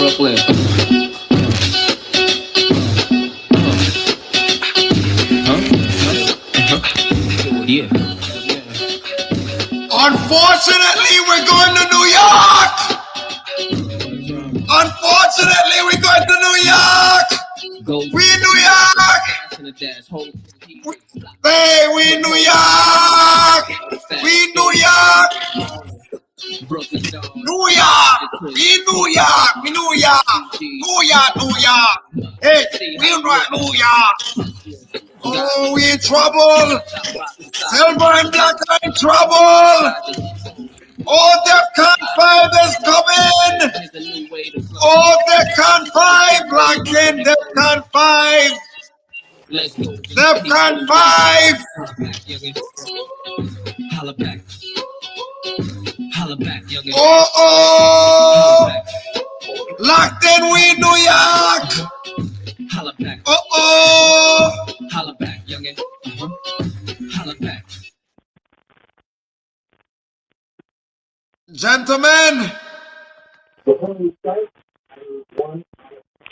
Brooklyn. Yeah. Unfortunately, we're going to New York. Unfortunately, we're going to New York. We in New York. Hey, we in New York. We in New York. New York. We in New York. We New York. New York. New York. Hey, we in New York. Oh, we in trouble. Silver and black are in trouble. Oh, DEFCON 5 is coming. Oh, DEFCON 5, Blanken, DEFCON 5. DEFCON 5. Oh. Locked in, we in New York. Oh. Gentlemen.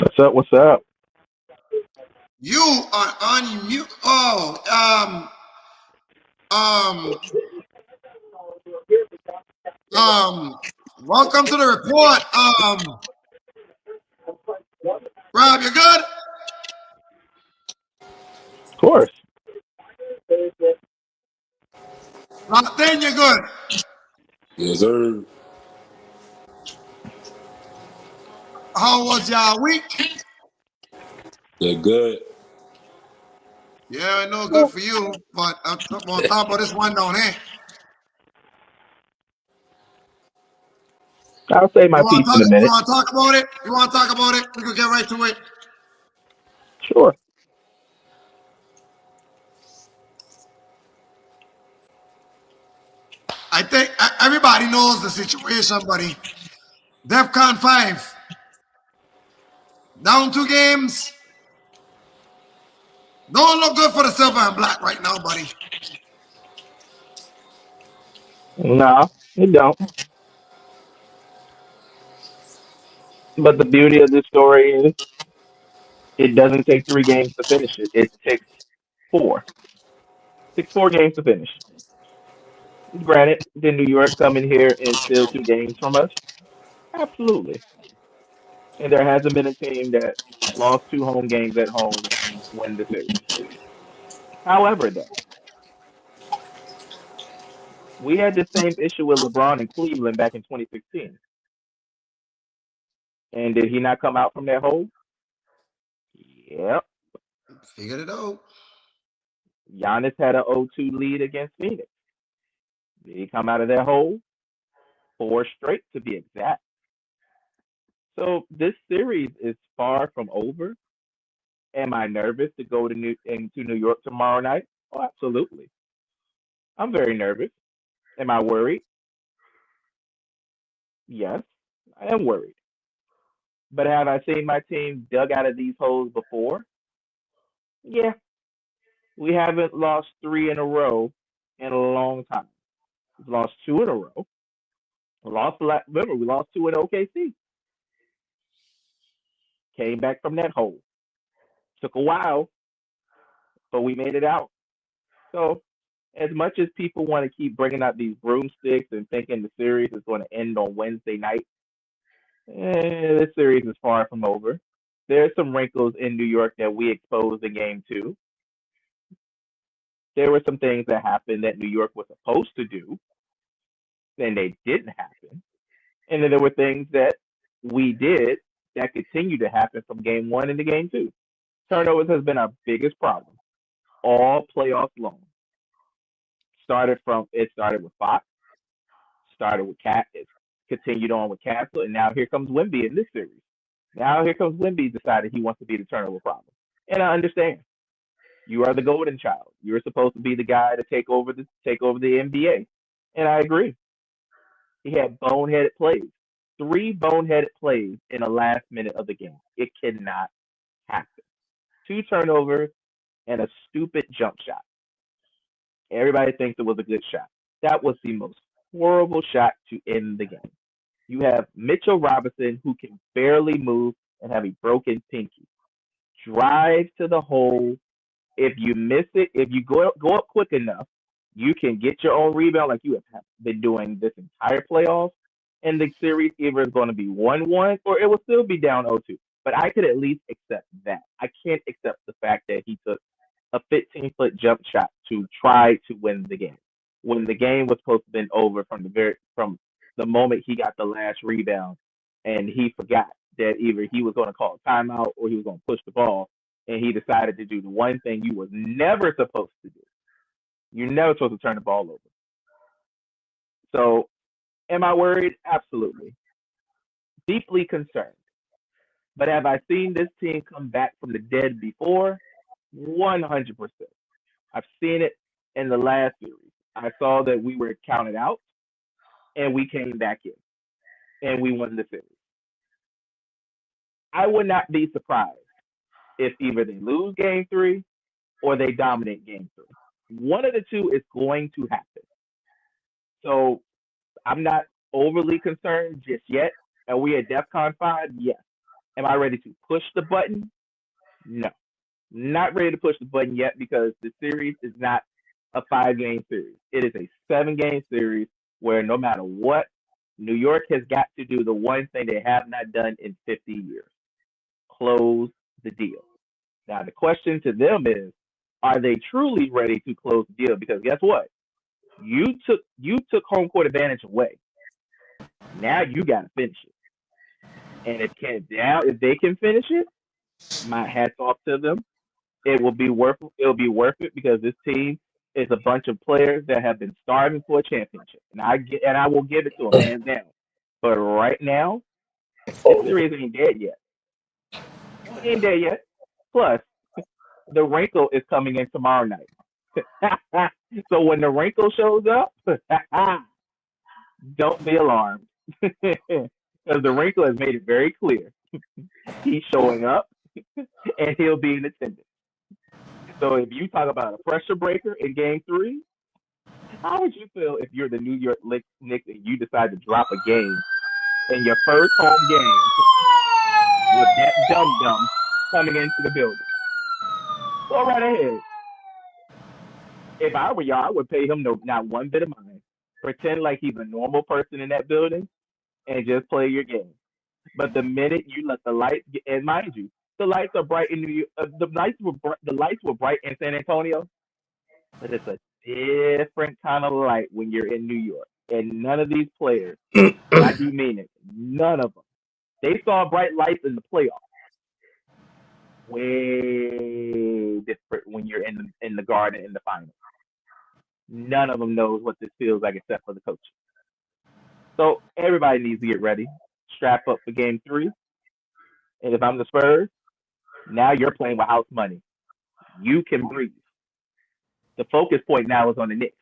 What's up? What's up? You are on mute. Oh, welcome to the report. Rob, you good? Of course. Locked in, you good? Yes, sir. How was your week? They're good. Yeah, I know, good for you, but I'm on top of this one down here. I'll say my piece in a minute. You want to talk about it? You want to talk about it? We can get right to it. Sure. I think everybody knows the situation, buddy. DEFCON 5. Down 2 games. Don't look good for the silver and black right now, buddy. No, it don't. But the beauty of this story is it doesn't take 3 games to finish it. It takes 4. It takes 4 games to finish. Granted, did New York come in here and steal 2 games from us? Absolutely. And there hasn't been a team that lost 2 home games at home win the series. However, though, we had the same issue with LeBron in Cleveland back in 2016. And did he not come out from that hole? Yep. Figured it out. Giannis had an 0-2 lead against Phoenix. Did he come out of that hole? 4 straight to be exact. So this series is far from over. Am I nervous to go into New York tomorrow night? Oh, absolutely. I'm very nervous. Am I worried? Yes, I am worried. But have I seen my team dug out of these holes before? Yeah. We haven't lost 3 in a row in a long time. We've lost 2 in a row. Remember, we lost 2 in OKC. Came back from that hole. Took a while, but we made it out. So, as much as people want to keep bringing out these broomsticks and thinking the series is going to end on Wednesday night, this series is far from over. There's some wrinkles in New York that we exposed in game 2. There were some things that happened that New York was supposed to do, and they didn't happen. And then there were things that we did that continue to happen from game 1 into game 2. Turnovers has been our biggest problem all playoffs long. It started with Fox, started with Cat, it continued on with Castle, and now here comes Wemby in this series. Now here comes Wemby decided he wants to be the turnover problem. And I understand. You are the golden child. You're supposed to be the guy to take over the NBA. And I agree. He had boneheaded plays. 3 boneheaded plays in the last minute of the game. It cannot happen. 2 turnovers and a stupid jump shot. Everybody thinks it was a good shot. That was the most horrible shot to end the game. You have Mitchell Robinson, who can barely move and have a broken pinky. Drive to the hole. If you miss it, if you go up quick enough, you can get your own rebound like you have been doing this entire playoff. And the series either is going to be 1-1 or it will still be down 0-2. But I could at least accept that. I can't accept the fact that he took a 15-foot jump shot to try to win the game when the game was supposed to have been over from the moment he got the last rebound, and he forgot that either he was going to call a timeout or he was going to push the ball, and he decided to do the one thing you was never supposed to do. You're never supposed to turn the ball over. So, am I worried? Absolutely. Deeply concerned. But have I seen this team come back from the dead before? 100%. I've seen it in the last series. I saw that we were counted out, and we came back in, and we won the series. I would not be surprised if either they lose game 3 or they dominate game 3. One of the two is going to happen. So I'm not overly concerned just yet. Are we at DEFCON 5? Yes. Am I ready to push the button? No. Not ready to push the button yet because the series is not a 5-game series. It is a 7-game series where no matter what, New York has got to do the one thing they have not done in 50 years. Close the deal. Now, the question to them is, are they truly ready to close the deal? Because guess what? You took home court advantage away. Now you got to finish it. And if they can finish it, my hats off to them. It will be worth it because this team is a bunch of players that have been starving for a championship, and I will give it to them hands down. But right now, this series ain't dead yet. It ain't dead yet. Plus, the wrinkle is coming in tomorrow night. So when the wrinkle shows up, don't be alarmed because the wrinkle has made it very clear he's showing up and he'll be in attendance. So if you talk about a pressure breaker in game 3, how would you feel if you're the New York Knicks and you decide to drop a game in your first home game with that dum-dum coming into the building? Go right ahead. If I were y'all, I would pay him not one bit of mind. Pretend like he's a normal person in that building and just play your game. But the minute you let the lights get, and mind you, the lights are bright in New York. The lights were bright in San Antonio, but it's a different kind of light when you're in New York. And none of these players, I do mean it, none of them. They saw bright lights in the playoffs. Way different when you're in the Garden in the finals. None of them knows what this feels like except for the coach. So everybody needs to get ready, strap up for game 3. And if I'm the Spurs, now you're playing with house money. You can breathe. The focus point now is on the Knicks.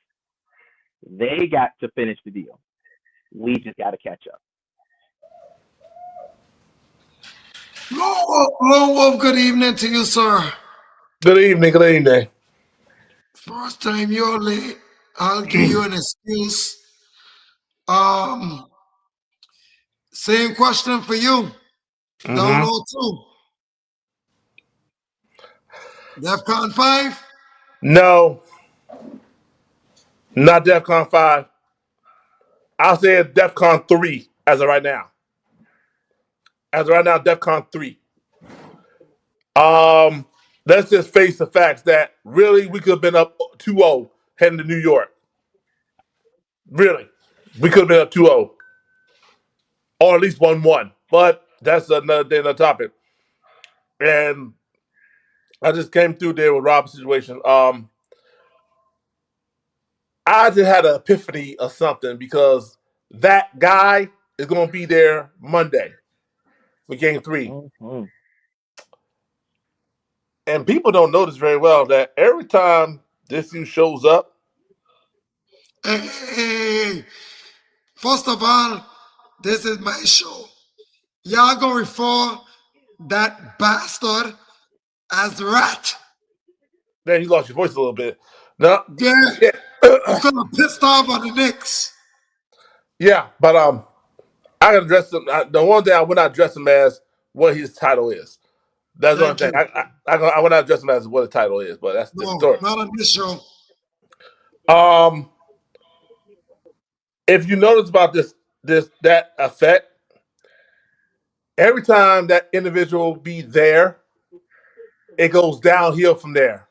They got to finish the deal. We just got to catch up. Lone Wolf, good evening to you, sir. Good evening. Good evening. First time you're late, I'll give you an excuse. Same question for you. Down 0-2. DEFCON 5? No, not DEFCON 5. I'll say it's DEFCON 3 as of right now. As of right now, DEFCON 3. Let's just face the facts that really we could have been up 2-0 heading to New York. Really. We could have been up 2-0. Or at least 1-1. But that's another day, another topic. And I just came through there with Rob's situation. I just had an epiphany or something because that guy is going to be there Monday for game 3. Mm-hmm. And people don't notice very well that every time this dude shows up, Hey, first of all, this is my show. Y'all gonna refer that bastard as rat. then you lost your voice a little bit. No, Yeah, yeah, you're gonna pissed off on the Knicks. yeah, but I can address him. The one thing I would not address him as what his title is. That's the only Thank thing. you. I would not address him as what the title is, but that's a different No, story. not on this show. If you notice about that effect, every time that individual be there, it goes downhill from there.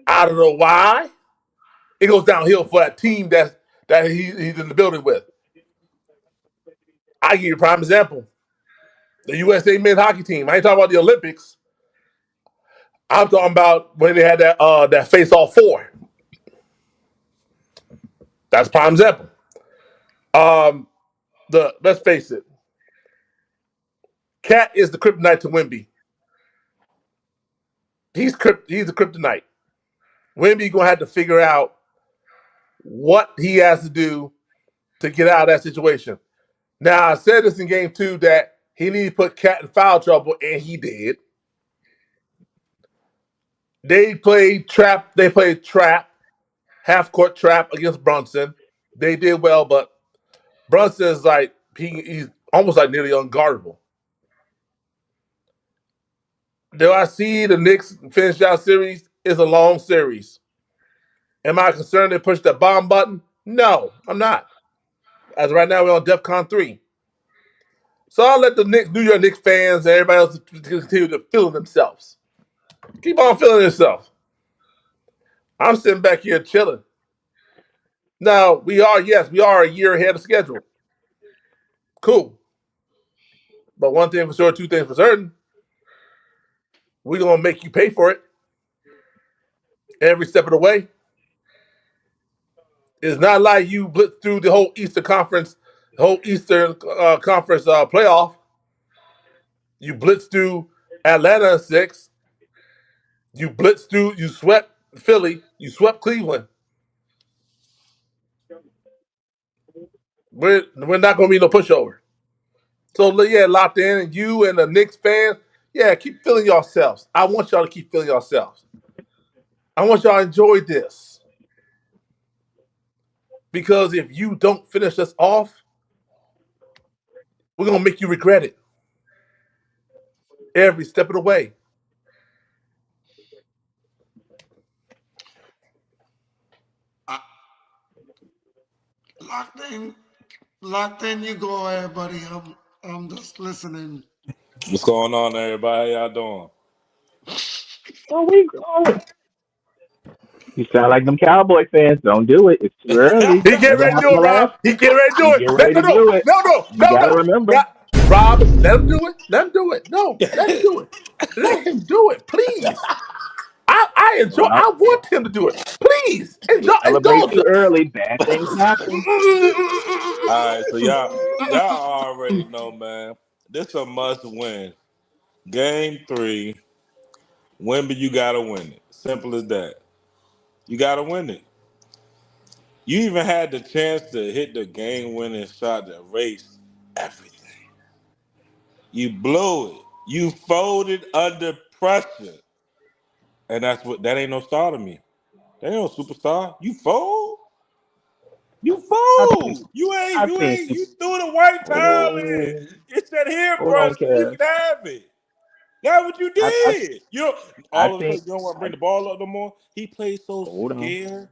I don't know why. It goes downhill for that team that he's in the building with. I give you a prime example. The USA men's hockey team. I ain't talking about the Olympics. I'm talking about when they had that face-off 4. That's a prime example. Let's face it. Cat is the kryptonite to Wemby. He's the kryptonite. Wemby gonna have to figure out what he has to do to get out of that situation. Now, I said this in game 2 that he needed to put Cat in foul trouble, and he did. They played trap, half court trap against Brunson. They did well, but Brunson is like he's almost like nearly unguardable. Do I see the Knicks finish out series? It's a long series. Am I concerned they push the bomb button? No, I'm not. As right now, we're on DEFCON 3. So I'll let the New York Knicks fans and everybody else continue to feel themselves. Keep on feeling yourself. I'm sitting back here chilling. Now, we are a year ahead of schedule. Cool. But one thing for sure, two things for certain. We're going to make you pay for it every step of the way. It's not like you blitz through the whole Eastern Conference playoff. You blitz through Atlanta in 6. You swept Philly. You swept Cleveland. We're not going to be no pushover. So, yeah, locked in. And you and the Knicks fans, yeah, keep feeling yourselves. I want y'all to keep feeling yourselves. I want y'all to enjoy this. Because if you don't finish us off, we're going to make you regret it every step of the way. Locked in. You go ahead, buddy. I'm just listening. What's going on, everybody? How y'all doing? Oh, we going. You sound like them Cowboy fans. Don't do it. It's too early. He get Remember ready to how do you it, last? Rob. He get ready to do You it. get ready to do it. You gotta remember. Rob, let him do it. Let him do it. No, let him do it. Let him do it, please. I enjoy. Well, I want him to do it. Please, you celebrate indulge too us. early. Bad things happen. All right, so y'all already know, man. This a must win. Game 3, Wemby, you gotta win it. Simple as that. You gotta win it. You even had the chance to hit the game-winning shot that erased everything. You blew it. You folded under pressure, and that ain't no star to me. That ain't no superstar. You fold. You I've seen, fool! You I've seen ain't. super. You threw the white towel in. Oh, You said, "Here, hold bro, on, so you Kev. can have it." That's what you I, did. You don't, I all of a think. sudden you don't want to I bring the ball up no more. He plays so hold on, scared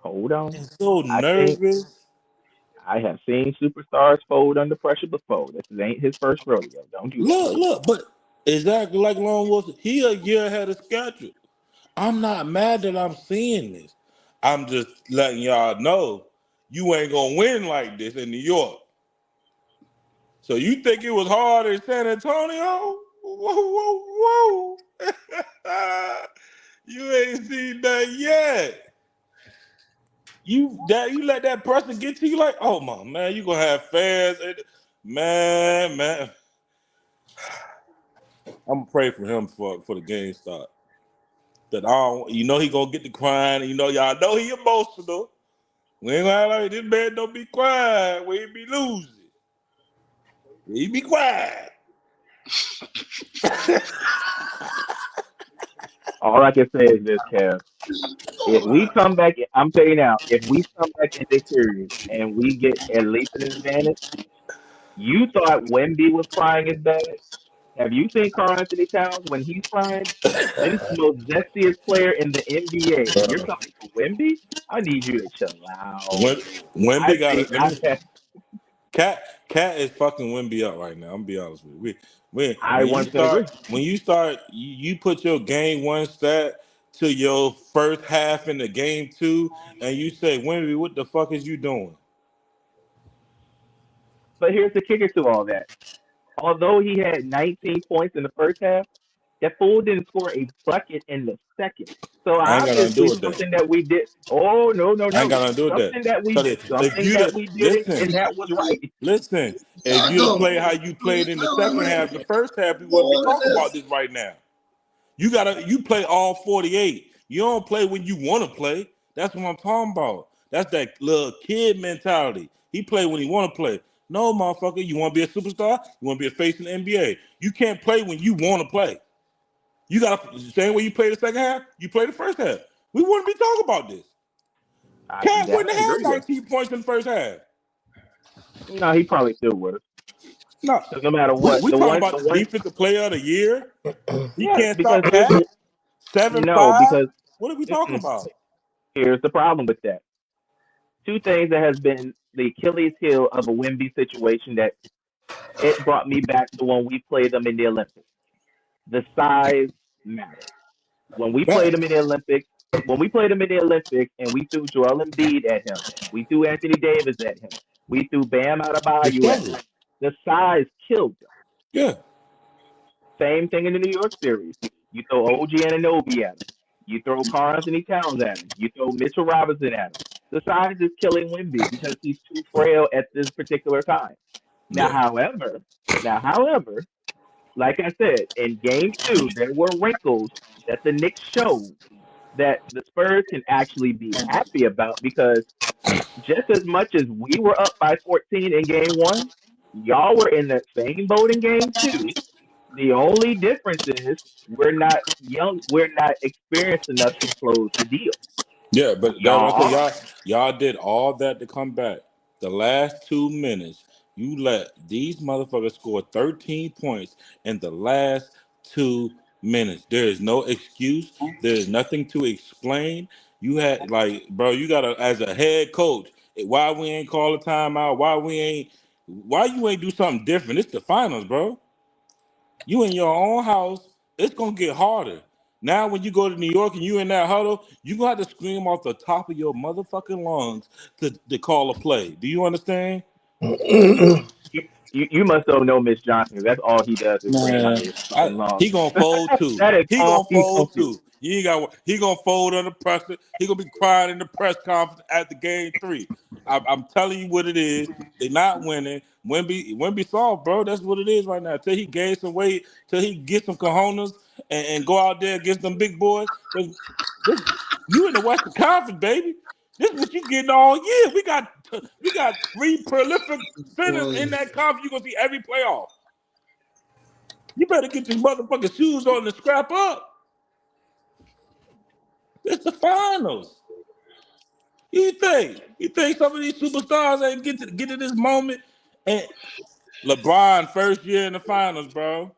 hold on. and so I think nervous. I have seen superstars fold under pressure before. This ain't his first rodeo. Don't do that. Look, but exactly like Long Wilson, he a year ahead of schedule. I'm not mad that I'm seeing this. I'm just letting y'all know you ain't gonna win like this in New York. So you think it was hard in San Antonio? Whoa. You ain't seen that yet. You let that person get to you like, oh my man, you gonna have fans. Man. I'm gonna pray for him for the game start. That he gonna get the crying. Y'all know he emotional. We ain't gonna like this man don't be quiet. We be losing. He be quiet. All I can say is this, Kev. If we come back, I'm telling you now, if we come back in this series and we get at least an advantage, you thought Wemby was crying is bad. Have you seen Karl Anthony Towns when he's crying? This is the most zestiest player in the NBA, and you're coming for Wemby? I need you to chill out. I Wemby got think it. Let me. Cat is fucking Wemby up right now. I'm gonna be honest with you. I 100% agree. When you start you put your game one stat to your first half in the game two, and you say Wemby, what the fuck is you doing? But here's the kicker to all that. Although he had 19 points in the first half, that fool didn't score a bucket in the second. So I ain't got nothing to do obviously with that. something that we did. Oh no no I ain't no! got nothing to do with that. Something that we Cause did. if Something you that we did, listen, and that was right. listen, if Yeah, you'd have go. played how you played in the second Wait. half, the first half, we wouldn't be What talking is about this right now. You play all 48. You don't play when you want to play. That's what I'm talking about. That's that little kid mentality. He play when he want to play. No, motherfucker, you want to be a superstar? You want to be a face in the NBA? You can't play when you want to play. You got to same way you play the second half. You play the first half. We wouldn't be talking about this. Cat That wouldn't I have agree with. 19 points in the first half. No, he probably still would have. No, Because no matter what, we talking about the defensive player of the year. He yeah. can't Because stop Cat. no, 7'5". because What are we talking about? here's the problem with that. Two things that has been the Achilles heel of a Wimby situation that it brought me back to when we played them in the Olympics. The size matters. When we played him in Facts. the Olympics, and we threw Joel Embiid at him, we threw Anthony Davis at him, we threw Bam He Adebayo at him. struggled. The size killed them. Yeah. Same thing in the New York series. You throw OG Anunoby at him. You throw Karl Anthony Towns at him. You throw Mitchell Robinson at him. The size is killing Wemby because he's too frail at this particular time. Now, Yeah. however, like I said, in game two, there were wrinkles that the Knicks showed that the Spurs can actually be happy about because just as much as we were up by 14 in game one, y'all were in that same boat in game two. The only difference is we're not experienced enough to close the deal. Yeah, but that's what I say. Y'all are. Y'all did all that to come back. The last 2 minutes, you let these motherfuckers score 13 points in the last 2 minutes. There is no excuse. There is nothing to explain. You had like, bro, you gotta as a head coach. Why we ain't call a timeout? Why you ain't do something different? It's the finals, bro. You in your own house, it's gonna get harder. Now, when you go to New York and you in that huddle, you gonna have to scream off the top of your motherfucking lungs to call a play. Do you understand? You must don't know Mitch Johnson. That's all he does is scream out Man, of his fucking lungs. he gonna fold too. That is He all gonna he gonna fold do. too. You ain't got. He gonna fold under pressure. He gonna be crying in the press conference at the game three. I'm telling you what it is. They not winning. Wemby soft, bro. That's what it is right now. Till he gains some weight, till he get some cojones and go out there against them big boys. This you in the Western Conference, baby. This is what you getting all year. We got three prolific centers in that conference. You gonna see every playoff. You better get your motherfucking shoes on and scrap up. It's the finals. You think? You think some of these superstars ain't get to this moment? And LeBron first year in the finals, bro.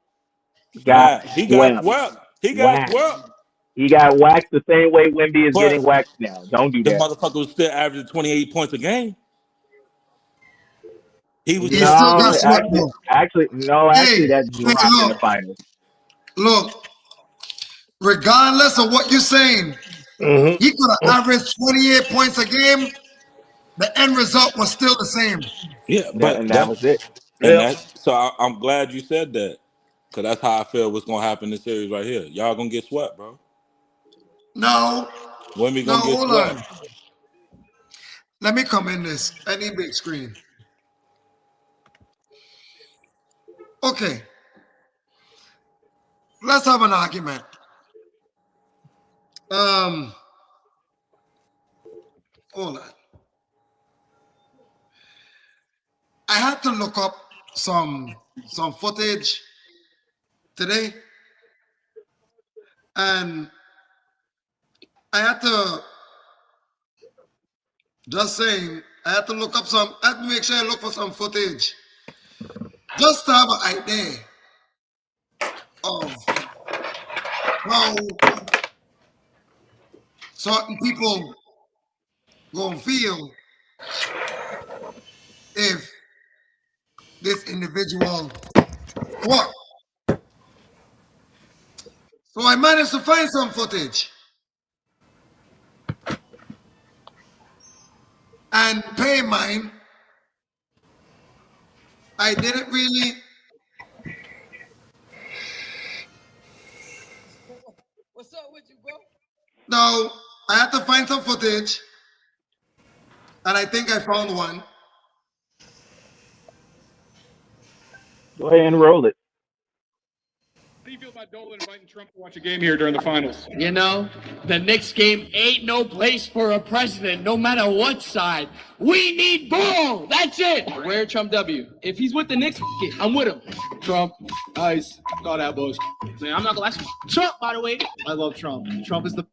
Got Snap. He got swept. swept. He got Waxed. swept. He got waxed the same way Wemby is But getting waxed now. Don't do the that. motherfucker was still averaging 28 points a game. He was He just still got No, swept though. actually, Hey, that hey, dropped in the finals. look. Regardless of what you're saying, he could have averaged 28 points a game. The end result was still the same. yeah. And But that was it. Yeah. so I'm glad you said that because that's how I feel what's gonna happen in this series right here. Y'all gonna get swept, bro. No, When we no, gonna get hold swept? on. Let me come in this. Any big screen. Okay, let's have an argument. Hold on. I had to look up some footage today, and I had to Just saying. I had to look up some. I had to make sure I look for some footage, just to have an idea of how certain people gonna feel if this individual what. So I managed to find some footage and pay mine. I didn't really. What's up with you, bro? No, I had to find some footage, and I think I found one. Go ahead and roll it. How do you feel about Dolan inviting Trump to watch a game here during the finals? You know, the Knicks game ain't no place for a president, no matter what side. We need ball. That's it. Where Trump W? If he's with the Knicks, it, I'm with him. Trump, ice, all that bullshit. Man, I'm not gonna lie. Trump, by the way. I love Trump. Trump is the.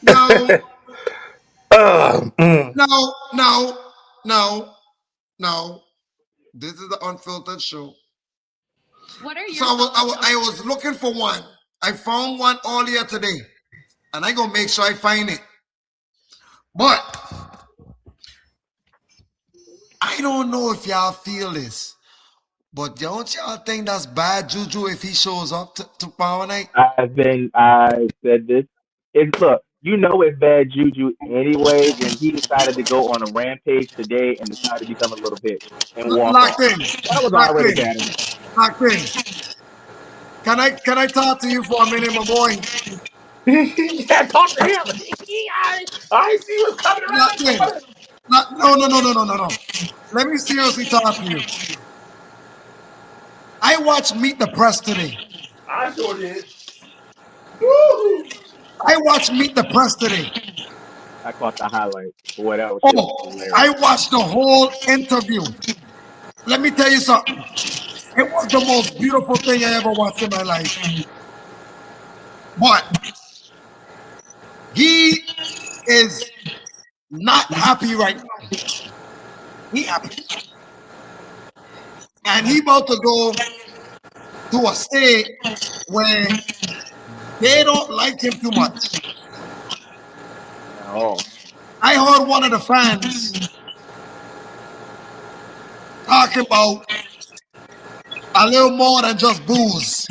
No, Mm. no. This is the unfiltered show. What are your So I was looking for one. I found one earlier today, and I gonna make sure I find it. But I don't know if y'all feel this, but don't y'all think that's bad juju if he shows up tomorrow night? I said this. Look, you know it's bad juju anyway when he decided to go on a rampage today and decided to become a little bitch and walk Locked off. in, That was locked already in, bad enough. locked in. Can I talk to you for a minute, my boy? Yeah, talk to him. I see what's coming around Locked the in. corner. No. Let me seriously talk to you. I watched Meet the Press today. I sure did. Woo! I watched Meet the Press today. I caught the highlight. Boy, that was shit was Oh, I hilarious. watched the whole interview. Let me tell you something. It was the most beautiful thing I ever watched in my life. But he is not happy right now. He happy. And he about to go to a state where they don't like him too much. Oh, I heard one of the fans talking about a little more than just booze.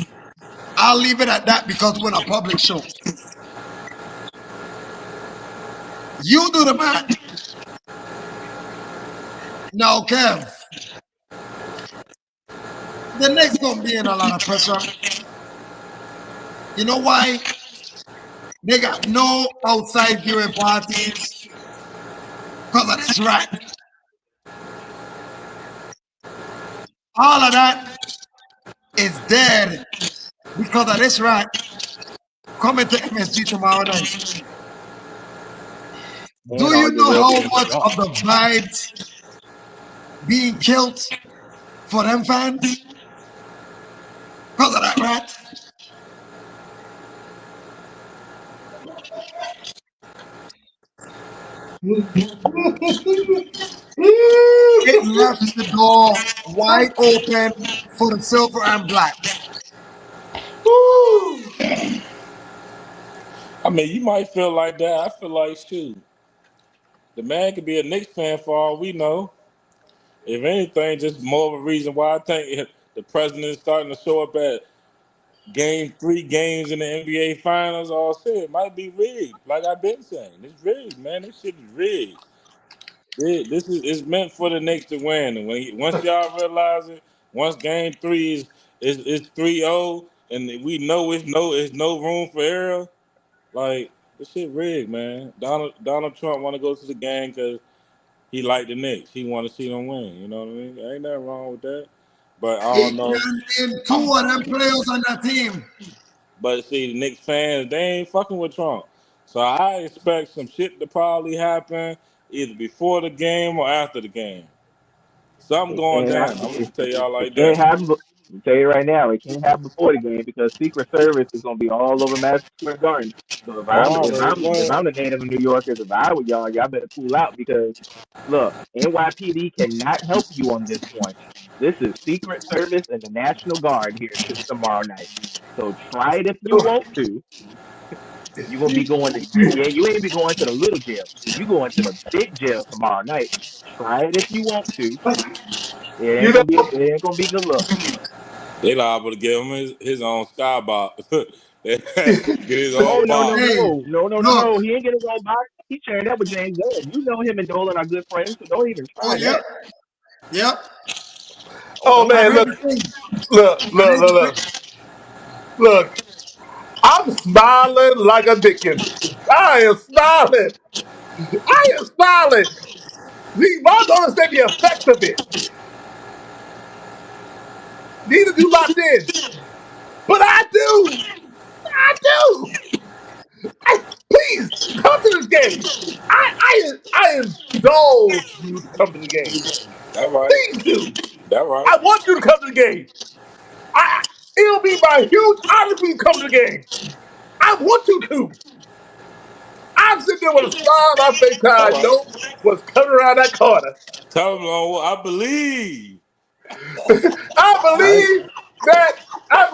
I'll leave it at that because we're in a public show. You do the math. Now, Kev, the Knicks gonna be in a lot of pressure. You know why? They got no outside viewing parties because of this rat. All of that is dead because of this rat coming to MSG tomorrow night. and Do all you your know real how fans are much gone. of the vibes being killed for them fans because of that rat? It left the door wide open for the silver and black. I mean, you might feel like that. I feel like, shoot, the man could be a Knicks fan for all we know. If anything, just more of a reason why I think the president is starting to show up at game 3 games in the NBA Finals. All shit, it might be rigged. Like I've been saying, it's rigged, man. This shit is rigged. This is it's meant for the Knicks to win. And once y'all realize it, once game 3 is 3-0, and we know it's no room for error. Like this shit rigged, man. Donald Trump want to go to the game because he like the Knicks. He want to see them win. You know what I mean? Ain't nothing wrong with that. But I It don't know. can be two of them players on that team. But see, the Knicks fans, they ain't fucking with Trump. So I expect some shit to probably happen either before the game or after the game. Something going And down. I'm gonna just tell y'all it like can't that. happen. I'll tell you right now, it can't happen before the game because Secret Service is gonna be all over Madison Square Garden. So Oh, I already if know. I'm the native of New Yorkers, if I were y'all better cool out because look, NYPD cannot help you on this point. This is Secret Service and the National Guard here tomorrow night. So try it if you want to. You're gonna be going to you ain't be going to the little jail. You going to the big jail tomorrow night. Try it if you want to. You know, It ain't gonna be good luck. They liable to give him his own skybox. Get his Oh own no no box. Hey, no no no no look. no! He ain't gonna go box. He's sharing that with James Gunn. You know him and Dolan are good friends, so don't even Oh, try yep. that. Yep. Oh, oh don't And man, try here's look, the that. thing. look, And look, here's look, the thing. look, look. I'm smiling like a Dickens. I am smiling. I am smiling. See, I don't understand the effect of it. Neither do locked in, but I do. I do. Please come to this game. I indulge you to come to the game. That right. Please do. That right. I want you to come to the game. It'll be my huge honor for you to come to the game. I want you to. I'm sitting there with a smile on my face, how All I right. know what's coming around that corner. Tell him, I believe. I All right.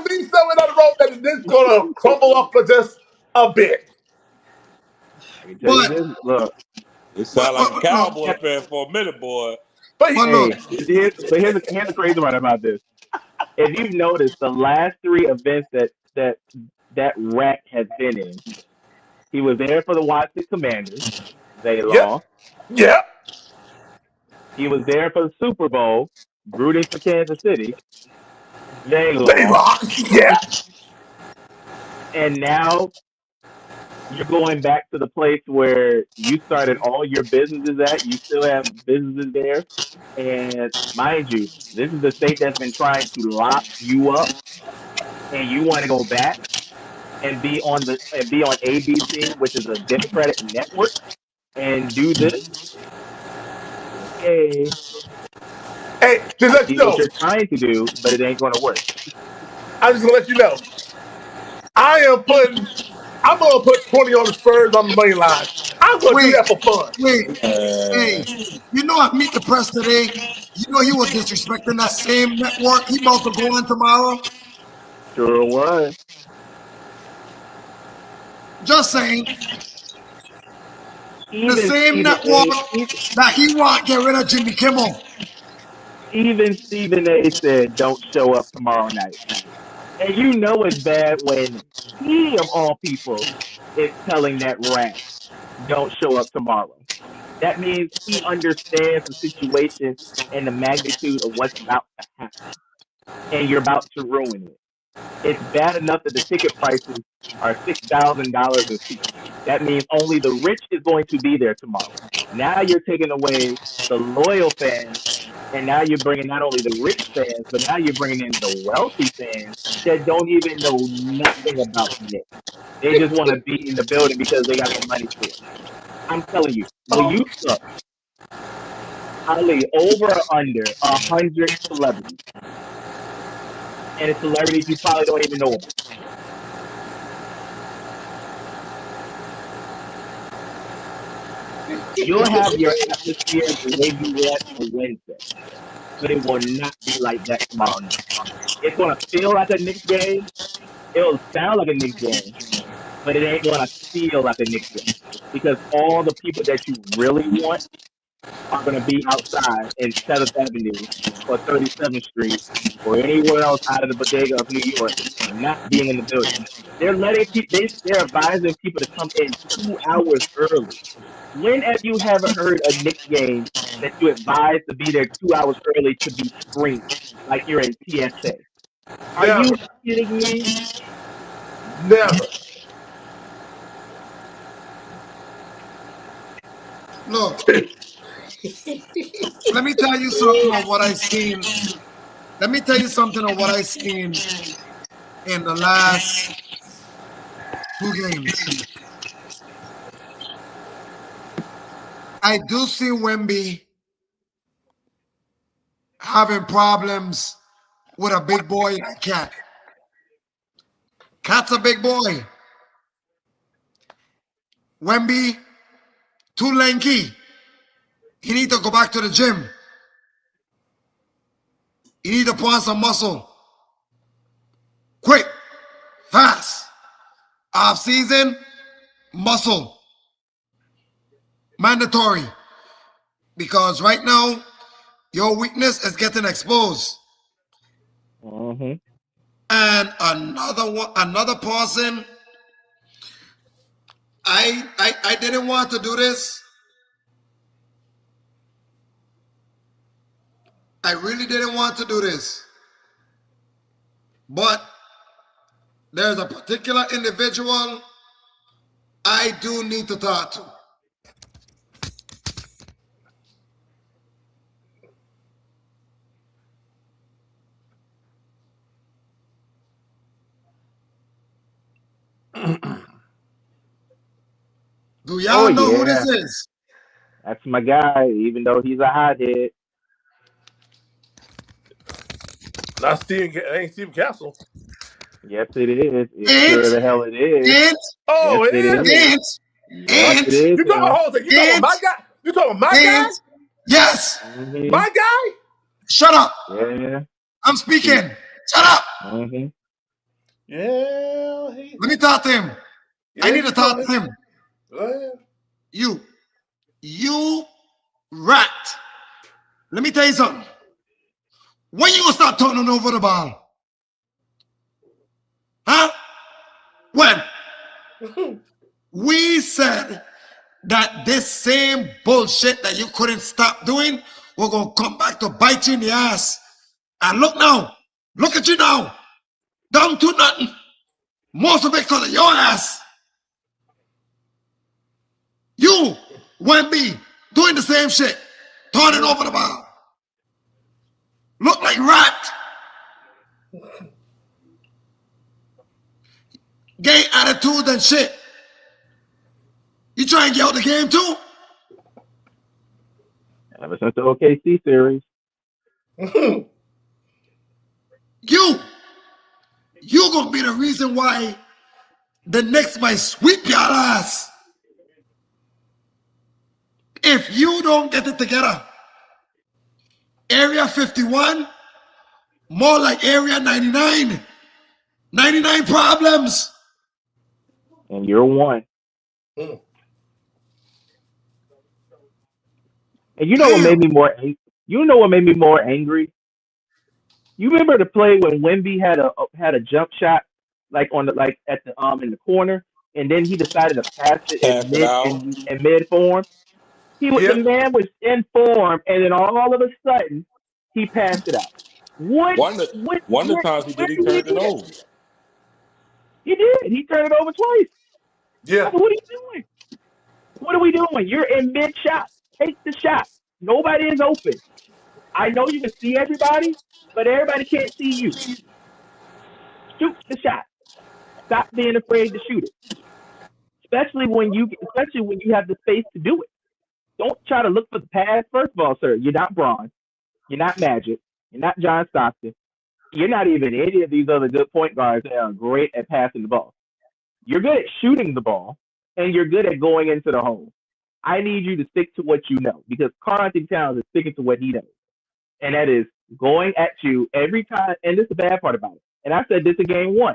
believe somewhere down the road that this is gonna crumble up for just a bit. I can tell you But this. Look, It sounded like a look. cowboy fan for a minute, boy. But But look. hey, here's the crazy part about this. If you've noticed, the last three events that Rat has been in, he was there for the Washington Commanders. They yep, lost. yep, He was there for the Super Bowl, rooting for Kansas City. They they lost. lost. Yep, And now you're going back to the place where you started all your businesses at. You still have businesses there. And mind you, this is the state that's been trying to lock you up, and you want to go back and be on ABC, which is a Democratic network, and do this. Okay, hey, just I let you see what know. you're trying to do, but it ain't gonna work. I'm just gonna let you know. I am putting. I'm gonna put 20 on the Spurs on the money line. I'm gonna do Wait. that for fun. Wait. Hey. Uh, You know I meet the press today. You know he was disrespecting that same network. He about to go on tomorrow. Sure was. Just saying. The Even same Stephen network A. that he want get rid of Jimmy Kimmel. Even Stephen A. said don't show up tomorrow night, and you know it's bad when he of all people is telling that rat don't show up tomorrow. That means he understands the situation and the magnitude of what's about to happen, and you're about to ruin it. It's bad enough that the ticket prices are $6,000 a seat. That means only the rich is going to be there tomorrow. Now you're taking away the loyal fans, and now you're bringing not only the rich fans, but now you're bringing in the wealthy fans that don't even know nothing about the Knicks. They just want to be in the building because they got the money for it. I'm telling you, will you look, Ali, over or under 100 celebrities, and it's celebrities you probably don't even know about. You'll have your atmosphere the way you want on Wednesday, but it will not be like that tomorrow night. It's gonna feel like a Knicks game. It'll sound like a Knicks game, but it ain't gonna feel like a Knicks game because all the people that you really want are gonna be outside in 7th Avenue or 37th Street or anywhere else out of the bodega of New York, not being in the building. They're advising people to come in 2 hours early. When have you ever heard a Knicks game that you advised to be there 2 hours early to be screened like you're in TSA? Are you Never, kidding me? never. Look, let me tell you something of what I seen. Let me tell you something of what I seen in the last two games. I do see Wemby having problems with a big boy like Cat. Cat's a big boy. Wemby, too lanky. He need to go back to the gym. He need to put on some muscle. Quick, fast. Off season, muscle. Mandatory. Because right now, your weakness is getting exposed. Mm-hmm. And another person, I didn't want to do this. I really didn't want to do this. But there's a particular individual I do need to talk to. Do y'all know who this is? That's my guy, even though he's a hothead. Not Steven. Ain't Steven Castle. Yes, it is. It sure the hell it is. And, Oh, yes, it is. Yes, it is. You talking about Jose? You talking about my guy? You talking about my guy? Yes. Mm-hmm. My guy? Shut up. Yeah. I'm speaking. Shut up. Mm-hmm. Yeah. Let me talk to him. I need to talk to him. Go ahead. You rat. Let me tell you something. When you gonna start turning over the ball? Huh? When? We said that this same bullshit that you couldn't stop doing, we're gonna come back to bite you in the ass. And look now. Look at you now. Down to nothing. Most of it because of your ass. You, Wemby, doing the same shit. Turning over the ball. Look like rat. Gay attitude and shit. You trying to get out the game too? Ever since the OKC series. You gonna be the reason why the Knicks might sweep your ass. If you don't get it together. Area 51, more like Area 99. 99 problems. And you're one. Mm. And you know what made me more angry? You remember the play when Wemby had a jump shot like on the at the in the corner, and then he decided to pass it Pass it out. in mid form. The man was in form, and then all of a sudden he passed it out. What One of the times he where did, he did he turned it do that? over. He did. He turned it over twice. Yeah. What are you doing? What are we doing? You're in mid shot. Take the shot. Nobody is open. I know you can see everybody, but everybody can't see you. Shoot the shot. Stop being afraid to shoot it. Especially when you have the space to do it. Don't try to look for the pass. First of all, sir, you're not Braun. You're not Magic. You're not John Stockton. You're not even any of these other good point guards that are great at passing the ball. You're good at shooting the ball, and you're good at going into the hole. I need you to stick to what you know, because Karl-Anthony Towns is sticking to what he knows. And that is going at you every time. And this is the bad part about it. And I said this in game one.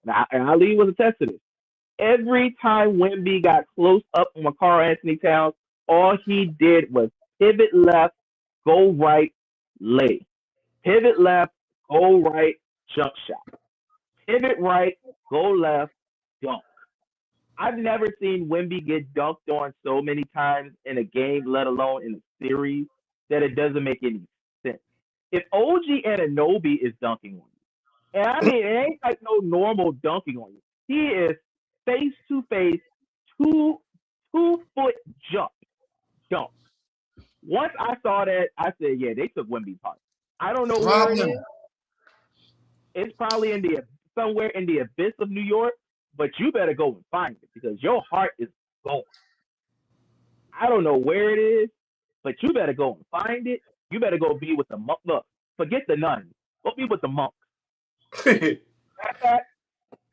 And Ali was a test to this. Every time Wemby got close up on Karl-Anthony Towns, all he did was pivot left, go right, lay. Pivot left, go right, jump shot. Pivot right, go left, dunk. I've never seen Wemby get dunked on so many times in a game, let alone in a series, that it doesn't make any sense. If OG Anunoby is dunking on you, and I mean, it ain't like no normal dunking on you. He is face to face, 2 foot jump dunk. Once I saw that, I said, yeah, they took Wemby part. I don't know where it is. It's probably somewhere in the abyss of New York, but you better go and find it because your heart is gone. I don't know where it is, but you better go and find it. You better go be with the look. Forget the nuns. Go be with the monks. Matter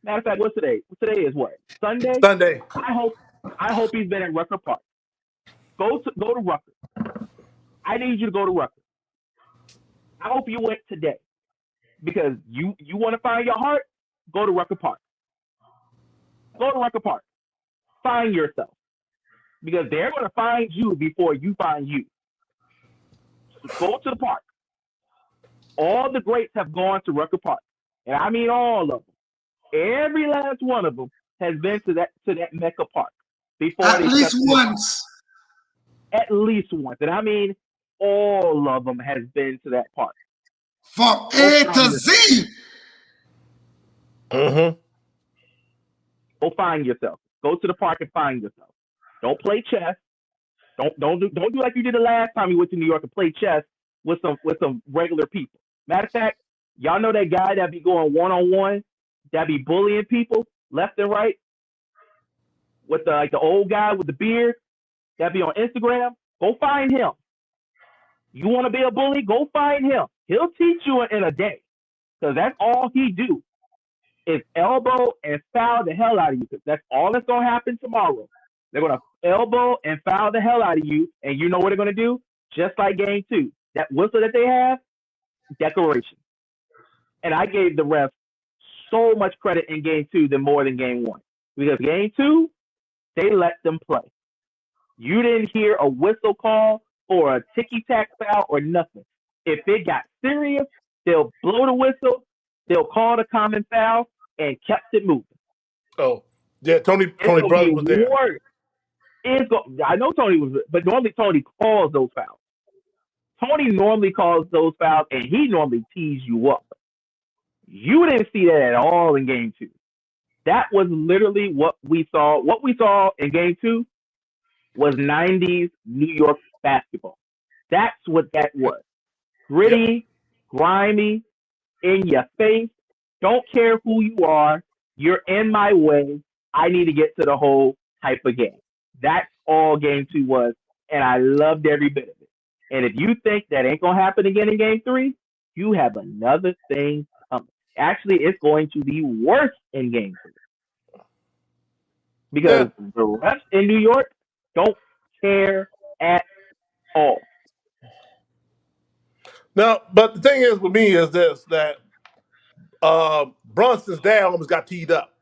of fact, what's today? Today is what? Sunday. Sunday. I hope he's been at Rucker Park. Go to Rucker. I need you to go to Rucker. I hope you went today because you want to find your heart. Go to Rucker Park. Go to Rucker Park. Find yourself because they're going to find you before you find you. So go to the park. All the greats have gone to Rucker Park, and I mean all of them. Every last one of them has been to that Mecca Park before. At least once. At least once, and I mean all of them has been to that park. From A to Z. Mm-hmm. Go find yourself. Go to the park and find yourself. Don't play chess. Don't do like you did the last time you went to New York and played chess with some regular people. Matter of fact, y'all know that guy that be going one-on-one, that be bullying people left and right, with the old guy with the beard that be on Instagram. Go find him. You want to be a bully? Go find him. He'll teach you in a day, because that's all he do is elbow and foul the hell out of you. Because that's all that's gonna happen tomorrow. They're gonna elbow and foul the hell out of you, and you know what they're gonna do? Just like game 2, that whistle that they have, decoration. And I gave the refs so much credit in game 2 than more than game 1, because game 2 they let them play. You didn't hear a whistle call or a ticky-tack foul or nothing. If it got serious, they'll blow the whistle, they'll call the common foul, and kept it moving. Oh, yeah, Tony Brothers was there. I know Tony was, but normally Tony calls those fouls. Tony normally calls those fouls, and he normally tees you up. You didn't see that at all in game 2. That was literally what we saw. What we saw in game 2 was 90s New York basketball. That's what that was. Gritty, grimy, in your face. Don't care who you are. You're in my way. I need to get to the whole type of game. That's all game 2 was, and I loved every bit of it. And if you think that ain't going to happen again in game 3, you have another thing coming. Actually, it's going to be worse in game 3. Because the refs in New York don't care at all. Now, but the thing is with me is this, that Brunson's dad almost got teed up.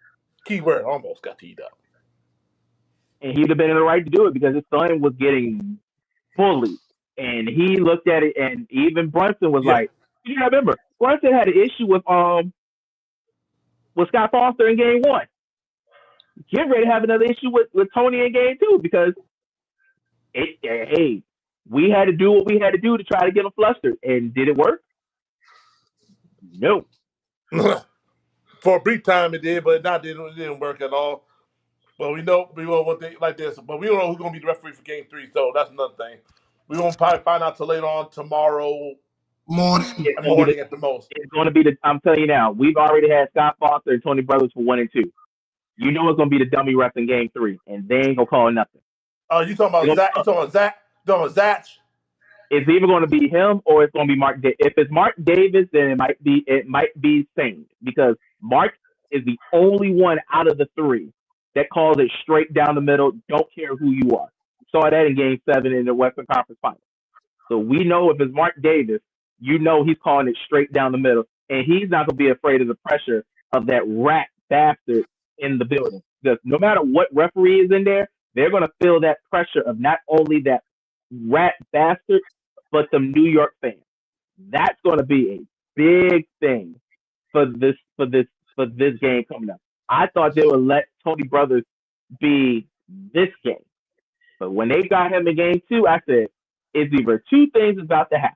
Keyword, almost got teed up. And he'd have been in the right to do it because his son was getting bullied. And he looked at it, and even Brunson was like, you gotta remember, Brunson had an issue with Scott Foster in game 1. Get ready to have another issue with Tony in game 2 because we had to do what we had to do to try to get him flustered. And did it work? No. For a brief time it did, but it didn't work at all. But we know one thing like this, but we don't know who's going to be the referee for game 3, so that's another thing. We won't probably find out till later on tomorrow morning at the most. It's going to be I'm telling you now, we've already had Scott Foster and Tony Brothers for 1 and 2. You know it's going to be the dummy ref in game 3, and they ain't going to call nothing. Oh, you talking about Zach? You talking about Zach? You talking about Zach? It's either going to be him or it's going to be Mark. If it's Mark Davis, then it might be sane because Mark is the only one out of the 3 that calls it straight down the middle. Don't care who you are. Saw that in Game 7 in the Western Conference Finals. So we know if it's Mark Davis, you know he's calling it straight down the middle, and he's not going to be afraid of the pressure of that rat bastard in the building. Because no matter what referee is in there, they're going to feel that pressure of not only that rat bastard, but the New York fans. That's going to be a big thing for this game coming up. I thought they would let Tony Brothers be this game. But when they got him in game 2, I said, it's either 2 things about to happen.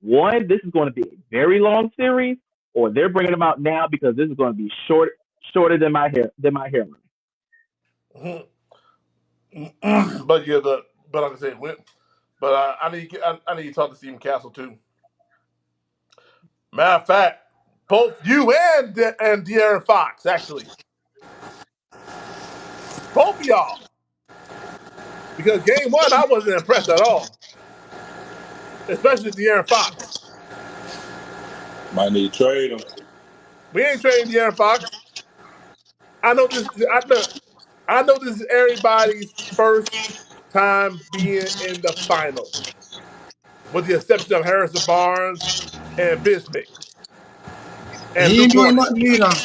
One, this is going to be a very long series, or they're bringing him out now because this is going to be shorter than my hairline. Mm-hmm. But yeah, but like I said, I need to talk to Stephen Castle too. Matter of fact, both you and De'Aaron Fox, actually, both of y'all, because game 1 I wasn't impressed at all, especially De'Aaron Fox. Might need to trade him. We ain't trading De'Aaron Fox. I know this. I know this is everybody's first time being in the finals, with the exception of Harrison Barnes and Bismack and He Luke ain't doing Hornet. nothing either.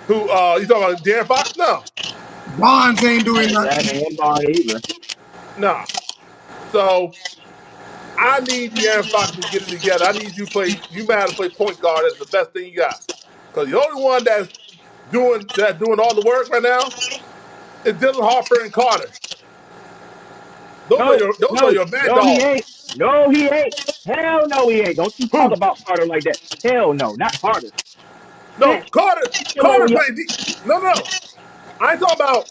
Who you talking about? De'Aaron Fox? No, Bonds ain't doing That nothing. ain't Bond either. no. So I need De'Aaron Fox to get it together. I need you play. You might have to play point guard. That's the best thing you got. Because the only one that's doing all the work right now is Dylan Harper and Carter. Those are your mad No, he dogs. ain't. No, he ain't. Hell no, he ain't. Don't you talk Who? about Carter like that. Hell no, not Carter. No, Bitch, Carter. get your Carter own. played. No. I ain't talking about.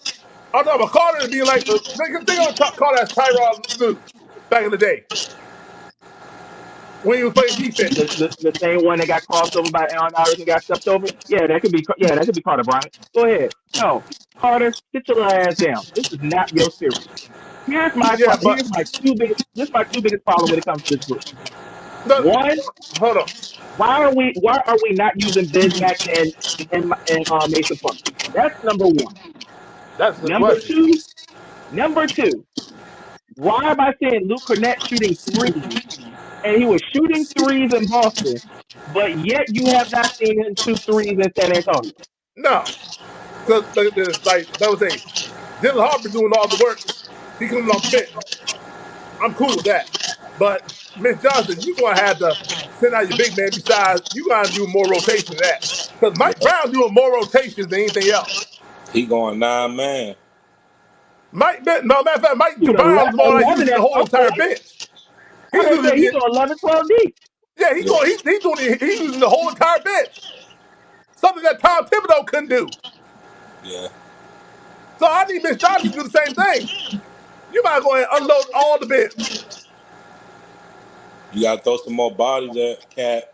I'm talking about Carter being like. Think of Carter as Tyrod Lue back in the day when he was playing defense. The same one that got crossed over by Allen Iverson got stepped over. Yeah, that could be. Yeah, that could be Carter Bryant. Go ahead. No, Carter, sit your ass down. This is not your series. Yeah, but Here's my two biggest. This is my two biggest problem when it comes to this group. no, One, hold on. why are we not using Bismack and Mason Plumlee? That's number one. That's the Number question. two, number two. Why am I saying Luke Cornett shooting threes and he was shooting threes in Boston, but yet you have not seen him shoot threes in San Antonio? No, because like I would say, Dylan Harper doing all the work. He coming off the bench. I'm cool with that. But Mitch Johnson, you're gonna have to send out your big man. Besides, you gotta do more rotation than that. Because Mike Yeah. Brown doing more rotations than anything else. He going 9-man. No, matter of fact, Mike Shoot, Brown's more like 11 using the at whole some entire point. bench. I He's was gonna using say he's on 11, 12 deep. yeah, Yeah. he's using the whole entire bench. Something that Tom Thibodeau couldn't do. Yeah. So I need Mitch Johnson to do the same thing. You might go ahead and unload all the bench. You got to throw some more bodies at Cat,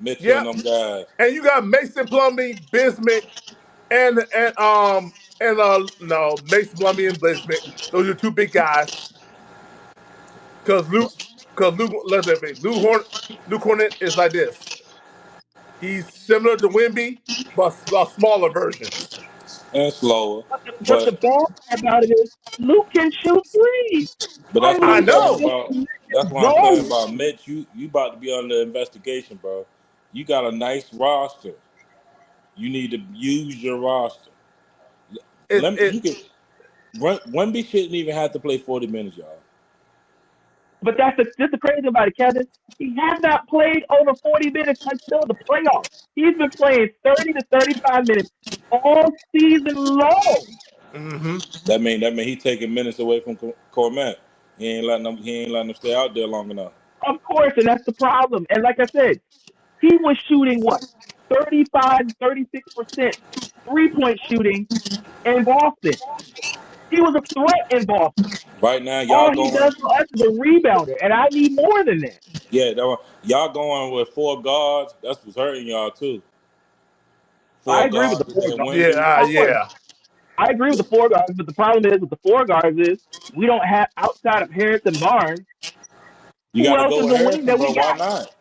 Mitchell, and Yep. them guys. And you got Mason Plumlee, Bismack, and Mason Plumlee and Bismack. Those are two big guys. Because Luke Hornet is like this. He's similar to Wemby, but a smaller version. And slower. But the But bad part about it is Luke can shoot threes. that's what I I'm talking know. about. That's what I'm saying Wrong. about Mitch. You about to be under investigation, bro. You got a nice roster. You need to use your roster. It, You can Wemby shouldn't even have to play 40 minutes, y'all. But that's the crazy about it, Kevin. He has not played over 40 minutes until the playoffs. He's been playing 30 to 35 minutes all season long. mm-hmm. That mean he taking minutes away from Cormac. He ain't letting him stay out there long enough. Of course, and that's the problem. And like I said, he was shooting what? 35, 36% 3-point shooting in Boston. He was a threat in Boston. Right now, All y'all he going. does for us is a rebounder, and I need more than that. Yeah, y'all going with 4 guards. That's what's hurting y'all too. I 4 agree with the guards four and guards. Wemby. Of course, Yeah. I agree with the four guards, but the problem is with the four guards is we don't have outside of Harrison Barnes. You Who got to else go is with the wing Harrison, that bro. we Why got? not?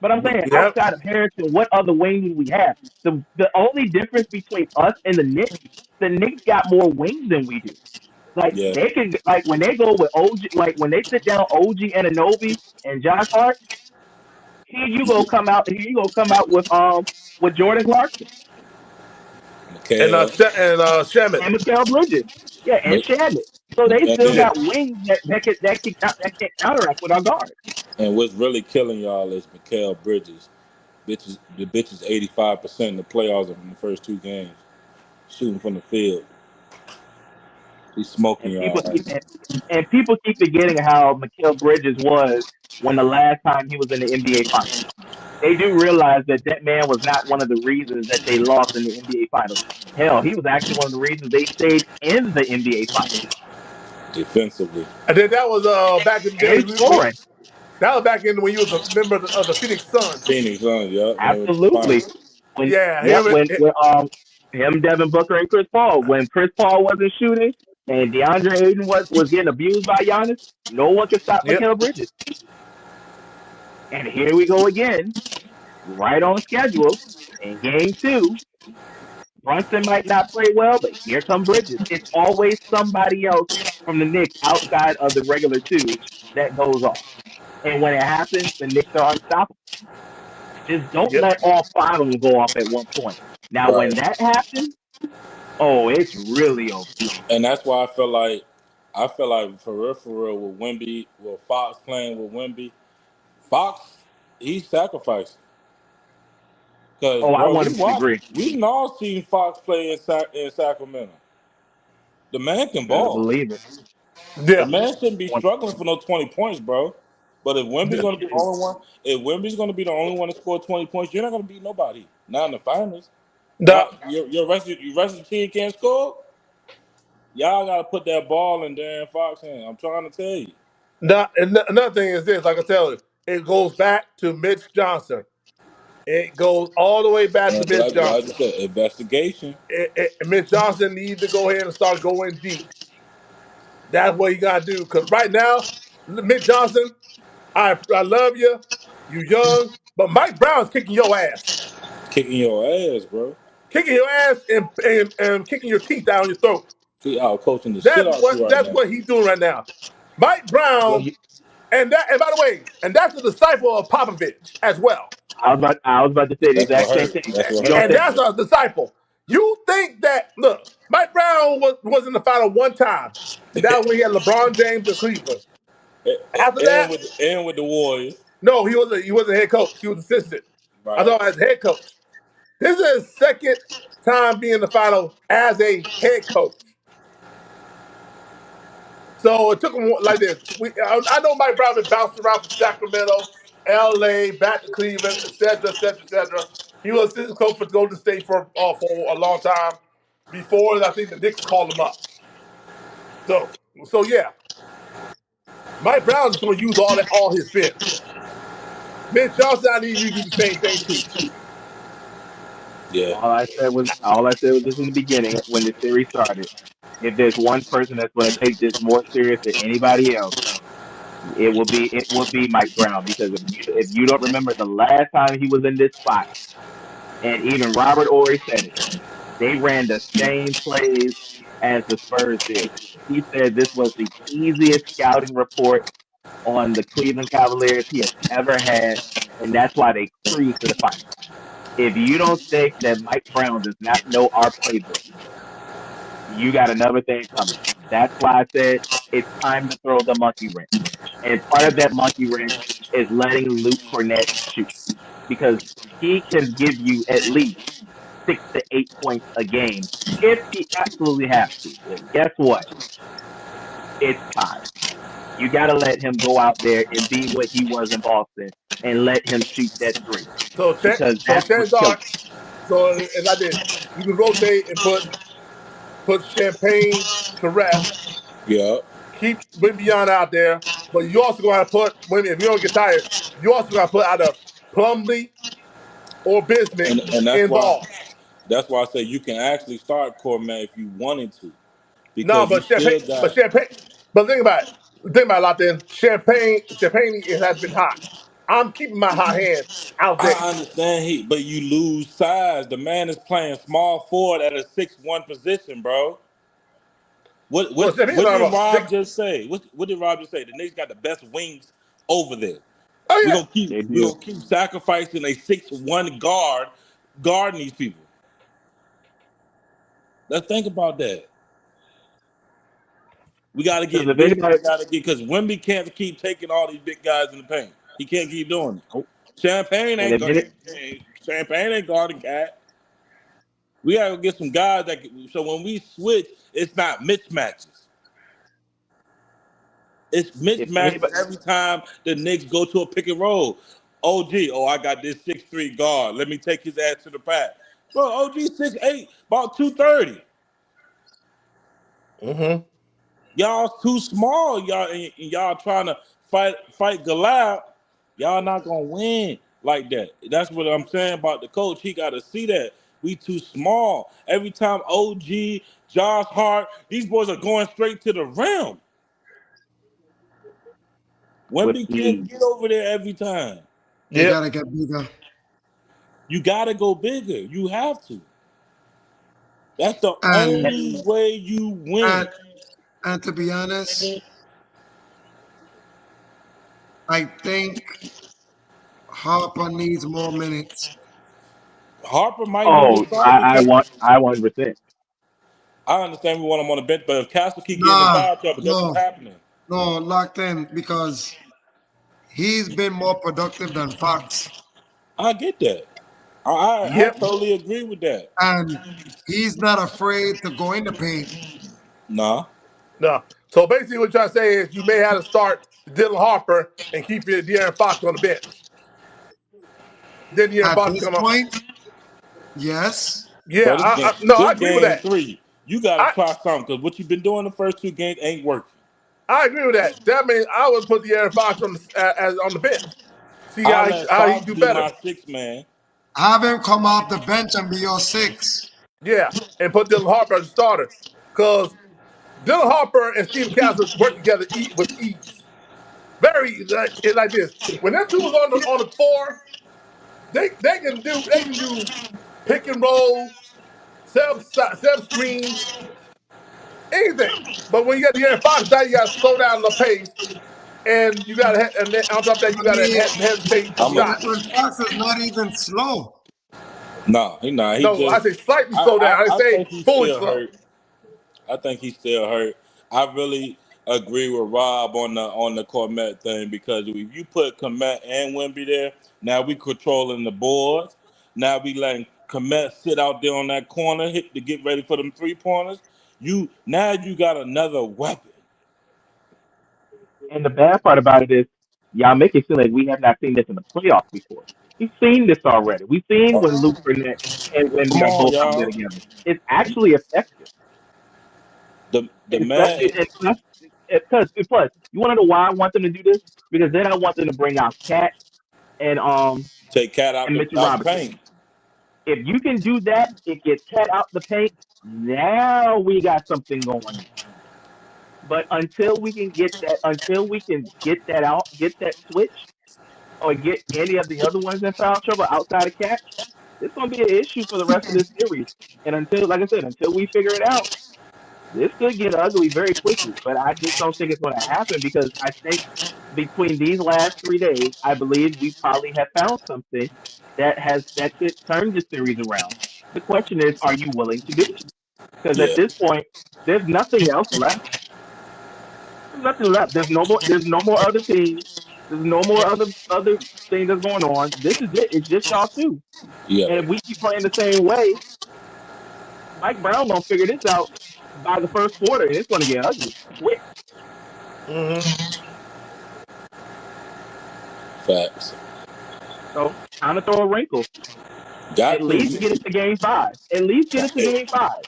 But I'm saying Yep. outside of Harrison, what other wing do we have? The only difference between us and the Knicks got more wings than we do. Like Yeah, they can when they go with OG, like when they sit down OG Anunoby and Josh Hart, here you go come out with Jordan Clarkson And Mikhail, Shamit. and Mikal Bridges. Yeah, and Shamit. So they still Yeah. got wings that can counteract with our guards. and what's really killing y'all is Mikhail Bridges. The bitch is 85% in the playoffs in the first 2 games, shooting from the field. He's smoking And y'all. people keep forgetting how Mikal Bridges was when the last time he was in the NBA Finals. They do realize that man was not one of the reasons that they lost in the NBA Finals. Hell, he was actually one of the reasons they stayed in the NBA Finals. Defensively. And then that was back in the And days. scoring. That was back in when you was a member of the Phoenix Suns. Phoenix Suns, yeah. When they went to the Absolutely. finals. Yeah, When him, Devin Booker, and Chris Paul. When Chris Paul wasn't shooting and DeAndre Ayton was getting abused by Giannis, no one could stop yep. Mikal Bridges. And here we go again, right on schedule. In game two, Brunson might not play well, but here come Bridges. It's always somebody else from the Knicks outside of the regular two that goes off. And when it happens, the Knicks are unstoppable. Just don't Yep. let all five of them go off at one point. Now, when Right. that happens, oh, it's really over. And that's why I feel like for real with Wemby, with Fox playing with Wemby, Fox, he's sacrificing. Cause Oh, I bro, we 100% watched, agree. we've all seen Fox play in Sacramento. The man can Better ball. believe it. The Yeah. man shouldn't be One, struggling for no 20 points, bro. But if Wemby's gonna be the only one, if Wemby's gonna be the only one to score 20 points, you're not gonna beat nobody. Not in the finals. The, Not your rest of the team can't score. Y'all gotta put that ball in Darren Fox hand. I'm trying to tell you. and another thing is this, like I tell you, it goes back to Mitch Johnson. It goes all the way back to Mitch But I Johnson. just said investigation. Mitch Johnson needs to go ahead and start going deep. That's what he got to do. Because right now, Mitch Johnson, I love you. You young. But Mike Brown's kicking your ass. Kicking your ass, bro. Kicking your ass and kicking your teeth down your throat. He out coaching the shit out you right That's now. what he's doing right now. Mike well, Brown, and by the way, and that's a disciple of Popovich as well. I was about to say the That's what exact same hurt. thing. That's what You don't And hurt. think that's a disciple. You think that look, Mike Brown was in the final one time, and that was when he had LeBron James in Cleveland. After that, And with the Warriors. no, he wasn't head coach. He was assistant. I Right. thought as head coach. This is his second time being in the final as a head coach. So it took him like this. I know Mike Brown been bouncing around from Sacramento, L.A., back to Cleveland, et cetera, et cetera, et cetera. He was assistant coach for Golden State for a long time before I think the Knicks called him up. So yeah, Mike Brown is going to use all his spin. Mitch Johnson, I need you to do the same thing too. Yeah. all I said was just in the beginning when the series started. If there's one person that's going to take this more serious than anybody else, it will be Mike Brown, because if you don't remember the last time he was in this spot, and even Robert Ory said it, they ran the same plays as the Spurs did. He said this was the easiest scouting report on the Cleveland Cavaliers he has ever had, and that's why they cruised to the finals. If you don't think that Mike Brown does not know our playbook, you got another thing coming. That's why I said it's time to throw the monkey wrench. And part of that monkey wrench is letting Luke Cornett shoot, because he can give you at least 6 to 8 points a game if he absolutely has to. But guess what? It's time. You got to let him go out there and be what he was in Boston, and let him shoot that three, because So that's what chances kills are, so as I did, you can rotate and put Champagne to rest. Yeah. Keep Wimbian out there, but you also got to put Wimby. If you don't get tired, you also got to put either Plumlee or Bismack And involved. that's why I say you can actually start Cormac if you wanted to. No, Because you but still got Champagne. But think about it. Think about it, out there. Champagne, it has been hot. I'm keeping my hot hand out there. I understand but you lose size. The man is playing small forward at a 6'1" position, bro. Well, Champagne's What not did about Rob six. just say? What did Rob just say? The Knicks got the best wings over there. Oh We're yeah. gonna keep they we're do. gonna keep sacrificing a 6'1" guarding these people. Let's think about that. We gotta Because get if big. anybody, Because Wemby can't keep taking all these big guys in the paint. He can't keep doing it. nope. Champagne And ain't if any, Champagne ain't guarding cat. We gotta get some guys so when we switch, it's not mismatches. It's if mismatches anybody, every time the Knicks go to a pick and roll. I got this 6'3" guard. Let me take his ass to the pack. Bro, OG 6'8", about 230. Mm-hmm. Y'all too small. Y'all trying to fight Goliath. Y'all not gonna win like that. That's what I'm saying about the coach. He got to see that we too small. Every time OG, Josh Hart, these boys are going straight to the rim. with Wemby can't ease, get over there every time. They Yep. gotta get bigger. You gotta go bigger. You have to. That's the And only way you win. and and to be honest, I think Harper needs more minutes. Harper might need to Oh, start because I 100%. I understand we want him on the bench, but if Castle keep getting in Nah, foul trouble, guess what's no, happening? no, locked in because he's been more productive than Fox, I get that. I Yep. totally agree with that. and he's not afraid to go in the paint. Nah. No. So basically, what you're trying to say is you may have to start Dylan Harper and keep your De'Aaron Fox on the bench. Then De'Aaron At Fox this come on. point, yes, Yeah. But No, I this agree with game that. 3, you got to I try something because what you've been doing the first 2 games ain't working. I agree with that. That means I would put De'Aaron Fox on as on the bench. See I let how he Fox do be better. my 6 man. have him come off the bench and be your six. Yeah, and put Dylan Harper as a starter because Dylan Harper and Steve Castle work together with ease. Very like this. When them two was on the floor, they can do pick and roll, self screens, anything. But when you got De'Aaron Fox, now you got to slow down the pace, and you got to and then on top of that you I got to mean, hesitate for I'm a shots. De'Aaron Fox is not even slow. no, he not. He No, I just say slightly slow down. I I say think he's fully still slow. hurt. I think he's still hurt. I really agree with Rob on the Cormet thing because if you put Cormet and Wemby there, now we controlling the boards. Now we letting Cormet sit out there on that corner, hit to get ready for them 3 pointers. You got another weapon. And the bad part about it is, y'all make it seem like we have not seen this in the playoffs before. We've seen this already. We've seen when Luke Burnett and Come Wemby are on, both out there y'all. together. It's actually effective, The and man. especially and plus, you want to know why I want them to do this? Because then I want them to bring out Cat and Take Cat and Mitchell out the Robinson. paint. If you can do that, it gets Cat out the paint. Now we got something going on. But until we can get that out, get that switch, or get any of the other ones in foul trouble outside of catch, it's going to be an issue for the rest of this series. And until, like I said, until we figure it out, this could get ugly very quickly. But I just don't think it's going to happen because I think between these last 3 days, I believe we probably have found something that could turn the series around. The question is, are you willing to do it? Because at Yeah, this point, there's nothing else left. There's nothing left. There's no more. There's no more other teams. There's no more other thing that's going on. This is it. It's just y'all two. yeah, And if we keep playing the same way, Mike Brown gonna figure this out by the first quarter, and it's gonna get ugly quick. Mm-hmm. facts. So time to throw a wrinkle. At Got to. least get it to game five. At least get it to game five.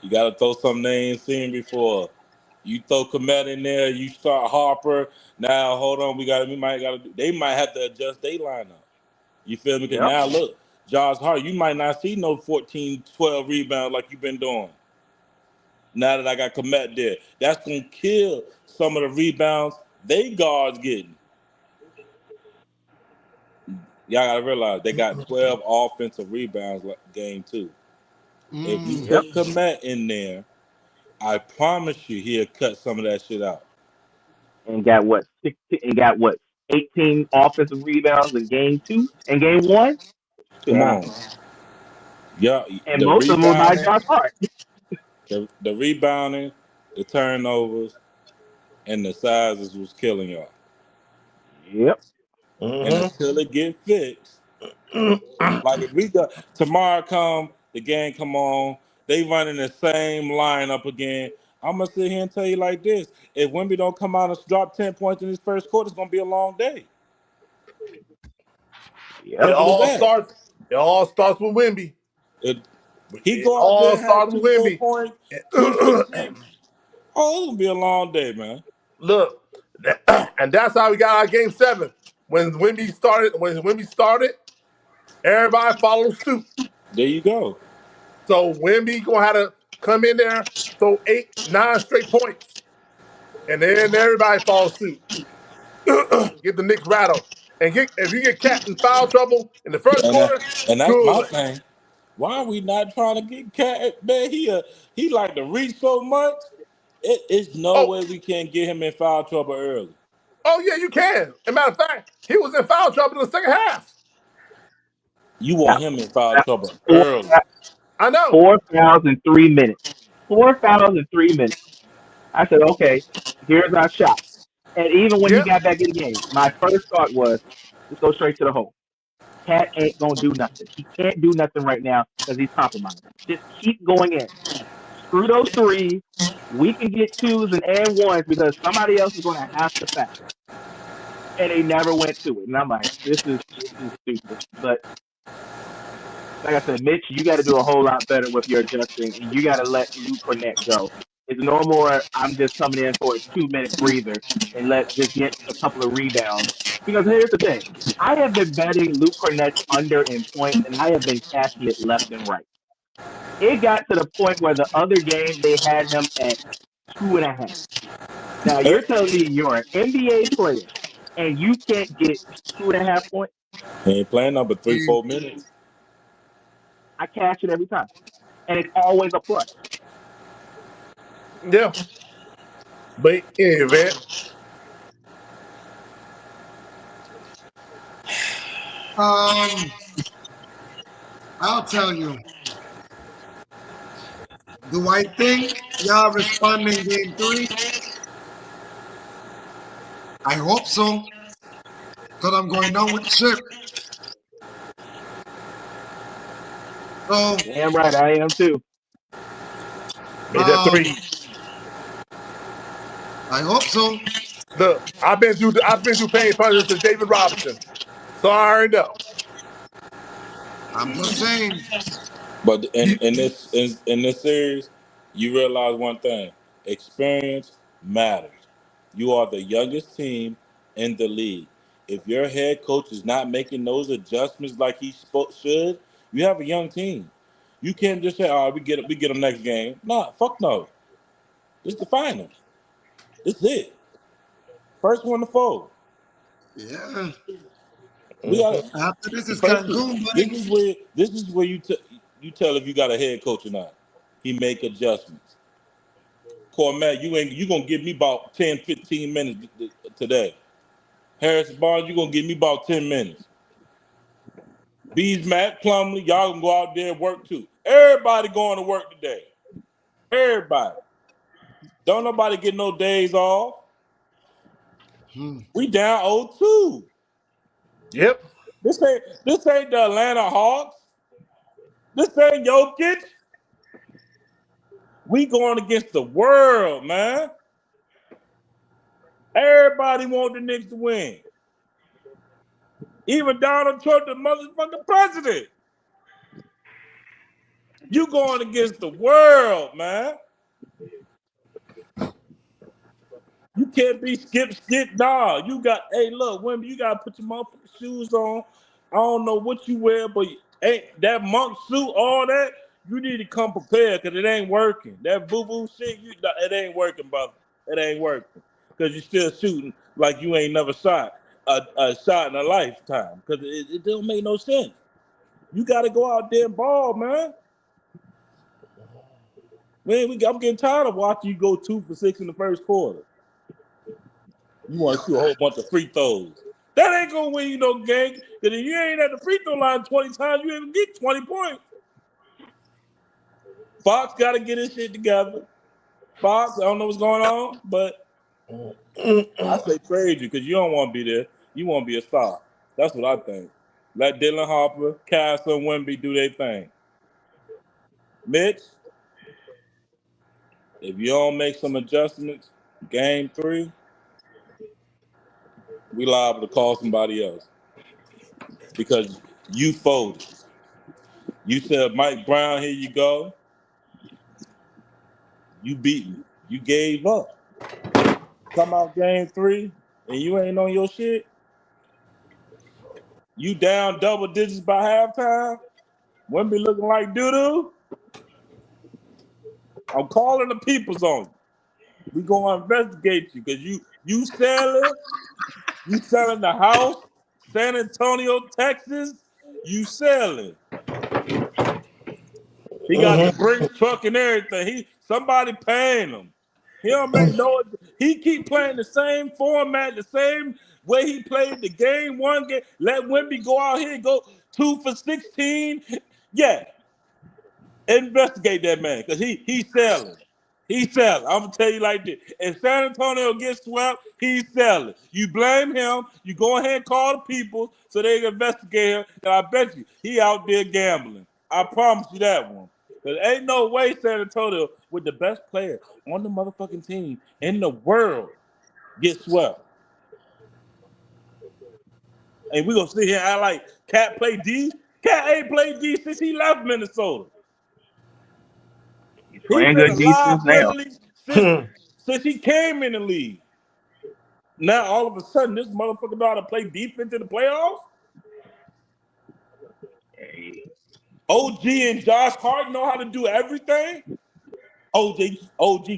You got to throw something they ain't seen before. You throw Komet in there, you start Harper. Now hold on, they might have to adjust their lineup. You feel me? Because Yep. now look, Josh Hart, you might not see no 14, 12 rebounds like you've been doing. Now that I got Komet there, that's gonna kill some of the rebounds they guards getting. Y'all gotta realize they got 12 offensive rebounds game 2. If you Mm. Yep. put Komet in there, I promise you he'll cut some of that shit out. And got what 16? And got what 18 offensive rebounds in game two and game one. Come Yeah. on. Yeah, And the most of them were by rebounding, Josh Hart. the rebounding, the turnovers, and the sizes was killing y'all. Yep. And Mm-hmm. until it get fixed, like if we got tomorrow come, the game come on, they running the same lineup again. I'm gonna sit here and tell you like this: if Wemby don't come out and drop 10 points in his first quarter, it's gonna be a long day. It Yep. Simple as all that. starts. It all starts with Wemby. If he It go out there all and have starts with 24 Wemby. points, 2 for 6, oh, it's gonna be a long day, man. Look, and that's how we got our game 7. When Wemby started, everybody followed suit. There you go. So Wemby gonna have to come in there, throw 8, 9 straight points, and then everybody follows suit. Get the Knicks rattled. And if you get Cat in foul trouble in the first quarter, And that's my good. thing. Why are we not trying to get Cat? Man, he like to reach so much. It's no Oh, way we can't get him in foul trouble early. oh yeah, you can. As a matter of fact, he was in foul trouble in the second half. You Now, want him in foul now, trouble four, early. I know. 4 fouls in 3 minutes. 4 fouls in 3 minutes. I said, okay, here's our shot. And even when he Yep. got back in the game, my first thought was, just go straight to the hole. Cat ain't gonna do nothing. He can't do nothing right now because he's compromised. Just keep going in. Screw those threes. We can get twos and ones because somebody else is gonna have to foul. And they never went to it. And I'm like, this is stupid. But like I said, Mitch, you got to do a whole lot better with your adjusting, and you got to let Luke Cornett go. It's no more. I'm just coming in for a 2 minute breather and let just get a couple of rebounds. Because here's the thing, I have been betting Luke Cornett's under in points, and I have been cashing it left and right. It got to the point where the other game they had him at 2.5. Now you're telling me you're an NBA player and you can't get 2.5 points? He ain't playing number 3, You 4 minutes. I cash it every time, and it's always a plus. Yeah. But in any event, I'll tell you. Do I think y'all respond in game 3? I hope so. Because I'm going down with the ship. So, Damn right, I am too. made that three. I hope so. Look, I've been through pain punishment since David Robinson. So I already know. I'm just saying. But in this series, you realize one thing: experience matters. You are the youngest team in the league. If your head coach is not making those adjustments like he should, you have a young team. You can't just say, "All right, we get them next game." Nah, fuck no. It's the finals. This is it. First one to fold. Yeah. We got After this the is first two. Cancun, This buddy. is where you tell if you got a head coach or not. He make adjustments. Cormac, you gonna give me about 10, 15 minutes today. Harrison Barnes, you gonna give me about 10 minutes. Bees, Matt, Plumlee, y'all can go out there and work too. Everybody going to work today. Everybody. Don't nobody get no days off. We down 0-2. Yep. This ain't the Atlanta Hawks. This ain't Jokic. We going against the world, man. Everybody want the Knicks to win. Even Donald Trump, the motherfucking president. You going against the world, man. You can't be skip. Nah, hey, look, women, you got to put your motherfucking shoes on. I don't know what you wear, but ain't that monk suit, all that, you need to come prepared because it ain't working. That boo-boo shit, it ain't working, brother. It ain't working because you're still shooting like you ain't never shot a shot in a lifetime because it don't make no sense. You got to go out there and ball, man. Man, I'm getting tired of watching you go 2 for 6 in the first quarter. You want to shoot a whole bunch of free throws. That ain't going to win you no game. Because if you ain't at the free throw line 20 times, you ain't going to get 20 points. Fox got to get his shit together. Fox, I don't know what's going on, but I say trade you because you don't want to be there. You want to be a star. That's what I think. Let Dylan Harper, Castle, and Wemby do their thing. Mitch, if you don't make some adjustments, game 3, we liable to call somebody else because you folded. You said, Mike Brown, here you go. You beat me. You gave up. Come out game 3 and you ain't on your shit. You down double digits by halftime. Wouldn't be looking like doo-doo. I'm calling the peoples on you. We gonna investigate you because you selling the house, San Antonio, Texas, you selling. He got the Brinks truck and everything. Somebody paying him. He don't make no. He keep playing the same format, the same way he played the game. One game. Let Wemby go out here and go 2 for 16. Yeah, investigate that man because he's selling. He's selling. I'm gonna tell you like this: if San Antonio gets swept, he's selling. You blame him. You go ahead and call the people so they can investigate him. And I bet you he out there gambling. I promise you that one. There ain't no way San Antonio, with the best player on the motherfucking team in the world, gets swept. And we gonna sit here and act like Cat play D. Cat ain't played D since he left Minnesota. He's He playing been a good defense now. liability since he came in the league. Now all of a sudden, this motherfucker know how to play defense in the playoffs. Hey. OG and Josh Hart know how to do everything. OG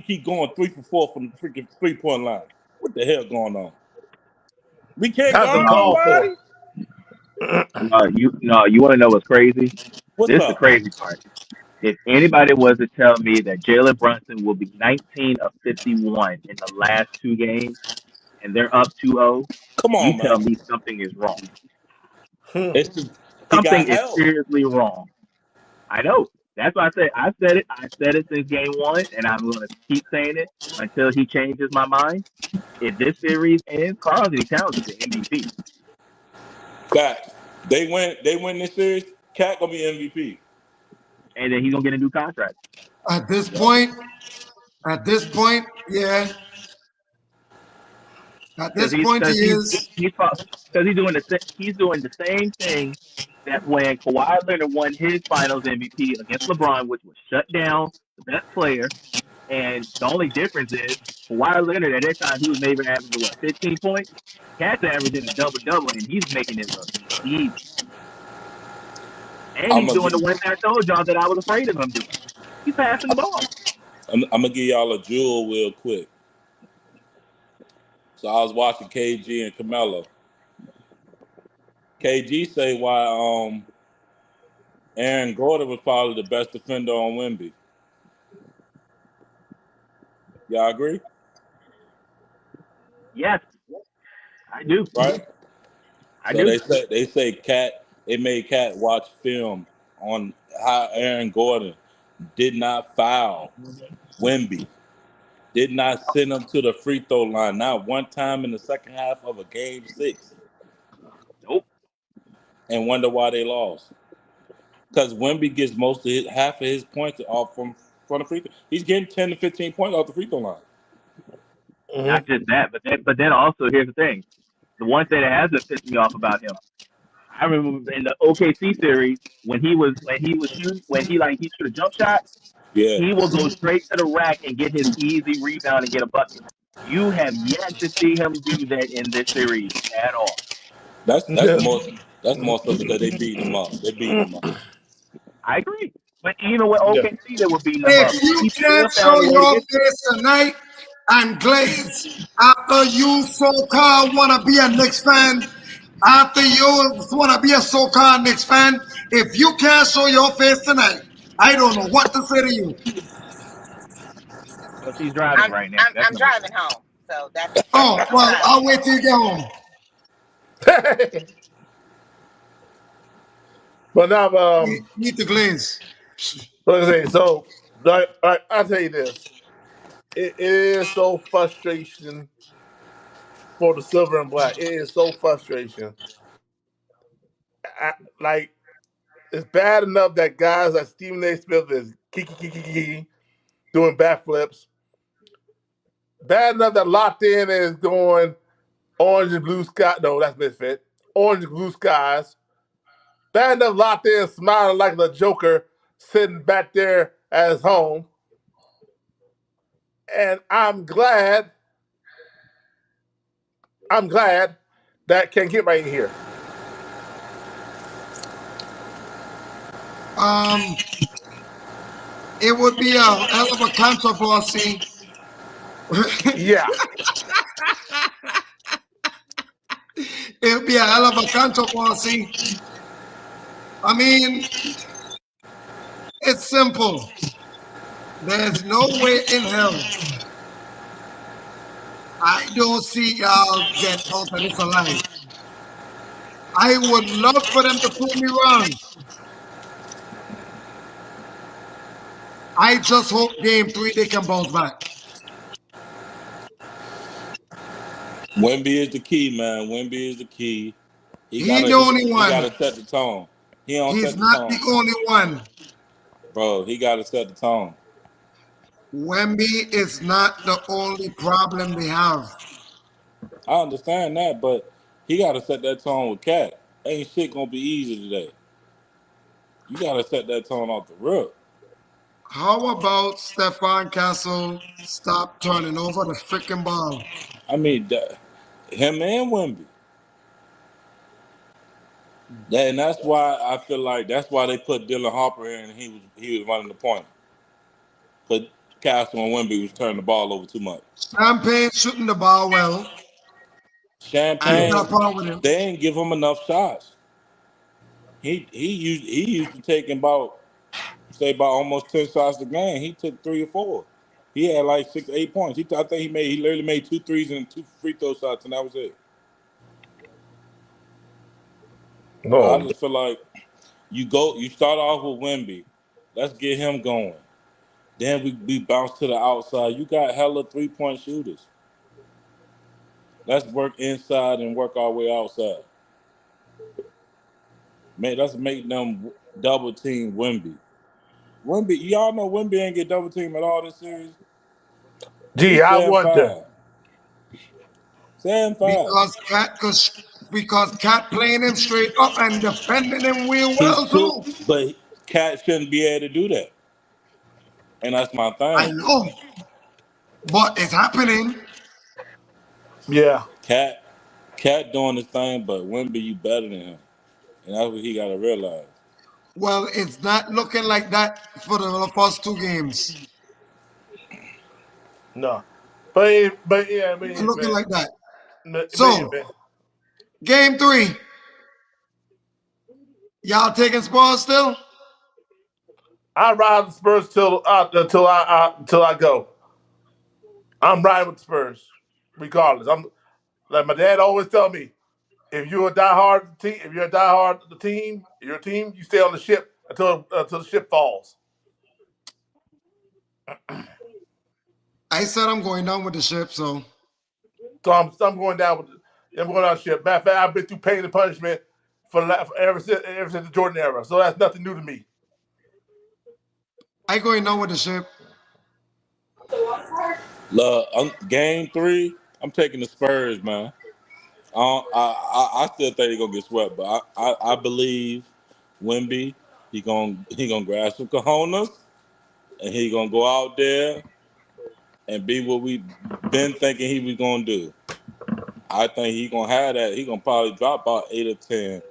keep going 3 for 4 from the freaking 3-point line. What the hell going on? We can't That's a guard call for nobody. You want to know what's crazy? What's This is the up? crazy part. If anybody was to tell me that Jalen Brunson will be 19 of 51 in the last 2 games and they're up 2-0, Come you on, tell man. me something is wrong. He got Something is help. seriously wrong. I know. That's why I said it. I said it since game 1, and I'm going to keep saying it until he changes my mind. If this series ends, Karl-Anthony Towns is the MVP. Facts. They win this series. Cat gonna be MVP. And then he's going to get a new contract. At this point, yeah. At this point, he is. Because he's doing the same thing that when Kawhi Leonard won his Finals MVP against LeBron, which was shut down the best player, and the only difference is Kawhi Leonard at that time he was maybe averaging 15 points. Cat's averaging a double, and he's making it look easy. And he's doing the one that I told y'all that I was afraid of him doing. He's passing the ball. I'm gonna give y'all a jewel real quick. So I was watching KG and Carmelo. KG say why Aaron Gordon was probably the best defender on Wemby. Y'all agree? Yes, I do. Right? I So do. they say Cat, they made Cat watch film on how Aaron Gordon did not foul Wemby, did not send him to the free throw line, not one time in the second half of a game 6. Nope. And wonder why they lost. Because Wemby gets half of his points off from the free throw. He's getting 10 to 15 points off the free throw line. Not just that, but then also here's the thing. The one thing that hasn't pissed me off about him, I remember in the OKC series when he shoot a jump shot, Yeah. he will go straight to the rack and get his easy rebound and get a bucket. You have yet to see him do that in this series at all. That's more so because they beating him up. They beating him up. I agree. But even with OKC, they were beating him If up. you He can't still found show a way to your get to face tonight and glaze after you so-called want to be a Knicks fan, after you want to be a so-called Knicks fan, if you can't show your face tonight, I don't know what to say to you. Well, she's driving right now. I'm driving home, so that's. Oh, well, I'll wait till you get home. But now, Need the glaze. Like I say, so I'll tell you this: it is so frustration for the silver and black. It is so frustration. Like it's bad enough that guys like Stephen A. Smith is kiki doing backflips. Bad enough that Locked In is doing orange and blue sky. No, that's Misfit. Orange and blue skies. Bad enough Locked In smiling like the Joker sitting back there at his home. And I'm glad that Ken get right in here. It would be a hell of a controversy. Yeah. It'll be a hell of a controversy. I mean, it's simple. There's no way in hell I don't see y'all get out of this alive. I would love for them to prove me wrong. I just hope game 3 they can bounce back. Wemby is the key, man. Wemby is the key. He He gotta the only he one. gotta set the tone. He don't He's set the not the tone, only one. bro. He gotta set the tone. Wemby is not the only problem they have. I understand that, but he gotta set that tone with Cat. Ain't shit gonna be easy today. You gotta set that tone off the rip. How about Stefan Castle stop turning over the freaking ball? I mean, him and Wemby. And that's why I feel like that's why they put Dylan Harper in, and he was running the point. But Castle and Wemby was turning the ball over too much. Champagne shooting the ball well. I ain't Champagne, got a problem with him. they didn't give him enough shots. He used to taking about almost 10 shots a game. He took 3 or 4. He had like 6, 8 points. I think he literally made 2 threes and 2 free throw shots, and that was it. I No. just feel like you start off with Wemby. Let's get him going. Then we bounce to the outside. You got hella 3-point shooters. Let's work inside and work our way outside. Man, let's make them double team Wemby. Y'all know Wemby ain't get double team at all this series. Gee, He's I seven wonder. five. 7-5. Because Cat playing him straight up and defending him real He well should, too. but Cat shouldn't be able to do that. And that's my I thing. know, but it's happening. Yeah. Cat doing his thing, but Wemby, you better than him. And that's what he got to realize. Well, it's not looking like that for the first 2 games. No. But yeah, I Not mean, looking man. like that. Man, So, man. game 3. Y'all taking Spurs still? I ride the Spurs till I go. I'm riding with the Spurs, regardless. I'm like my dad always tell me, if you're a diehard team, if you're a diehard the team, your team, you stay on the ship until the ship falls. I said I'm going down with the ship, so So I'm going down with I'm going down the ship. Matter of fact, I've been through pain and punishment for ever since the Jordan era. So that's nothing new to me. I going down with the ship. Look, game 3, I'm taking the Spurs, man. I still think they're gonna get swept, but I believe Wemby, he gonna grab some cojones and he gonna go out there and be what we been thinking he was gonna do. I think he gonna have that. He gonna probably drop about 8 or 10,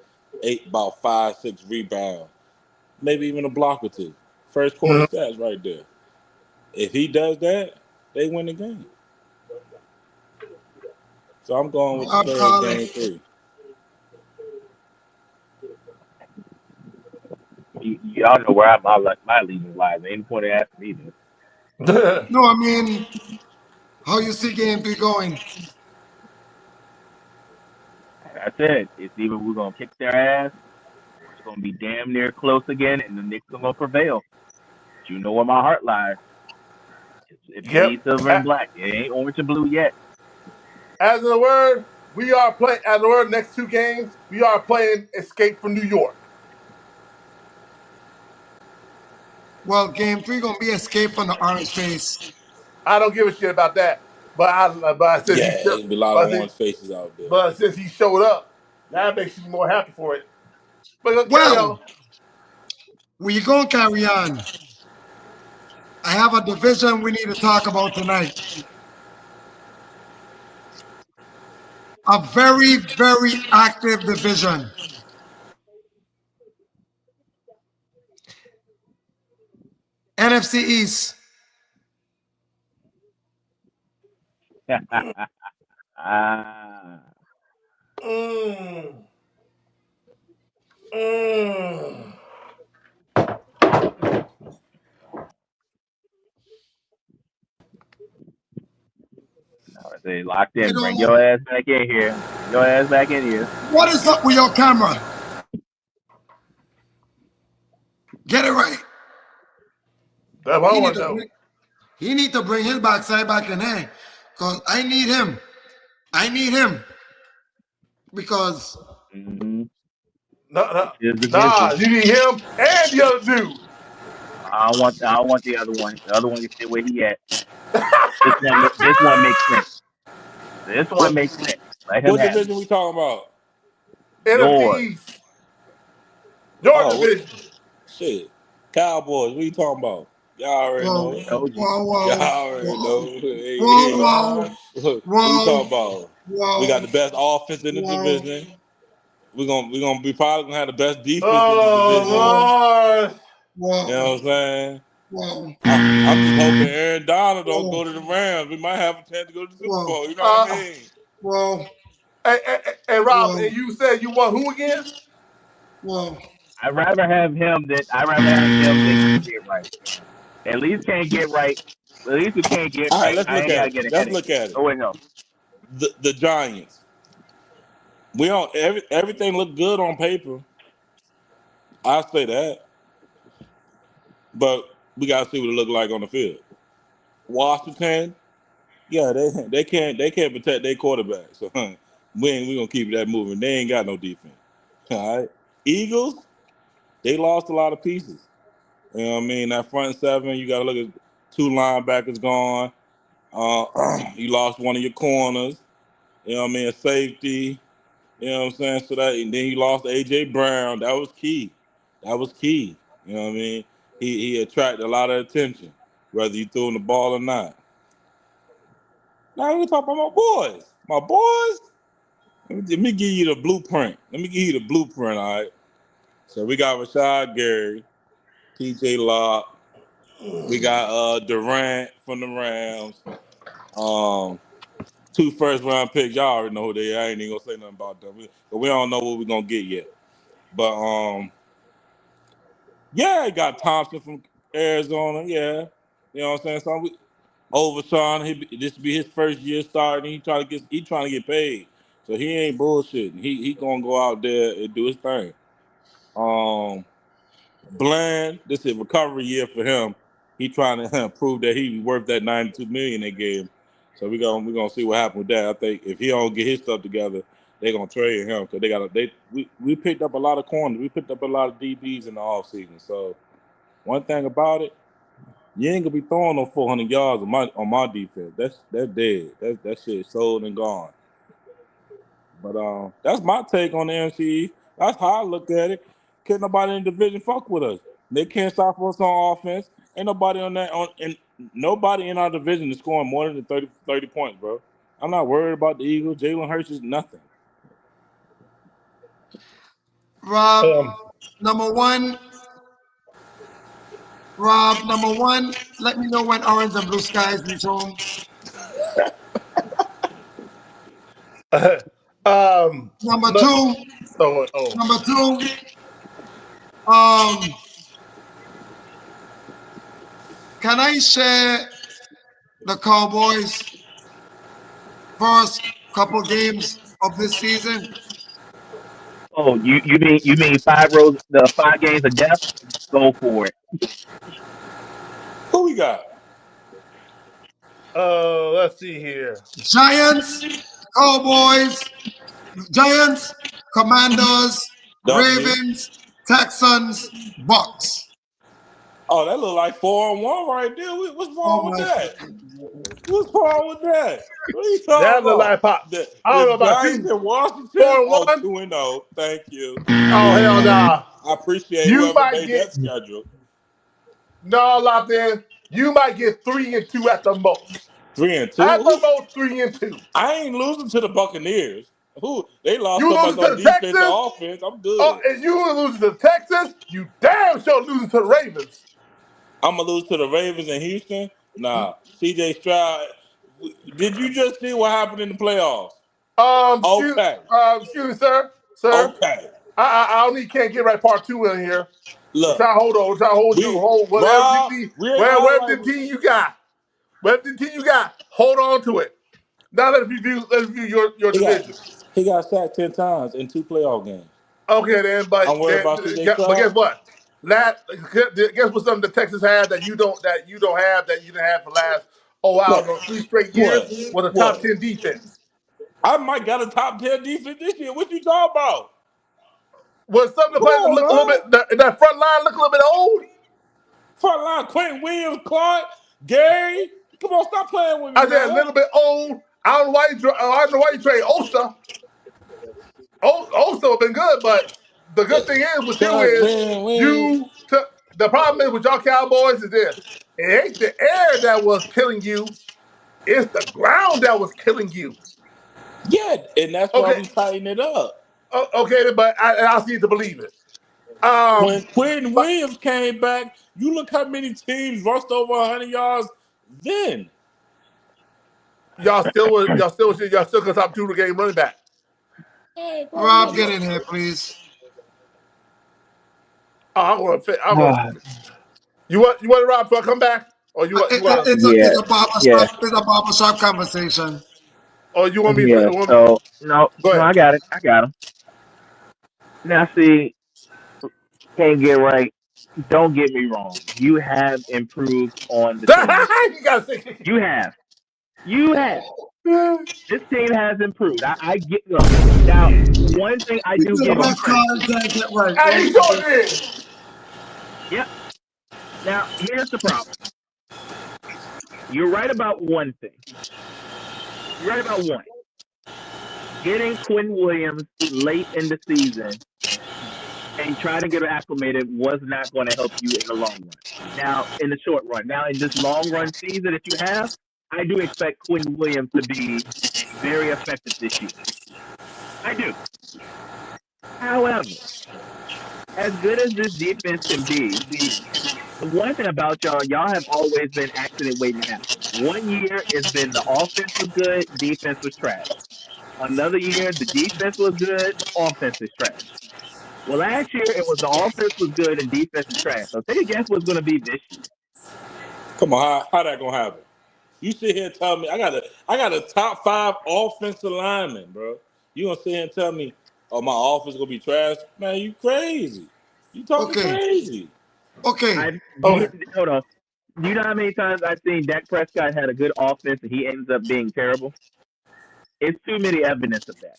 about 5, 6 rebounds, maybe even a block or 2. First quarter Mhm. stats right there. If he does that, they win the game. So I'm going with the I'll Spurs call it. game 3. Y'all know where my allegiance lies. Ain't any point in asking me this. No, I mean, how you see game 3 going? Like I said, it's either we're gonna kick their ass or it's gonna be damn near close again, and the Knicks are gonna prevail. But you know where my heart lies. It Yep. bleeds silver and black. It ain't orange and blue yet. As in the word, we are playing. As the word, next 2 games, we are playing Escape from New York. Well, game 3 gonna be escape from the orange face. I don't give a shit about that. But since Yeah, he there's gonna be a lot of but orange faces out there. since he showed up, that makes me more happy for it. But carry on. Well, we gonna carry on. I have a division we need to talk about tonight. A very, very active division. NFC East. Ah, They locked You in. Bring know, your ass back in here. Bring your ass back in here. what is up with your camera? Get it right. That's what I He need want to to know. bring, he need to bring his backside back in here. Because I need him. I need him. Because Mm-hmm. Nah, Which is the nah, business. you need him and the other dude. I don't want the other one. The other one can stay where he at. This one makes sense. This one What makes sense. Let him what have it. division we talking about? NFC Yours. East. Your Oh, what, division. shit. Cowboys. What you talking about? Y'all already whoa, know. Told you. Y'all whoa, already whoa, know. Hey, whoa, what you whoa, talking about? We got whoa, the best offense in the whoa, division. We be probably gonna have the best defense in the division. whoa, Oh Lord. You know whoa, what I'm saying? whoa, I'm just hoping Aaron Donald don't whoa, go to the Rams. We might have a chance to go to the Super whoa, Bowl. You know what I Uh, mean? whoa, hey, Rob, whoa, and you said you want who again? whoa. I'd rather have him than can't get right. At least can't get right. At least we can't get All right, right. let's I look ain't at gotta it. get a Let's headache. look at it. Oh wait, no. The Giants. We don't everything look good on paper. I say that, but we gotta see what it look like on the field. Washington, yeah, they can't protect their quarterback. So we gonna keep that moving. They ain't got no defense. All right. Eagles, they lost a lot of pieces. You know what I mean? That front seven, you gotta look at two linebackers gone. You lost one of your corners. You know what I mean? A safety. You know what I'm saying? So that, and then he lost AJ Brown. That was key. That was key. You know what I mean? He attracted a lot of attention, whether you threw him the ball or not. Now we talk about my boys. My boys. Let me give you the blueprint. Let me give you the blueprint. All right. So we got Rashad Gary, T.J. Locke. We got Durant from the Rams. Two first round picks. Y'all already know who they are. I ain't even gonna say nothing about them. But we don't know what we're gonna get yet. But yeah, he got Thompson from Arizona. Yeah, you know what I'm saying. So Overshawn, this be his first year starting. He trying to get paid. So he ain't bullshitting. He gonna go out there and do his thing. Bland, this is a recovery year for him. He trying to prove that he worth that $92 million they gave him. So we gonna see what happens with that. I think if he don't get his stuff together, they gonna trade him because we picked up a lot of corners. We picked up a lot of DBs in the offseason. So one thing about it, you ain't gonna be throwing no 400 yards on my defense. That's dead. That shit sold and gone. But that's my take on the NFC. That's how I look at it. Can't nobody in the division fuck with us. They can't stop us on offense. Ain't nobody and nobody in our division is scoring more than 30 points, bro. I'm not worried about the Eagles. Jalen Hurts is nothing. Rob, number one. Rob, number one. Let me know when Orange and Blue Skies resume. Number No, two. oh. Number two. Um, can I share the Cowboys first couple games of this season? Oh, you mean the 5 games of death? Go for it. Who we got? Let's see here. Giants, Cowboys, Giants, Commanders, W. Ravens, Texans, Bucks. Oh, that look like 4-1 right there. What's Oh wrong with my that? God. What's wrong with that? What are you talking That look about? like pop. The I don't the know about Giants you. in Washington? 4 Oh, and 1. 2-0. Thank you. Oh 2 and hell 0. nah. I appreciate You whoever might made get that schedule. no locked in. You might get 3-2 at the most. 3-2. At the most 3-2. I ain't losing to the Buccaneers. Who they lost You so much losing to on the defense Texans? or offense. I'm Oh, good. and you losing to Texas? You damn sure losing to the Ravens. I'm gonna lose to the Ravens in Houston. Nah, CJ Stroud. Did you just see what happened in the playoffs? Okay. Excuse me, sir. Sir, Okay. I don't need can't get right part two in here. We're Look, trying to hold on. We're trying to hold whatever you Rob, need. we ain't act Wherever like the team you got. Whatever the team you got, hold on to it. Now let's review your division. he got sacked 10 times in 2 playoff games. Okay, then, I'm worried about CJ but guess Stroud. what? Guess what? Something the Texans had that you don't have that you didn't have for last. Oh, I don't What? know, 3 straight years What? was a top What? 10 defense. I might got a top 10 defense this year. What you talking about? Was something the Come players on, look a little man. bit that front line look a little bit old? Front line, Quentin Williams, Clark, Gary. Come on, stop playing with me, I said a man. little bit old. I don't know why you trade Osa. Osa have been good, but the good thing is with you Doug is Williams. the problem is with y'all Cowboys is this. It ain't the air that was killing you, it's the ground that was killing you. Yeah, and that's why Okay, we tighten it up. okay, but I see to believe it. When Quentin But Williams came back, you look how many teams rushed over 100 yards then. y'all still could top 2 the game running back. Hey, bro, Rob, look, get look. in here, please. Oh, I'm gonna. You want to Rob before I come back, or you want to, It's Yeah, a yeah, barbershop conversation. or you want me? yeah. So no, Go no, ahead. I got it. I got him. Now see, can't get right. Don't get me wrong. You have improved on the team this year. You gotta say. You have. You have. This team has improved. I get look. Now, one thing I This do is the give him best credit car to. you can't get right. And he sure did. Yep. Now, here's the problem. You're right about one thing. You're right about one. Getting Quinn Williams late in the season and trying to get her acclimated was not going to help you in the long run. Now, in the short run. Now, in this long run season that you have, I do expect Quinn Williams to be very effective this year. I do. However, as good as this defense can be, see, the one thing about y'all have always been accident waiting to happen. One year it's been the offense was good, defense was trash. Another year the defense was good, offense is trash. Well, last year it was the offense was good and defense is trash. So take a guess what's going to be this year. Come on, how that gonna happen? You sit here and tell me I got a top 5 offensive lineman, bro. You gonna sit here and tell me, oh, my offense gonna be trash? Man, you crazy. You talking Okay, crazy. okay. Okay. Hold on. Do you know how many times I've seen Dak Prescott had a good offense and he ends up being terrible? It's too many evidence of that.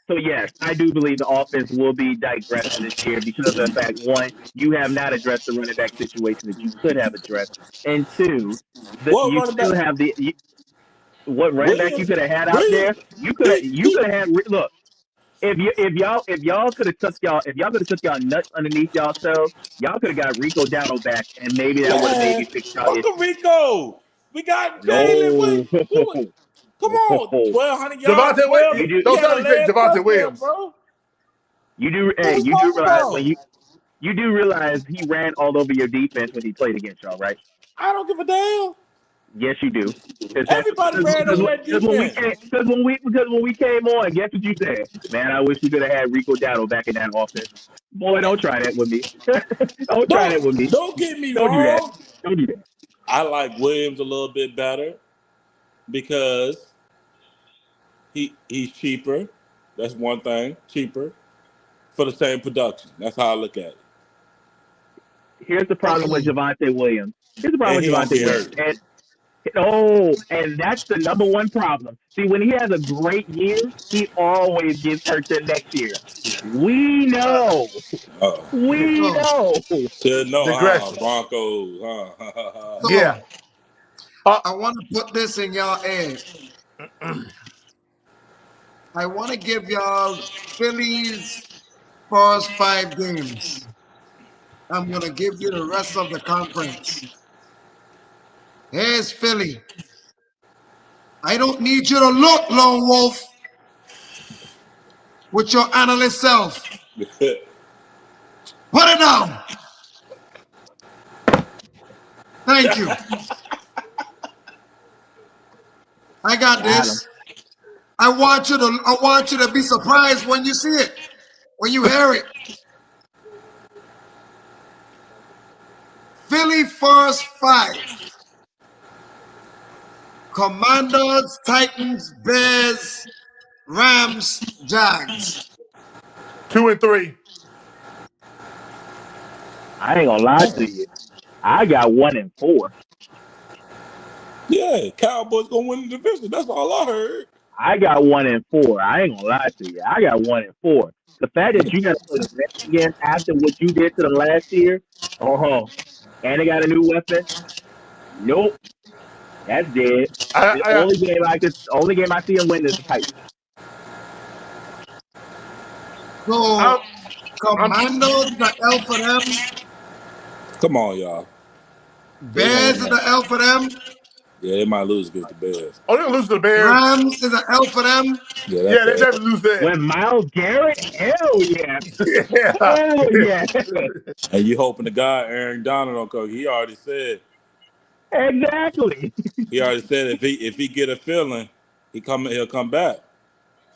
So yes, I do believe the offense will be digressing this year because of the fact one, you have not addressed the running back situation that you could have addressed, and two, What you running still back? have what running back you Williams, could have had out there. Williams, You could have had look if y'all could have took y'all nuts underneath y'allselves, y'all could have got Rico Dowdle back, and maybe that would have man, maybe fixed y'all fuck a issues. Rico. We got Jalen. No, Come on, no. 1,200 yards, Javante 12. You Williams. do He Don't had tell a me to say last Javante touchdown, Williams. bro. What Hey, we you do talking realize when about? you do realize he ran all over your defense when he played against y'all, right? I don't give a damn. Yes, you do. Because that's Everybody ran over that defense. because when we came on, guess what you said? Man, I wish we could have had Rico Dowdle back in that offense. Boy, don't try that with me. Don't try that with me. Don't get me Don't do that. wrong. Don't do that. I like Williams a little bit better because he's cheaper. That's one thing. Cheaper for the same production. That's how I look at it. Here's the problem with Okay. Javante Williams. Here's the problem And with he gonna Javante get Williams. hurt. And that's the number one problem. See, when he has a great year, he always gets hurt the next year. We know. Uh-oh. We So, know. Said no, Digression. Broncos, huh? so Yeah. Uh, I want to put this in y'all head. I want to give y'all Phillies first 5 games. I'm going to give you the rest of the conference. Here's Philly. I don't need you to look, Lone Wolf, with your analyst self. Put it down. Thank you. I got Got him. this. I want you to be surprised when you see it, when you hear it. Philly first 5. Commanders, Titans, Bears, Rams, Jags. 2 and 3. I ain't gonna lie to you. I got 1 and 4. Yeah, Cowboys gonna win the division. That's all I heard. I got 1 and 4. I ain't gonna lie to you. I got 1 and 4. The fact that you got to play the Rams again after what you did to them last year, and they got a new weapon. Nope, that's dead. The I only game I see them win is the Titans. So, I'm Commandos, the L for them. Come on, y'all. They gonna Bears win is that. the L for them. Yeah, they might lose against the Bears. only gonna lose to the Bears. Rams is the L for them. Yeah, Yeah, that's they bad. never lose that. When Miles Garrett, hell yeah, Yeah. hell yeah, And you hoping the guy Aaron Donald don't come. He already said exactly. if he get a feeling, he'll come back.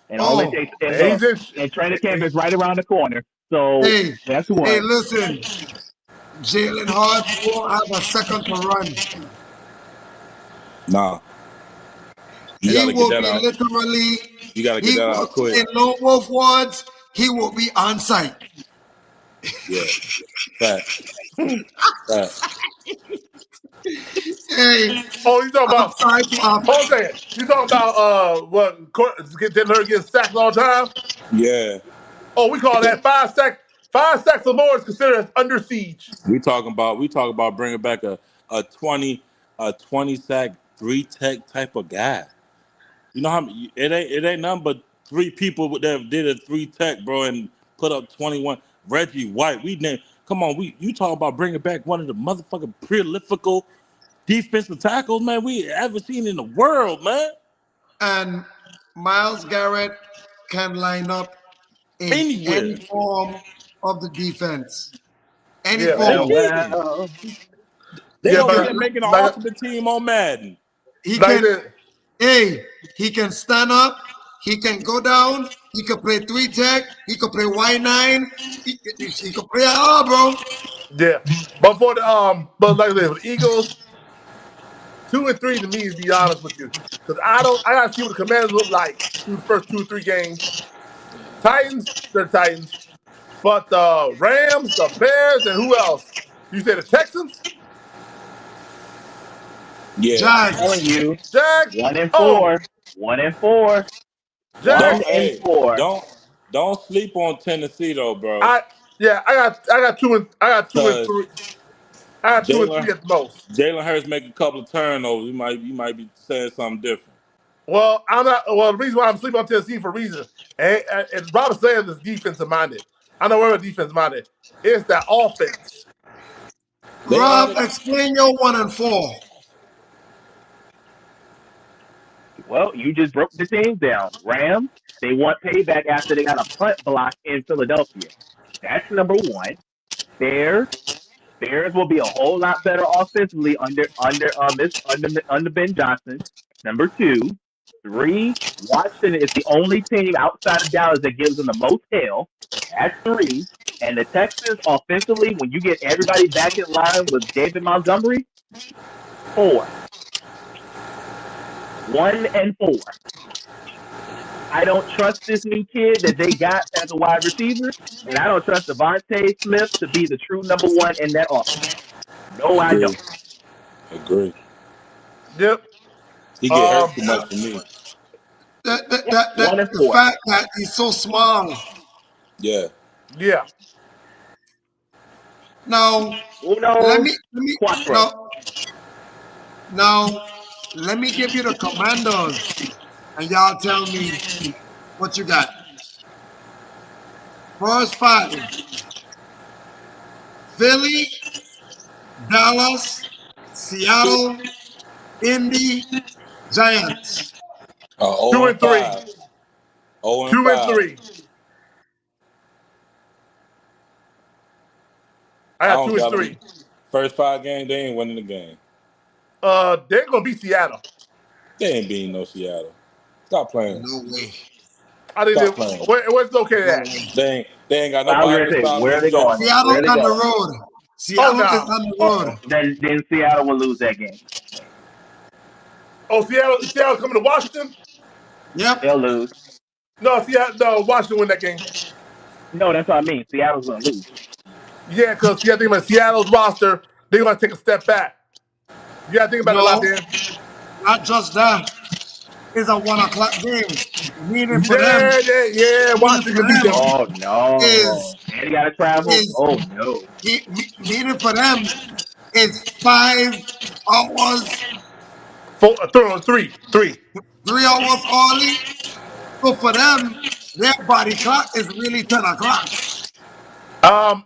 And all it Oh, takes, and He's look, in. and training camp is right around the corner. So hey, guess what? listen. Jalen Hurts won't have a second to run. Nah, you He gotta get will that be out. literally, You gotta get that out quick. in Lone Wolf words, he will be on site. Yeah, fact. Hey, Oh, you talking about? I'm sorry, Pop. Hold on a second. You talking about what? Jalen getting sacked all the time? Yeah, Oh, we call that 5 sacks. 5 sacks or more is considered as under siege. we talking about bringing back a 20 sack 3-tech type of guy. You know how many, it ain't nothing but 3 people that did a 3-tech, bro, and put up 21. Reggie White, come on, you talking about bringing back one of the motherfucking prolifical defensive tackles, man, we ever seen in the world, man. And Miles Garrett can line up in Anywhere. any form of the defense. Any Yeah. They form. cheating. They Yeah, over but there making an like, ultimate team on Madden. He like can, that. he can stand up. He can go down. He can play 3-tech. He can play Y9. He can play it all, bro. Yeah, but for the but like I said, for the Eagles, 2 and 3 to me, to be honest with you, because I gotta see what the Commanders look like through the first 2 or 3 games. Titans, they're Titans, but the Rams, the Bears, and who else? You say the Texans, Yeah. I'm telling Jags. you, Jags. 1 and Oh, 4, 1 and 4, Jags. 1 and 4. Don't sleep on Tennessee though, bro. I got 2 and Cause 3. I got 2 and Jalen 3 at the most. Jalen Hurts make a couple of turnovers. You might be saying something different. Well, I'm not. Well, the reason why I'm sleeping on Tennessee for a reason, and Robert Sanders is defensive minded. I know we're defense minded. It's that offense. They Rob, added explain your 1 and 4. Well, you just broke the teams down. Rams, they want payback after they got a punt block in Philadelphia. That's number 1. Bears, Bears will be a whole lot better offensively under Ben Johnson. Number 2, 3, Washington is the only team outside of Dallas that gives them the most hell. That's 3. And the Texans offensively, when you get everybody back in line with David Montgomery, 4. 1 and 4. I don't trust this new kid that they got as a wide receiver, and I don't trust Devontae Smith to be the true number 1 in that offense. No, I don't. Agree. Yep. He get hurt too much for me. Yep, 1 and The 4. fact that he's so small. Yeah. Yeah. Now, Uno, let me cuatro. now let me give you the Commanders, and y'all tell me what you got. First 5. Philly, Dallas, Seattle, Indy, Giants. 2 0 and and 3. 5. 0 and 2 and 5. 3. I I got don't 2 and got them. 3. First 5 games, they ain't winning the game. They're gonna beat Seattle. They ain't beating no Seattle. Stop playing. No way. I think Stop playing. where's located No at? way. They ain't got I was nobody gonna to say, stop where are they going? Jennifer. Where are Seattle's they on the going? road. Oh Seattle is no. on the road. Then Seattle will lose that game. Oh, Seattle coming to Washington? Yep. They'll lose. No, Washington win that game. No, that's what I mean. Seattle's gonna lose. Yeah, because you got to think about Seattle's roster. They're going to take a step back. You got to think about it a lot, No, Dan. not just that. It's a 1:00 game. Meaning for them, Yeah, meaning Washington for can beat them them. Oh no! is And he gotta travel. is Oh no! meaning for them is 5 hours, Three. 3 hours early. So for them, their body clock is really 10 o'clock.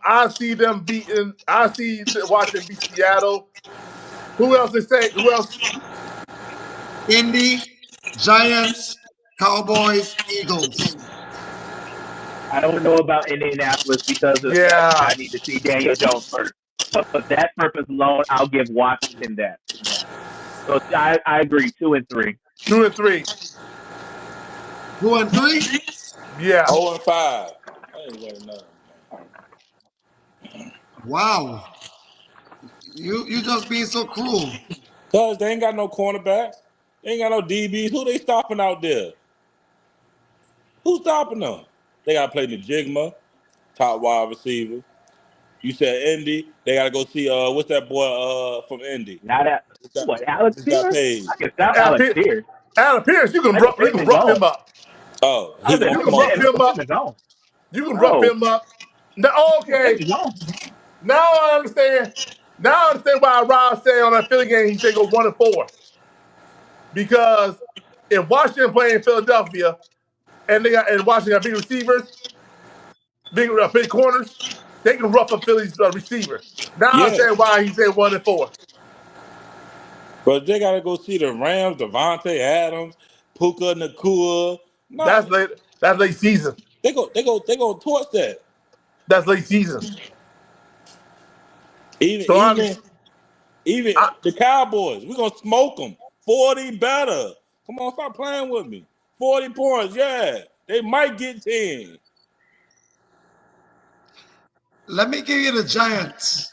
I see them beating. I see Washington beat Seattle. Who else they say? Who else? Indy, Giants, Cowboys, Eagles. I don't know about Indianapolis because of the fact that Yeah, I need to see Daniel Jones first. But for that purpose alone, I'll give Washington that. So I agree. 2-3. 2-3. 2-3. Yeah. 0-5. I ain't winning nothing. Wow, you just being so cruel. Cause they ain't got no cornerbacks. They ain't got no DBs. Who they stopping out there? Who's stopping them? They got to play Najigma, top wide receiver. You said Indy. They got to go see what's that boy from Indy? Not at What's that? what? Alex What's that Pierce? page? I can stop Adam Alex Pierce. Pierce, you can Alex Pierce is rough him gone. up. Oh, I he was gonna You like, can smoke rough Alex him. him Pierce up. is gone. You can rough No, him up. Now, Alex Pierce okay. is gone. Now I understand. Now I understand why Rob said on that Philly game he said go 1-4. Because if Washington playing in Philadelphia and Washington got big receivers, big corners, they can rough up Philly's receiver. Now I Yeah, understand why he said 1-4. but they got to go see the Rams, Devontae Adams, Puka Nakua. That's No, late. That's late season. they go torch that. That's late season. Even So even even the Cowboys, we gonna smoke them. 40 better. Come on, stop playing with me. 40 points, yeah. They might get 10. Let me give you the Giants,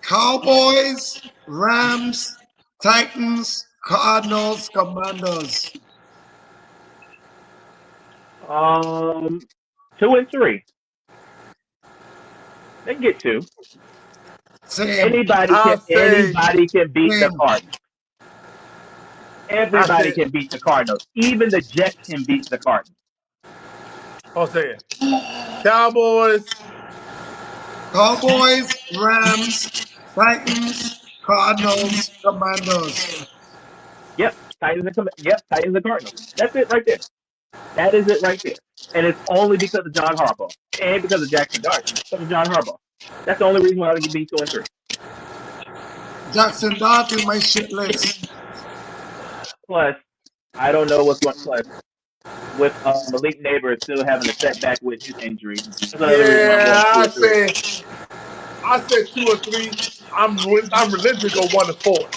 Cowboys, Rams, Titans, Cardinals, Commanders. 2-3. They can get 2. Same. Anybody I'll say can beat the Same. Cardinals. I Everybody say can beat the Cardinals. Even the Jets can beat the Cardinals. I'll say it. Cowboys. Cowboys, Rams, Titans, Cardinals, Commanders. Yep, Titans and Cardinals. That's it right there. That is it right there. And it's only because of John Harbaugh and because of Jackson Dart. Because of John Harbaugh. That's the only reason why they can beat 2-3. Jackson Dart in my shit list. Plus, I don't know what's going. Plus, with Malik Neighbor still having a setback with his injury. That's another reason why I'm Yeah, going two I or three. said 2 or 3. I'm relenting to go 1-4.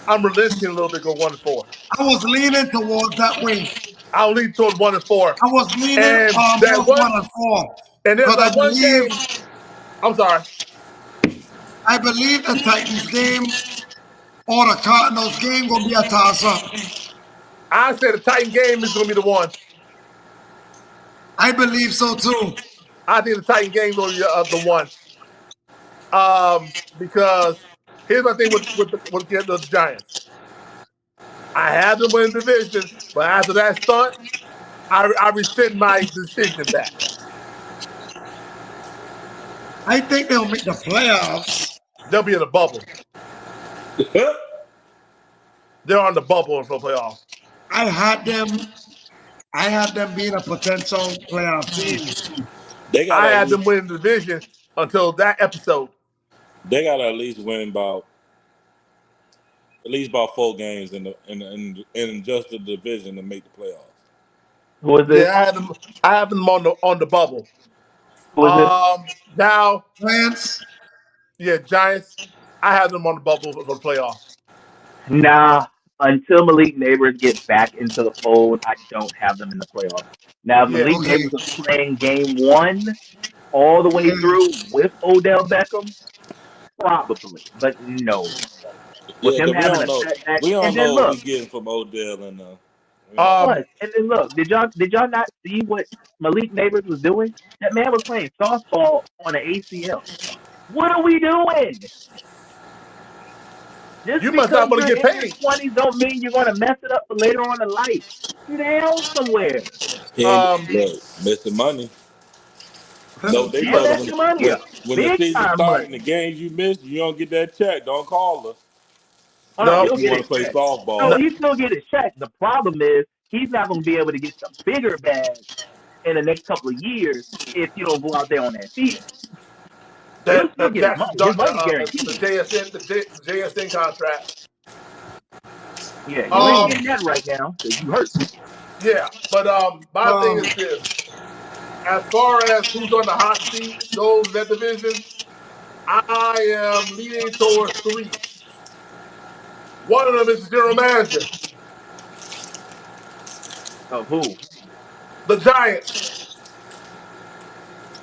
I'm relenting a little bit, go 1-4. I was leaning towards that way. I'll lean toward 1-4. I was leaning And that towards one 1-4 and there's because that one game. I'm sorry. I believe the Titans game or the Cardinals game gonna be a toss up. I said the Titan game is gonna be the one. I believe so too. I think the Titan game is gonna be the one. Because here's my thing with the Giants. I had them win the division, but after that stunt, I rescind my decision back. I think they'll make the playoffs. They'll be in the bubble. They're on the bubble for playoffs. I had them being a potential playoff team. They got I at had least them win the division until that episode. they got to at least win about 4 games in just the division to make the playoffs. Who is this? Yeah, I have them on the bubble. Who is this? Now, Giants. yeah, Giants. I have them on the bubble for the playoffs. Nah, until Malik Neighbors get back into the fold, I don't have them in the playoffs. Now, if Yeah. Malik Okay. Neighbors was playing game one all the way Yeah. through with Odell Beckham, probably. But no. With Yeah, him because we having don't a know. setback, We don't and then know what we look, getting from Odell and we don't know. Um. plus, and then look, did y'all not see what Malik Neighbors was doing? That man was playing softball on an ACL. What are we doing? Just You must because not want to you're get in your paid. 20s don't mean you're going to mess it up for later on in life. Sit down somewhere. He ain't Um. look, missing money. No, they And told him mess your money up. when the Big season time starting, the money. games you miss, you don't get that check. Don't call us Oh, no, No. he'll if you get want his to play check. No, softball. No. he still get his check. The problem is he's not going to be able to get the bigger bag in the next couple of years if you don't go out there on that field. He'll That still get his that's money. His money's the guaranteed. JSN the JSN contract. Yeah, you ain't Um. getting that right now because you hurt. Yeah. But my thing Um. is this: as far as who's on the hot seat goes in that division, I am leaning towards three. One of them is the general manager, Of who? the Giants.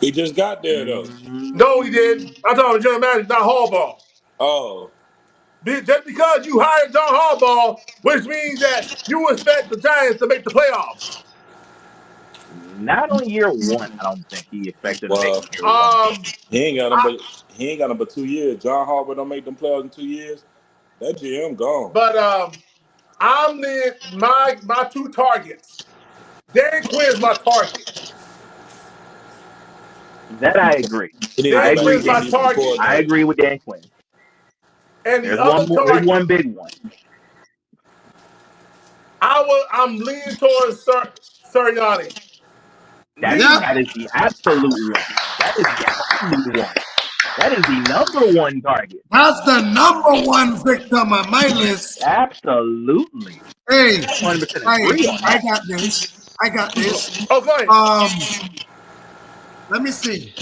He just got there though. No, he didn't. Mm, I'm talking about general manager, not Harbaugh. Oh, Just because you hired John Harbaugh, which means that you expect the Giants to make the playoffs. not on year one. I don't think he expected to make well, it year one. Um, he ain't got him, I, but he ain't got him but 2 years. John Harbaugh don't make them playoffs in 2 years. That GM gone. but I'm the my two targets. Dan Quinn's my target. That I agree. He need to go I Dan back to agree, Quinn's the my Dan. defensive target, I coordinator. agree with Dan Quinn. and the There's other one more. There's target, one big one. I'm leaning towards Sirianni. That Yep. that is the absolute one. That is the absolute one. That is the number one target. That's the number one victim on my list. Absolutely. Hey, 100% hey, agree on I that. got this. I got this. Oh, go ahead. Let me see.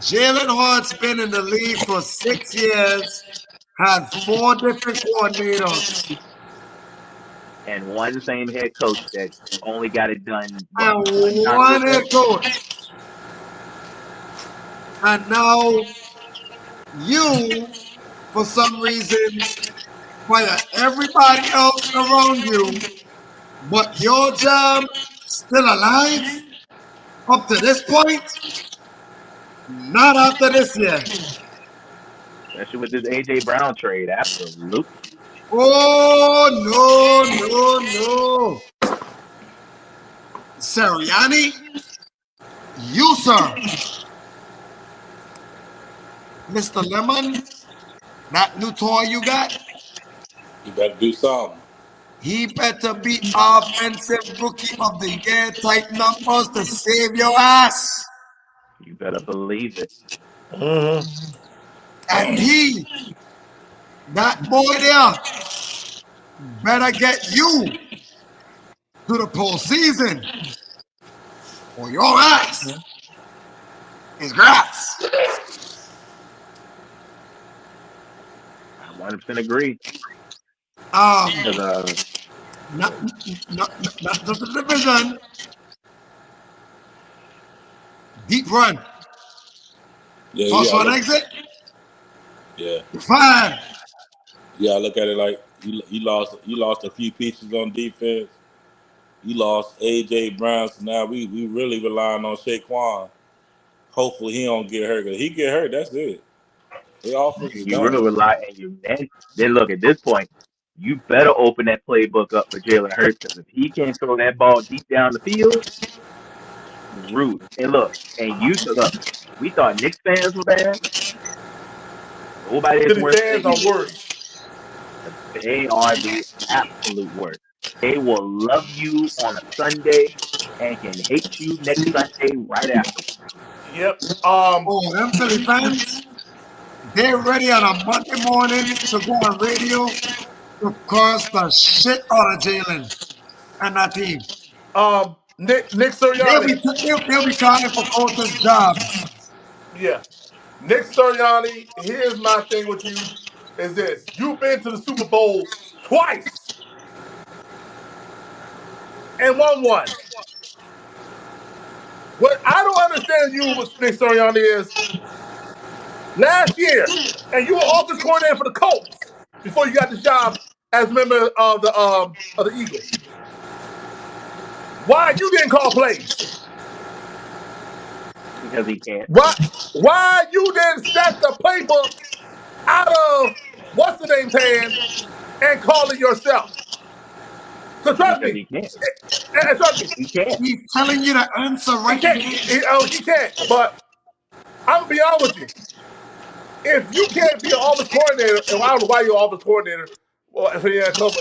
Jalen Hart's been in the league for 6 years, had four different coordinators, And one same head coach that only got it done what and one time with one head him. coach. And now you, for some reason, fire everybody else around you, but your job still alive up to this point? Not after this year. Especially with this AJ Brown trade. Absolutely. Oh, no. Sirianni, you, sir, Mr. Lemon, that new toy you got, You better do something. he better be offensive rookie of the year type numbers to save your ass. You better believe it. Mm-hmm. And he, that boy there, better get you to the postseason or your ass is grass. I 100% agree. Um, Because not, not just the division, deep run, Yeah, first yeah, one look, exit, yeah, fine. yeah. Look at it like you lost a few pieces on defense. You lost AJ Brown, so now we really relying on Saquon. Hopefully he don't get hurt. Cause he get hurt, that's it. The offense is you really done. rely and you then look at this point. You better open that playbook up for Jalen Hurts because if he can't throw that ball deep down the field, screwed. And look, and you look, we thought Knicks fans were bad. Nobody is Philly worse fans than are you. worse. They are the absolute worst. They will love you on a Sunday and can hate you next Sunday right afterwards. Yep. Oh, them Philly fans, they're ready on a Monday morning to go on radio to curse the shit out of Jalen and that team. Nick They'll Sirianni. be, they'll be calling for coaches' jobs. Yeah. Nick Sirianni, here's my thing with you is this. You've been to the Super Bowl twice and won one. What I don't understand you, Nick Sirianni, is last year, and you were offense coordinator for the Colts before you got the job as a member of the Eagles. Why you didn't call plays? Because he can't. Why you didn't set the playbook out of what's the name's hands and call it yourself? So trust Because me, he can't. and trust me, He can't. He's telling you the answer right he can't. He can't. But I'm gonna be honest with you. If you can't be an office coordinator, and I don't know why you're an office coordinator, or if any other coach,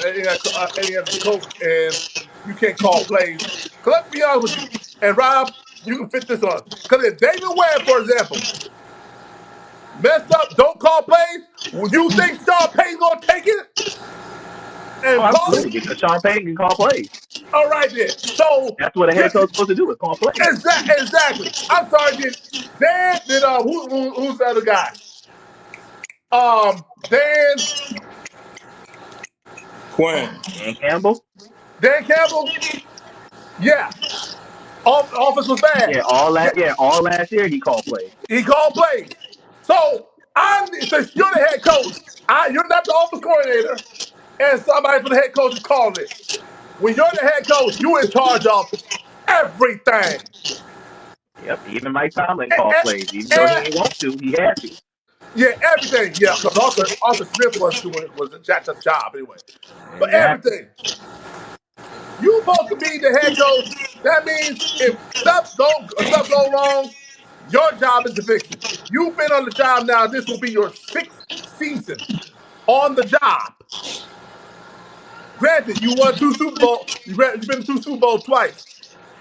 and you can't call plays. Cause let's be honest with you. And Rob, you can fit this on. Because if David Webb, for example, mess up, don't call plays, will you think Sean Payton's gonna take it Oh, and call it? absolutely. Because Sean Payton can call plays. All right then. So That's what a head coach is supposed to do, is call plays. exactly. I'm sorry. Did who's the other guy? Dan Dan Campbell? Dan Campbell. Yeah, offense was bad. All last year he called plays. He called plays. So since you're the head coach, you're not the offense coordinator, and somebody from the head coach is calling it. When you're the head coach, you're in charge of everything. Yep, even Mike Tomlin called plays. Even though he didn't want to, he had to. Yeah, everything. Yeah, because Arthur Smith was a jacked up job anyway. But Exactly. everything. You're supposed to be the head coach. That means if stuff go wrong, your job is to fix it. You've been on the job now. This will be your 6th season on the job. Granted, you won 2 Super Bowls. You've been to 2 Super Bowls twice.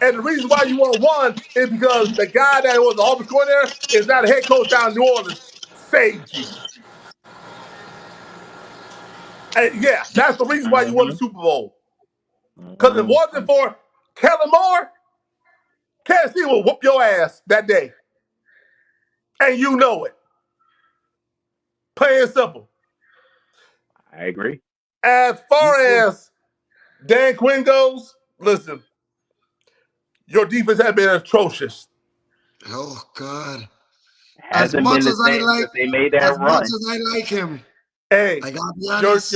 And the reason why you won 1 is because the guy that was the offensive coordinator is now the head coach down in New Orleans. Saved you. And yeah, that's the reason why you won the Super Bowl. Because if it wasn't for Kellen Moore, Kansas City will whoop your ass that day. And you know it. Plain and simple. I agree. As far as Dan Quinn goes, listen, your defense has been atrocious. Oh God! Hasn't been the same since they made that run. As much as I like him, hey, I gotta be honest.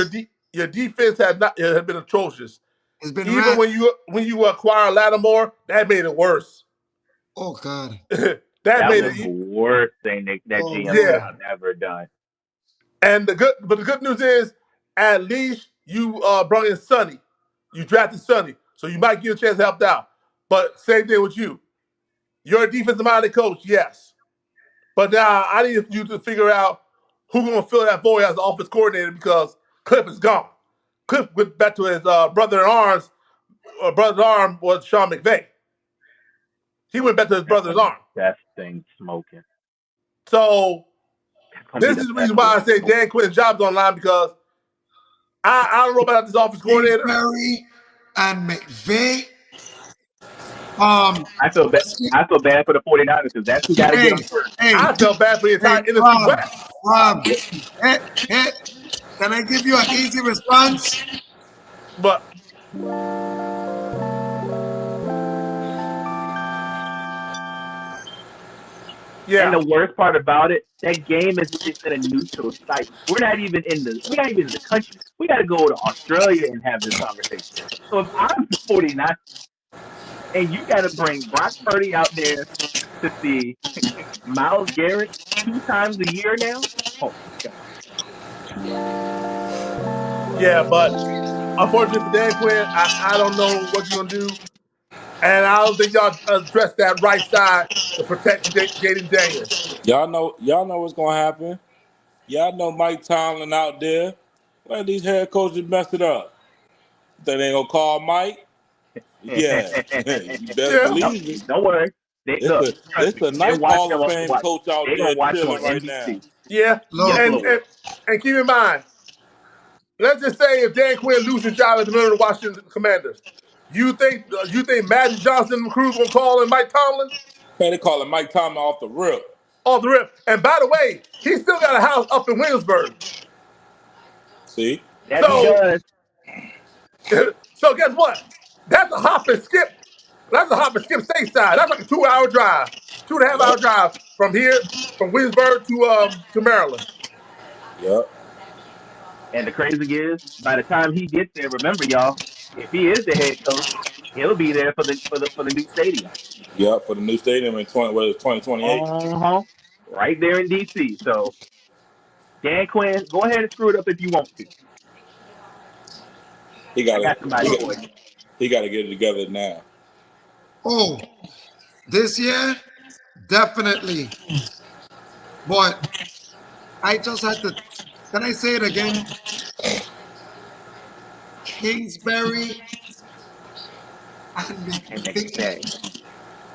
Your defense has been atrocious. It's been even when you acquire Lattimore, that made it worse. Oh God! that made was the worst thing that GM could have ever done. And the good news is, at least you brought in Sonny. You drafted Sonny, so you might get a chance to help out. But same thing with you. You're a defensive-minded coach, yes. But now I need you to figure out who's going to fill that void as the offense coordinator because Cliff is gone. Cliff went back to his brother in arms. Brother's arm was Sean McVay. He went back to his brother's arm. Best thing smoking. So this is the reason why I say Dan Quinn's job's online because I don't know about this offense coordinator. Perry and McVay. I feel bad for the 49ers because that's who got to get them first. I feel bad for the entire NFC West. Rob, can I give you an easy response? But yeah. And the worst part about it, that game is in a neutral site. We're not even in the country. We got to go to Australia and have this conversation. So if I'm 49 and you got to bring Brock Purdy out there to see Myles Garrett 2 times a year now, oh my God. Yeah, but unfortunately for Dan Quinn, I don't know what you're gonna do, and I don't think y'all address that right side to protect Jaden Daniels. Y'all know what's gonna happen. Y'all know Mike Tomlin out there. Let these head coaches mess it up. They ain't gonna call Mike. Yeah, you better believe it. Don't worry. It's a nice Hall of Fame coach out there chilling right now. Yeah, and keep in mind, let's just say if Dan Quinn loses his job as the member of the Washington Commanders, you think Magic Johnson and the crew gonna call him Mike Tomlin? Man, they call him Mike Tomlin off the rip. Off the rip. And by the way, he still got a house up in Williamsburg. See? That he does. So guess what? That's a hop and skip. That's a hop and skip stateside. That's like a 2 hour drive, 2.5 hour Yep. drive from here, from Williamsburg to Maryland. Yep. And the crazy is, by the time he gets there, remember y'all, if he is the head coach, he'll be there for the new stadium. Yep. For the new stadium in 2028. Uh-huh. Right there in DC. So Dan Quinn, go ahead and screw it up if you want to. He I gotta got somebody for you. he gotta get it together now. Oh, this year, definitely. But I just had to. Can I say it again? Kingsbury and And McVicky. McVay.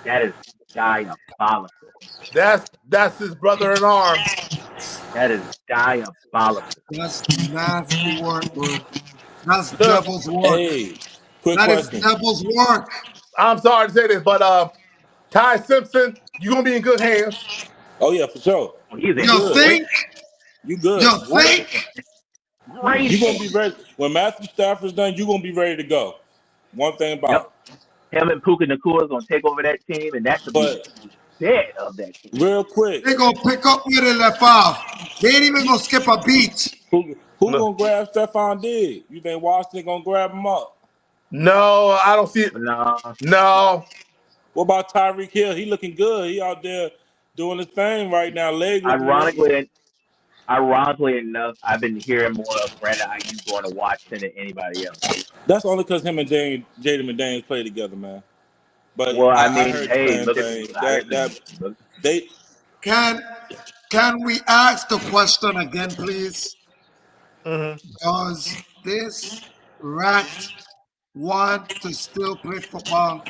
That is diabolical. That's his brother in arms. That is diabolical. That's nasty work, bro. That's Look, devil's work. Hey, quick That is question. devil's work. I'm sorry to say this, but Ty Simpson, you're gonna be in good hands. Oh yeah, for sure. Oh, he's You in You good. great, think? You good. You great think? hands. Great You gonna be hands. ready when Matthew Stafford's done. You gonna be ready to go. One thing Yep. about it. Him and Puka Nakua is gonna take over that team, and that could be the But dead of that team. real quick, They gonna pick up where they left off. They ain't even gonna skip a beat. who No, gonna grab Stephon Diggs? You think Washington gonna grab him up? no, I don't see it. Nah, No, What about Tyreek Hill? He looking good. He out there doing his thing right now. Leg looking good. ironically enough, I've been hearing more of Brandon Ayuk going to Washington than anybody else. That's only because him and Jaden McDaniels play together, man. But Well, I I mean, heard the hey, same look at thing. That look, they Can we ask the question again, please? mm-hmm. Does this rat want to still play football?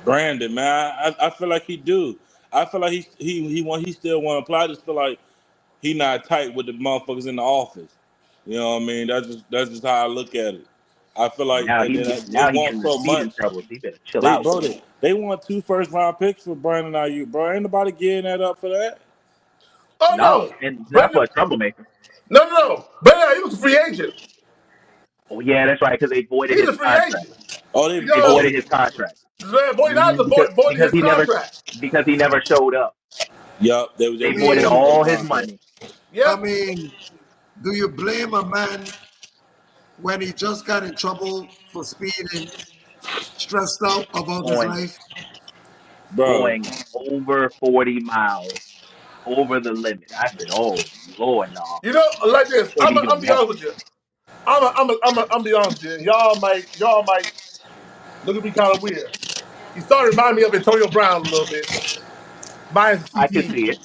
Brandon, man, I feel like he do. I feel like he still want to apply. I just feel like he not tight with the motherfuckers in the office. You know what I mean? That's just how I look at it. I feel like, now and he then they now he want getting so much. receiving troubles. He better chill They out. bro, they want 2 first-round picks for Brandon Ayuk, bro. Ain't nobody getting that up for that. Oh No, no, and not for Brandon. a troublemaker. No. Brandon, he was a free agent. Oh yeah, that's right, because they voided He's his a free contract. agent. Oh, They Yo, voided his contract boy, not the voided because his he never contract. showed up. Yup, I they They voided voided his mean, whole all his contract. money. I Yep. mean, do you blame a man when he just got in trouble for speeding, stressed out about his going life? Bro, going over 40 miles over the limit. I said, "Oh Lord, no, You know, like this. can't be I'm doing be that." honest with you. I'm be honest with you. Y'all might look at me kind of weird. He started reminding me of Antonio Brown a little bit. Mine's I could CTE. see it.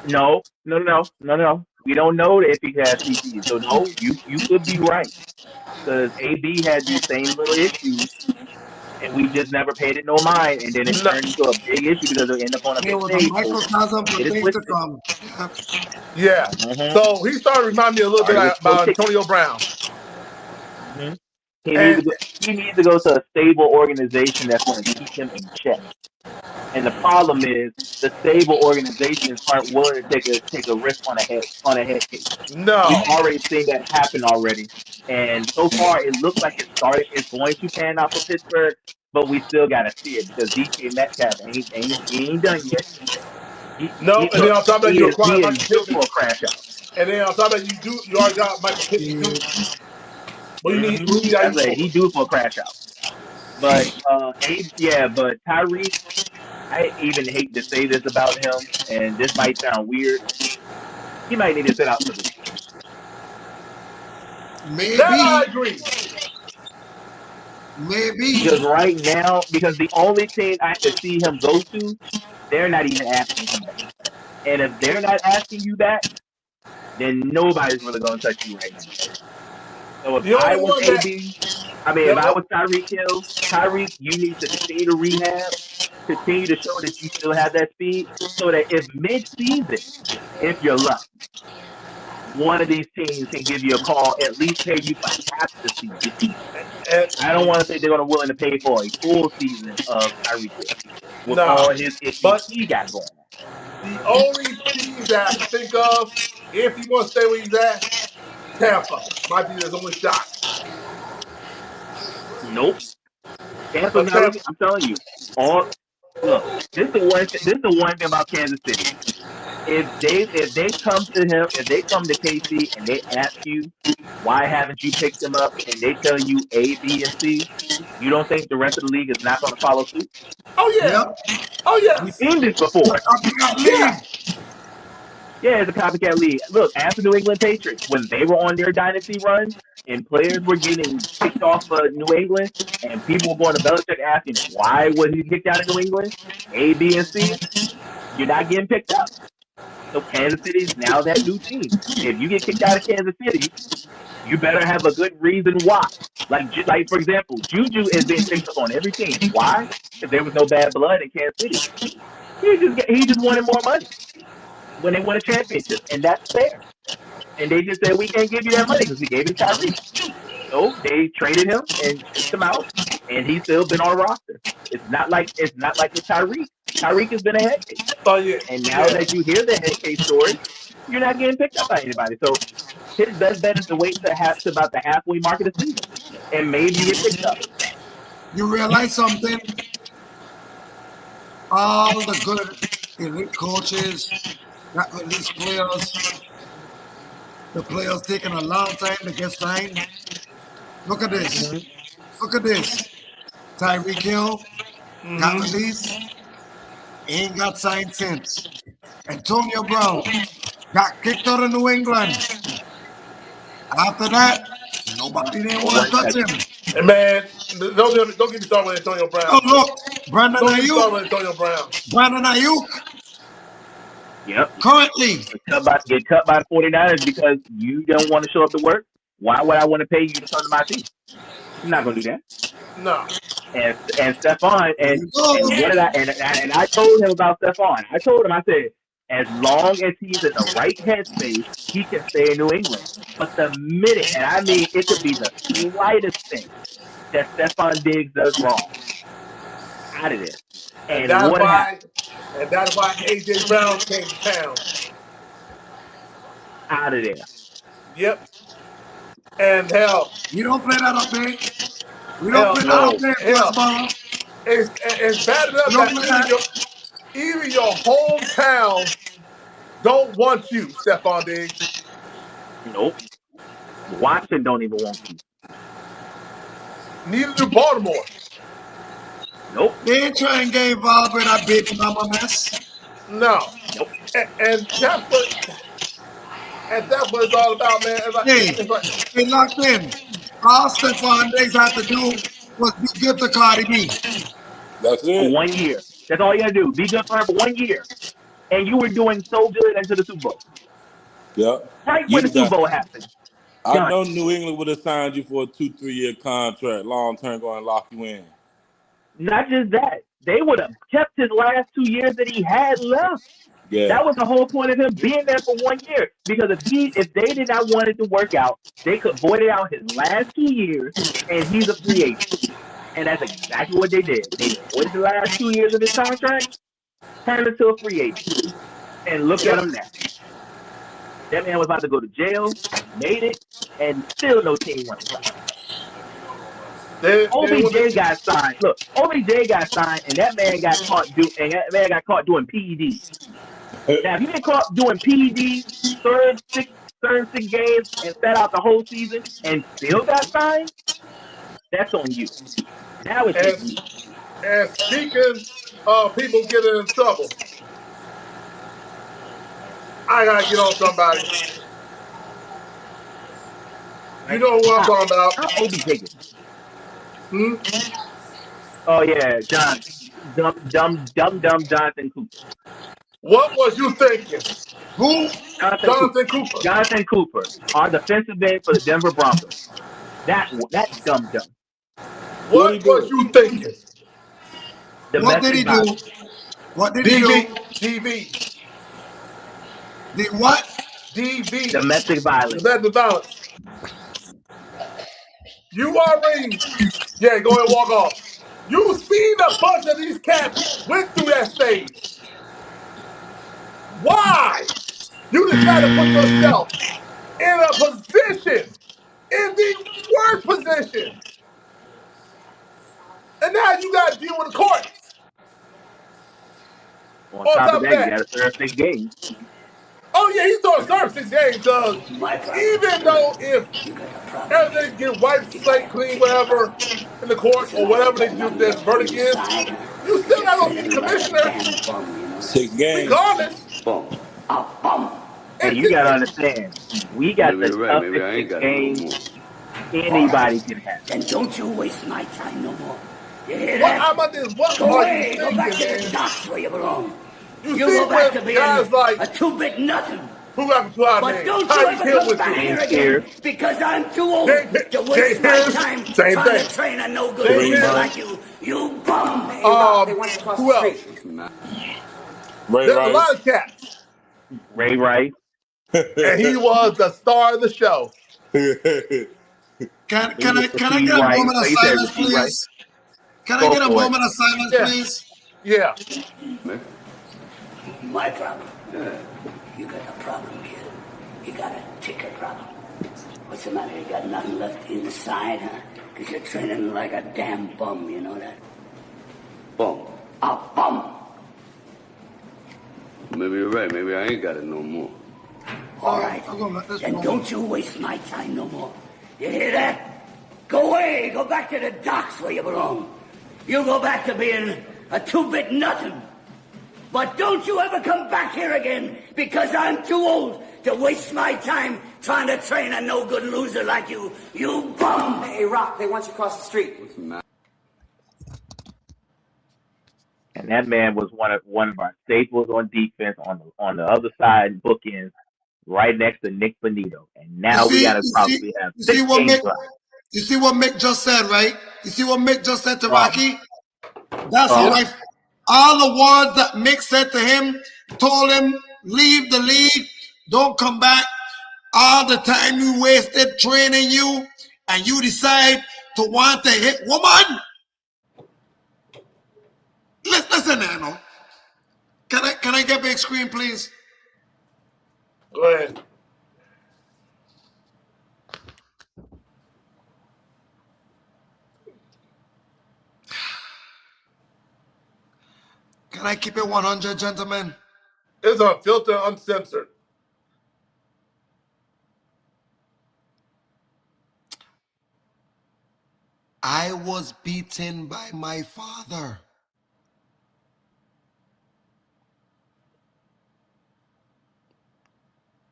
No. We don't know if he has CP. So no, you could be right because AB had these same little issues, and we just never paid it no mind, and then it No, turned into a big issue because they end up on a It big was a stage. So microcosm don't for get it things to twisted. come. Yeah. yeah. Mm-hmm. So he started reminding me a little bit Started with slow about chicken. Antonio Brown. Mm-hmm. He needs And to go. He needs to go to a stable organization that's going to keep him in check. And the problem is the stable organizations aren't willing to take a risk on a head case. We've no, already seen that happen already. And so far it looks like it's going to pan out for Pittsburgh, but we still gotta see it because DK Metcalf he ain't done yet. no. And then on top of that, you He acquire is Michael due Pittman. for a crash out. And then on top of that, you already got Michael Pittman too. But Mm-hmm. who you need That's Ayuk it. over? He due for a crash out. But but Tyreek, I even hate to say this about him, and this might sound weird. He might need to sit out for this year. That I Maybe, agree. Because maybe. right now, because the only team I could see him go to, they're not even asking him back. And if they're not asking you back, then nobody's really going to touch you right now. So if The I only was one that AB, I mean, if I the, was Tyreek Hill, Tyreek, you need to continue to rehab, continue to show that you still have that speed, so that if mid-season, if you're lucky, one of these teams can give you a call, at least pay you for half the season. and, I don't want to say they're going to willing to pay for a full season of Tyreek Hill with nah. all his issues But he got going the only team that I can think of, if he wants to stay where he's at, Tampa might be his only shot. Nope. Tampa's But not Tampa, looking. I'm telling you. All look. This is the one. This is the one thing about Kansas City. If they come to him, if they come to KC and they ask you why haven't you picked him up, and they tell you A, B, and C, you don't think the rest of the league is not going to follow suit? oh yeah, Yep. oh We've yes, seen this The before. copycat yeah. league. Yeah, it's a copycat league. Look, ask the New England Patriots when they were on their dynasty run and players were getting kicked off of New England, and people were going to Belichick asking why was he kicked out of New England? A, B, and C. You're not getting picked up. So Kansas City is now that new team. If you get kicked out of Kansas City, you better have a good reason why. Like for example, Juju is being picked up on every team. Why? Because there was no bad blood in Kansas City. He just wanted more money when they won a championship, and that's fair. And they just said we can't give you that money because we gave it to Tyreek. So they traded him and shipped him out, and he's still been on the roster. It's not like with Tyreek. Tyreek has been a head case, Oh yeah, and now yeah. that you hear the head case story, you're not getting picked up by anybody. So his best bet is to wait to about the halfway mark of the season, and maybe you get picked up. You realize something? All the good elite coaches that release players, the players taking a long time to get signed. Look at this. Mm-hmm. Look at this. Tyreek Hill got Mm-hmm. released. Ain't got signed since. Antonio Brown got kicked out of New England. After that, nobody didn't want to One touch touch him. And man, don't get me started with Antonio Oh, Brown. look, Brandon Don't get me started Ayuk. with Antonio Brown. Brandon Ayuk Yep. currently. Get cut by the 49ers because you don't want to show up to work. Why would I want to pay you to come to my team? I'm not gonna do that. No. And Stephon There and you go. and what did I told him about Stephon. I told him, I said, as long as he's in the right headspace, he can stay in New England. But the minute, and I mean it could be the slightest thing that Stephon Diggs does wrong, out of there. And And that's what why happened? AJ Brown came to town. Out of there. Yep. And hell, We don't play that up there. We don't hell, play that I up No. don't there, hell. Foxborough. It's bad We enough don't that play that. even your hometown don't want you, Stephon Diggs. Nope. Watson don't even want you. Neither do Baltimore. Nope. They ain't trying to get involved with that baby mama mess. No. Nope. And that's what it's all about, man. Hey, It's like they locked in. All Stephon Diggs had to do was be good to Cardi B. That's For it. 1 year. That's all you gotta do. Be good for her for 1 year. And you were doing so good into the Super Bowl. Yep. Right when You the Super got. Bowl happened. I Done. know New England would have signed you for a 2-3 year contract, long term, going to lock you in. Not just that. They would have kept his last 2 years that he had left. Yeah. That was the whole point of him being there for 1 year. Because if they did not want it to work out, they could void it out his last 2 years and he's a free agent. And that's exactly what they did. They voided the last 2 years of his contract, turned him into a free agent. And look at him now. That man was about to go to jail, made it, and still no team wants to sign him. OBJ got signed. Look, OBJ got signed, and that man got caught doing PEDs. Now, if you get caught doing PEDs, third six games, and sat out the whole season, and still got signed, that's on you. Now it's just you. and speaking of people getting in trouble, I gotta get on somebody. You know what I'm talking about? How OBJ get? Hmm? Oh yeah, dumb Jonathan Cooper. What was you thinking? Who? Jonathan Cooper. Jonathan Cooper, our defensive end for the Denver Broncos. That dumb. What he What was do? you thinking? What did he Domestic do? violence. What did he do? DV. The what? DV. Domestic violence. Domestic violence. You already, yeah, go ahead and walk off. You seen a bunch of these cats went through that stage. Why? You decided to put yourself in a position, in the worst position. And now you got to deal with the courts. On On top of top of that, you that, got to serve 6 games. oh yeah, he's going to serve 6 games because even though if everything get wiped, slate clean, whatever, in the court or whatever they do, their verdict is, you still got to go see the commissioner 6 games. regardless. And And you got to understand, we got the toughest 6 games anybody can have. Then don't you waste my time no more. You hear what that? what Go are you away. Go back thinking, to the man? docks where you belong. You You see go back to with being guys like, a two-bit nothing. who got the cloud But name? don't you Tyreek ever Hill come with back you. here James again Pierce, because I'm too old to waste James my Pierce, time same trying thing. to train a no-good James loser Pierce. like you. You bum. Who else? Ray There's a Rice. lot of cats. Ray Rice. And he was the star of the show. Can He was I Rasheed get a Rice. moment of So you said silence, Rasheed Rice. please? Can I Go get a for it. moment of silence, Yeah. please? Yeah. My problem. You got a problem, kid. You got a ticket problem. What's the matter? You got nothing left inside, huh? Because you're training like a damn bum, you know that? Bum. A bum. Maybe you're right. Maybe I ain't got it no more. All right. Then don't you waste my time no more. You hear that? Go away. Go back to the docks where you belong. You go back to being a two-bit nothing. But don't you ever come back here again because I'm too old to waste my time trying to train a no-good loser like you. You bum. Hey, Rock, they want you across the street. And that man was one of our staples on defense on the other side bookends, right next to Nick Bonito. And now we got to probably have you 6 see what games Mick, left. you see what Mick just said, right? You see what Mick just said to Um, Rocky? That's how all the words that Mick said to him, told him, leave the league, don't come back. All the time you wasted training you, and you decide to want to hit woman. Listen, Nano. Can I get big screen, please? Go ahead. Can I keep it 100, gentlemen? It's unfiltered, uncensored. I was beaten by my father.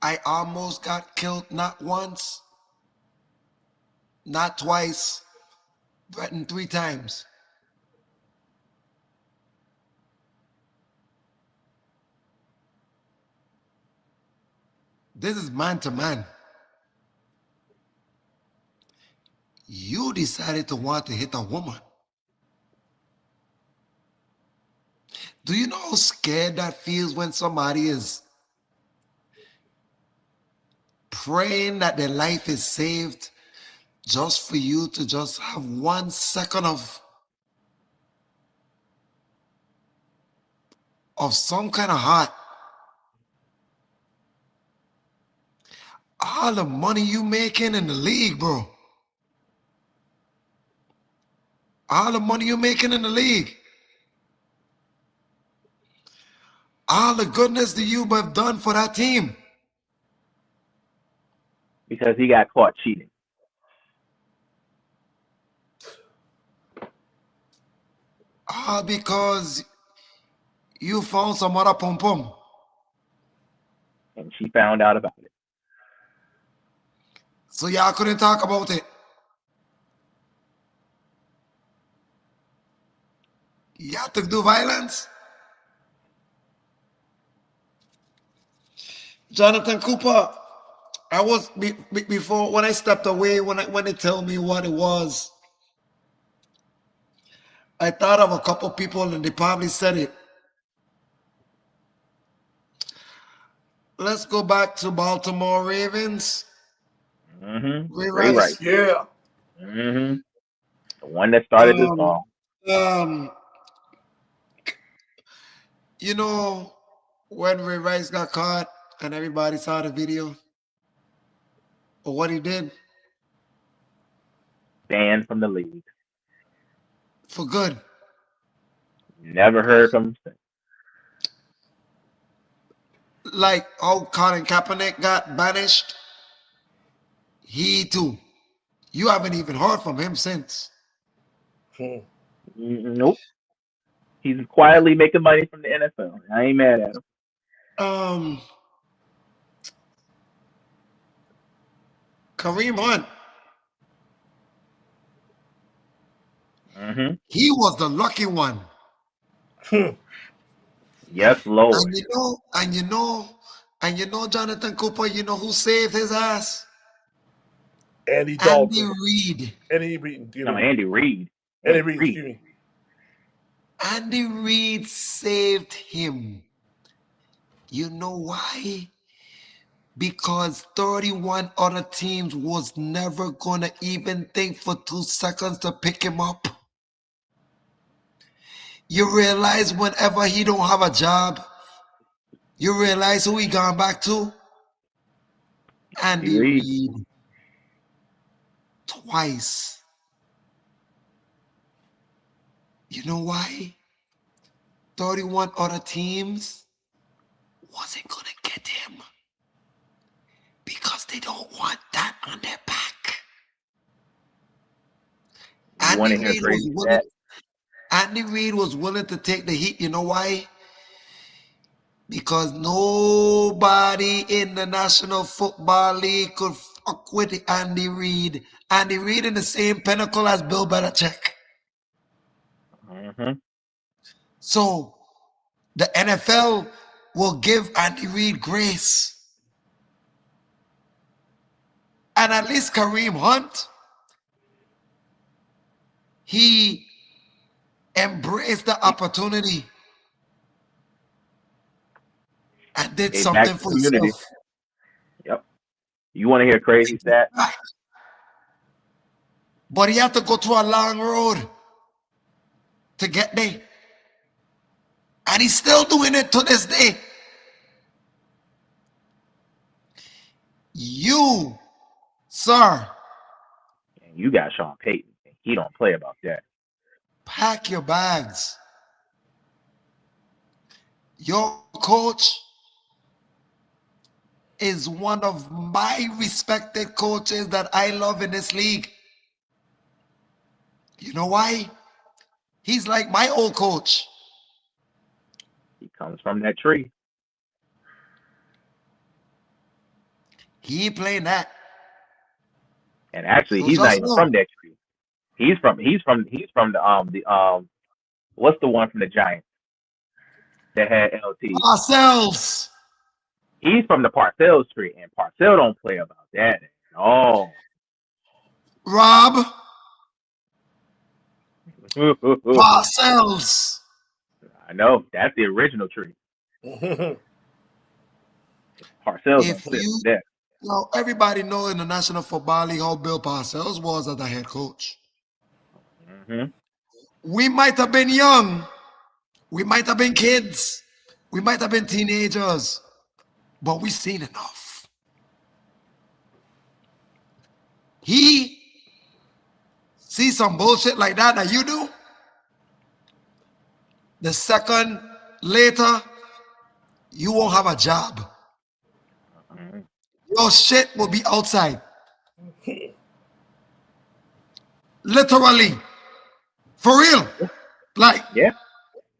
I almost got killed not once, not twice, threatened 3 times. This is man to man. You decided to want to hit a woman. Do you know how scared that feels when somebody is praying that their life is saved just for you to just have 1 second of some kind of heart? All the money you making in the league, bro. All the money you're making in the league. All the goodness that you have done for that team. because he got caught cheating. All because you found some other pom-pom. And she found out about it. So y'all couldn't talk about it. You have to do violence. Jonathan Cooper, I was before when I stepped away when they tell me what it was. I thought of a couple people and they probably said it. Let's go back to Baltimore Ravens. Ray Rice. Yeah. The one that started this all. You know when Ray Rice got caught and everybody saw the video? But what he did Banned from the league. for good. Never heard from him since. Like how Colin Kaepernick got banished, he too. You haven't even heard from him since. Nope. He's quietly making money from the NFL. I ain't mad at him. Kareem Hunt. Mm-hmm. He was the lucky one. Yes, Lord. And you know, Jonathan Cooper, you know who saved his ass? Andy Reid. Andy Reid. No, Andy Reid. Andy Reid, excuse me. Andy Reid saved him. You know why? Because 31 other teams was never going to even think for 2 seconds to pick him up. You realize whenever he don't have a job, you realize who he gone back to? Andy Reid. Twice. You know why? 31 other teams wasn't going to get him because they don't want that on their back. Andy Reid was willing to take the heat. You know why? Because nobody in the National Football League could fuck with Andy Reid. Andy Reid in the same pinnacle as Bill Belichick. Mm-hmm. So the NFL will give Andy Reid grace. And at least Kareem Hunt, he embraced the opportunity and did something for himself. Yep. You want to hear crazy stat? But he had to go through a long road to get there. And he's still doing it to this day. You, sir. You got Sean Payton. He don't play about that. Pack your bags. Your coach is one of my respected coaches that I love in this league. You know why? He's like my old coach. He comes from that tree. He ain't playing that. And actually, he's not even from that tree. He's from the what's the one from the Giants that had LT? Parcells. He's from the Parcells tree, and Parcell don't play about that at all. Rob. Parcells. I know that's the original tree. Parcells don't play about that. Well, everybody knows in the National Football League how Bill Parcells was as the head coach. Mm-hmm. We might have been young. We might have been kids. We might have been teenagers. But we've seen enough. He sees some bullshit like that you do. The second later, you won't have a job. Mm-hmm. Your shit will be outside. Literally. For real. Like, yeah.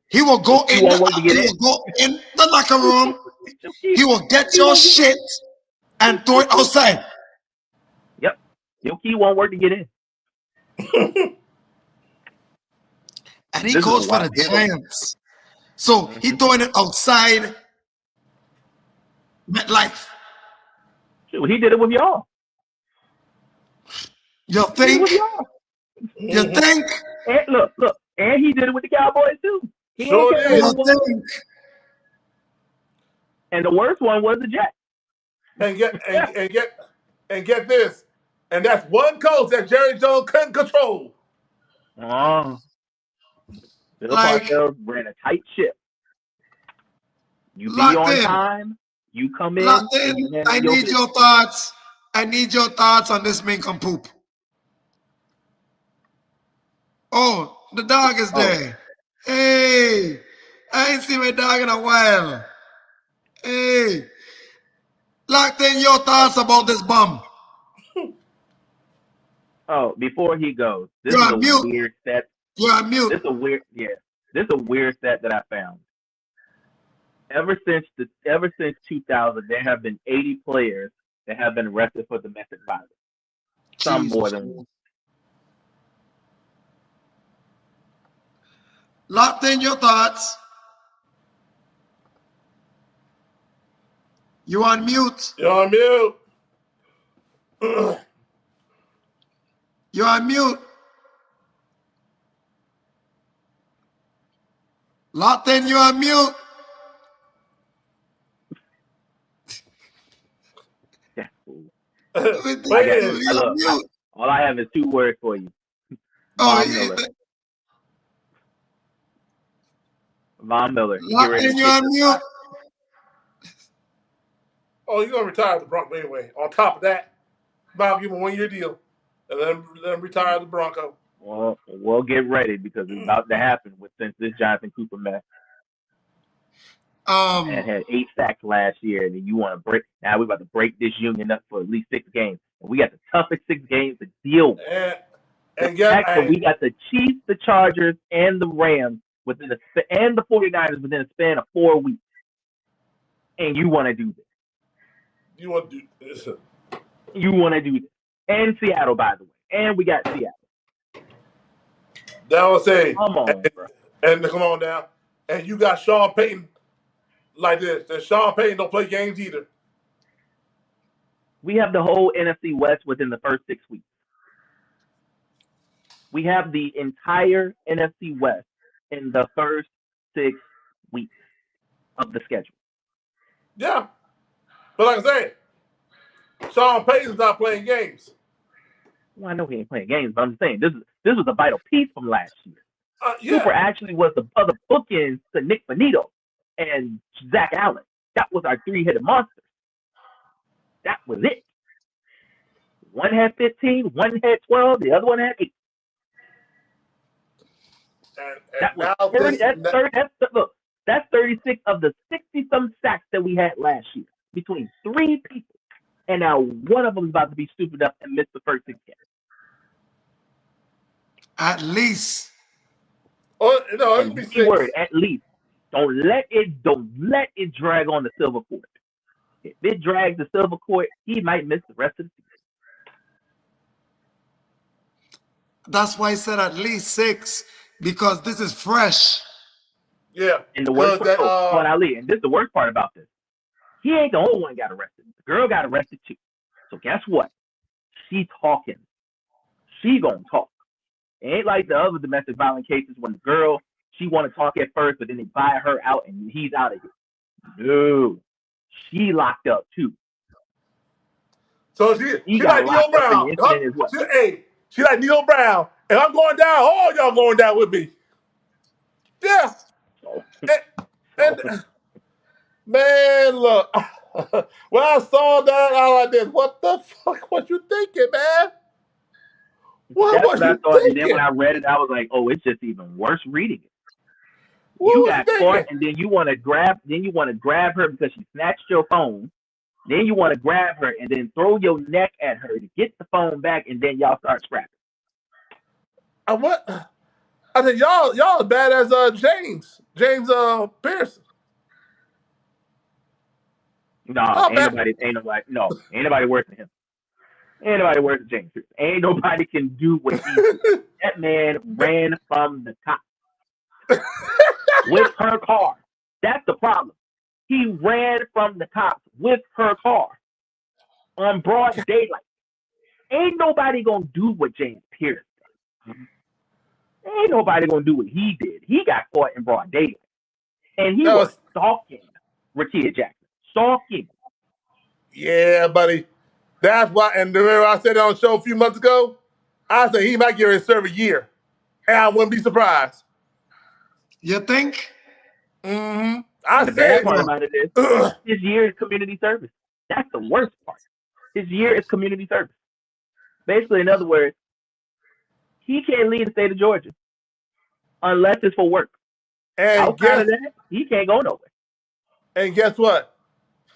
He will go in the locker room. He will get your shit and throw it outside. Yep. Your key won't work to get in. And he goes for the Giants. So he throwing it outside MetLife. Shoot, he did it with y'all. You think? You think? And look. And he did it with the Cowboys too. He sure did. And the worst one was the Jets. And get this. And that's one coach that Jerry Jones couldn't control. Bill Parcells ran a tight ship. You be on time. You come in. I need your thoughts. I need your thoughts on this mink and poop. Oh, the dog is there. Hey, I ain't seen my dog in a while. Hey, Locked in, your thoughts about this bum. Oh, before he goes, this You're is on a mute. weird stat. You're on mute. This is a weird, This is a weird stat that I found. Ever since 2000, there have been 80 players that have been arrested for domestic violence. Some more than one. Locked in, your thoughts. You on mute. You're on mute. You're on mute. Locked in, you're on mute. All I have is 2 words for you. Oh, Von Miller. Von Miller. Locked in, you're on mute. Oh, you're gonna retire the Bronco anyway. On top of that, Bob give him a 1-year deal, and let him retire the Bronco. Well, we'll get ready because it's about to happen since this Jonathan Cooper mess. And had 8 sacks last year, and then you want to break. Now we're about to break this union up for at least 6 games, and we got the toughest 6 games to deal with. The fact that we got the Chiefs, the Chargers, and the Rams and the 49ers within a span of 4 weeks, and you want to do this. You want to do this. You want to do this. And Seattle, by the way. And we got Seattle. That was saying. Come on, bro. And come on now. And you got Sean Payton like this. And Sean Payton don't play games either. We have the whole NFC West within the first 6 weeks. We have the entire NFC West in the first 6 weeks of the schedule. Yeah. But like I said, Sean Payton's not playing games. Well, I know he ain't playing games, but I'm just saying this was a vital piece from last year. Yeah. Cooper actually was the other bookends to Nick Bonito and Zach Allen. That was our 3-headed monster. That was it. One had 15, one had 12, the other one had 8. That's 36 of the 60-some sacks that we had last year between 3 people. And now one of them is about to be stupid enough and miss the first 6 games. At least. Oh no, it'd be 6. Word, at least. Don't let it drag on the silver cord. If it drags the silver cord, he might miss the rest of the season. That's why I said at least 6, because this is fresh. Yeah. And the worst part, Ali, and this is the worst part about this. He ain't the only one got arrested. The girl got arrested too. So guess what? She talking. She gonna talk. It ain't like the other domestic violence cases when the girl, she want to talk at first, but then they buy her out and he's out of here. No. She locked up too. So she like Neil Brown. She like Neil Brown. And I'm going down. All y'all going down with me. Yeah. And man, look. When I saw that, I was like this. What the fuck was you thinking, man? What was you thinking? And then when I read it, I was like, oh, it's just even worse reading it. You got caught, and then you want to grab her because she snatched your phone. Then you want to grab her and then throw your neck at her to get the phone back, and then y'all start scrapping. What? I said, y'all as bad as James Pearson. No, ain't nobody worse than him. Ain't nobody worse than James Pearson. Ain't nobody can do what he did. That man ran from the cops with her car. That's the problem. He ran from the cops with her car on broad daylight. Ain't nobody gonna do what James Pearson did. Ain't nobody gonna do what he did. He got caught in broad daylight. And he was stalking Rakia Jackson. Stalking. Yeah, buddy. That's why, and remember I said it on the show a few months ago? I said he might get ready to serve a year. And I wouldn't be surprised. You think? Mm-hmm. The bad part about it is his year is community service. That's the worst part. His year is community service. Basically, in other words, he can't leave the state of Georgia unless it's for work. And Outside of that, he can't go nowhere. And guess what?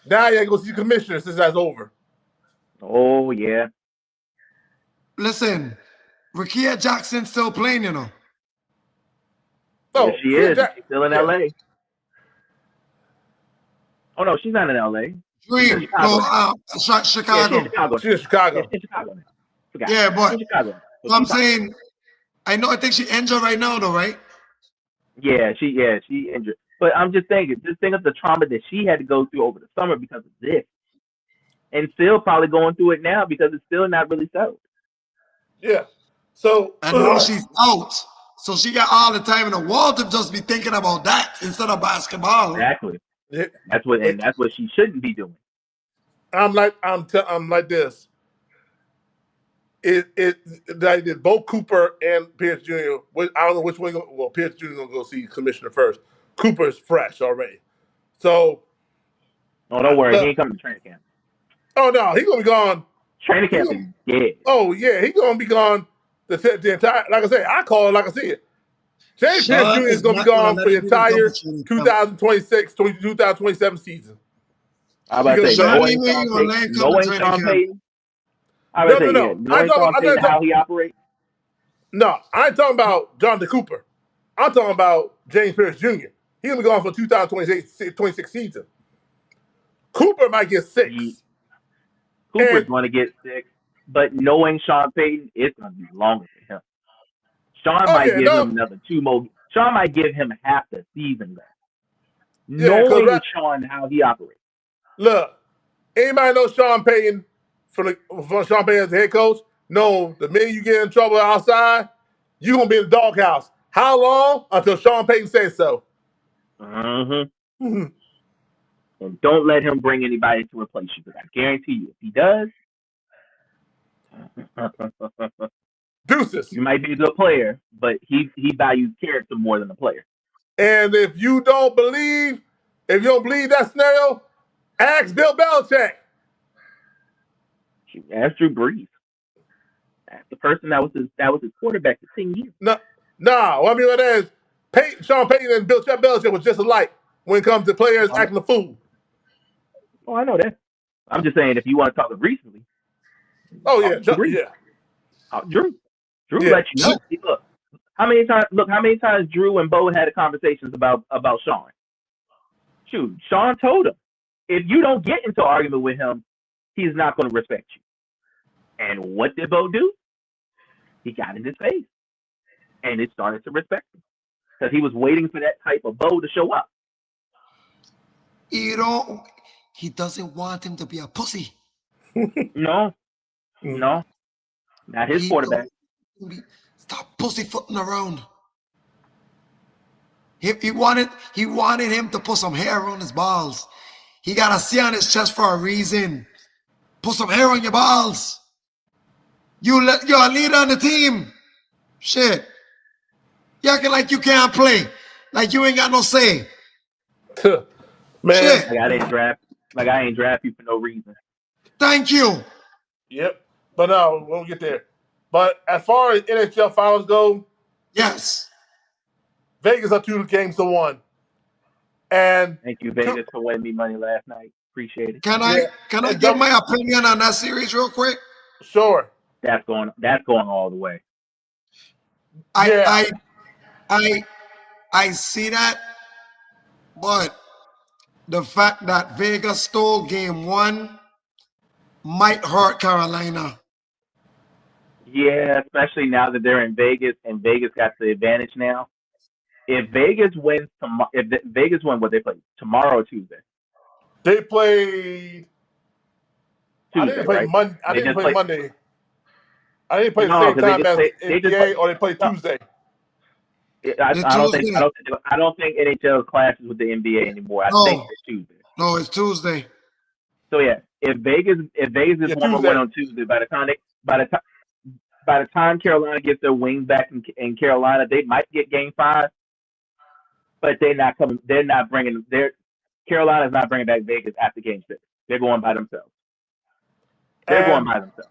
Now you go see the commissioner since that's over. Oh, yeah. Listen, Rakia Jackson's still playing, you know. Oh, yes, she is. She's still in L.A. Oh, no, she's not in L.A. She's in Chicago. Chicago. Yeah, she's in Chicago. She's in Chicago. Yeah, she's in Chicago. Yeah, but she's in Chicago. I'm saying, I think she's injured right now, though, right? Yeah, she injured. But I'm just thinking, of the trauma that she had to go through over the summer because of this. And still probably going through it now because it's still not really settled. Yeah. So and now she's out. So she got all the time in the world to just be thinking about that instead of basketball. Exactly. That's what she shouldn't be doing. I'm like this. It both Cooper and Pierce Jr. I don't know which one. Well, Pierce Jr. gonna go see Commissioner first. Cooper's fresh already, so. Oh, don't worry, he ain't coming to training camp. Oh no, he's gonna be gone. Training camp is dead. Oh yeah, he's gonna be gone. The entire, like I said, I call it like I see it. James Pierce Jr. is gonna be gone for the entire 2026, 2027 season. I about to say knowing Sean Payton. Knowing Sean Payton how he operates. No, I ain't talking about Jonathan Cooper. I'm talking about James Pierce Jr. He's gonna be gone for 2026 season. Cooper might get 6. Cooper's going to get 6, but knowing Sean Payton, it's going to be longer for him. Sean might give him another 2 more. Sean might give him half the season left. Knowing Sean how he operates. Look, anybody know Sean Payton from Sean Payton as the head coach? No, the minute you get in trouble outside, you're going to be in the doghouse. How long? Until Sean Payton says so. Mm-hmm. And don't let him bring anybody to replace you, because I guarantee you, if he does, deuces. You might be a good player, but he values character more than a player. And if you don't believe that scenario, ask Bill Belichick. Ask Drew Brees. Ask the person that was his quarterback for 10 years. No. What I mean by that is Sean Payton and Bill Belichick was just alike when it comes to players acting a fool. Oh, I know that. I'm just saying, if you want to talk recently. Oh yeah, Drew. Drew let you know. Look, how many times Drew and Bo had conversations about Sean? Shoot, Sean told him, if you don't get into an argument with him, he's not going to respect you. And what did Bo do? He got in his face, and it started to respect him because he was waiting for that type of Bo to show up. He doesn't want him to be a pussy. No. Not his quarterback. Stop pussyfooting around. He wanted him to put some hair on his balls. He got a C on his chest for a reason. Put some hair on your balls. You're a leader on the team. Shit. You acting like you can't play. Like you ain't got no say. Man. Shit. Like I ain't draft you for no reason. Thank you. Yep. But no, we'll get there. But as far as NHL finals go, yes. Vegas are 2 games to 1. And thank you, Vegas, for winning me money last night. Appreciate it. Can I give my opinion on that series real quick? Sure. That's going all the way. I see that, but the fact that Vegas stole game 1 might hurt Carolina. Yeah, especially now that they're in Vegas and Vegas got the advantage now. If Vegas wins what they play tomorrow or Tuesday? They played Tuesday, I didn't play right? Monday. I didn't play Monday. I didn't play the same time as NBA, or they play Tuesday. I don't think NHL clashes with the NBA anymore. I think it's Tuesday. No, it's Tuesday. So yeah, if Vegas is one win on Tuesday, by the time Carolina gets their wings back in Carolina, they might get Game 5, but they're not coming. They're not bringing. Carolina's not bringing back Vegas after Game 6. They're going by themselves. They're going by themselves.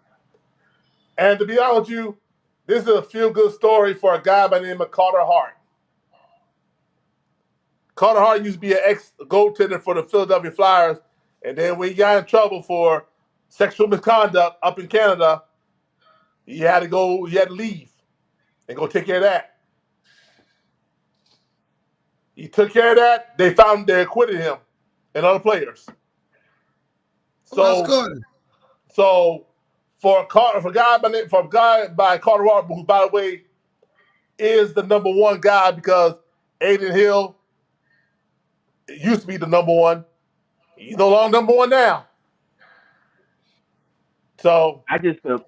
And to be honest with you, this is a feel-good story for a guy by the name of Carter Hart. Carter Hart used to be an ex-goaltender for the Philadelphia Flyers, and then when he got in trouble for sexual misconduct up in Canada, he had to leave and go take care of that. He took care of that. They acquitted him and other players. So that's good. So for a guy by Carter Hart, who by the way is the number one guy because Aiden Hill used to be the number one. He's no longer number one now. So I just feel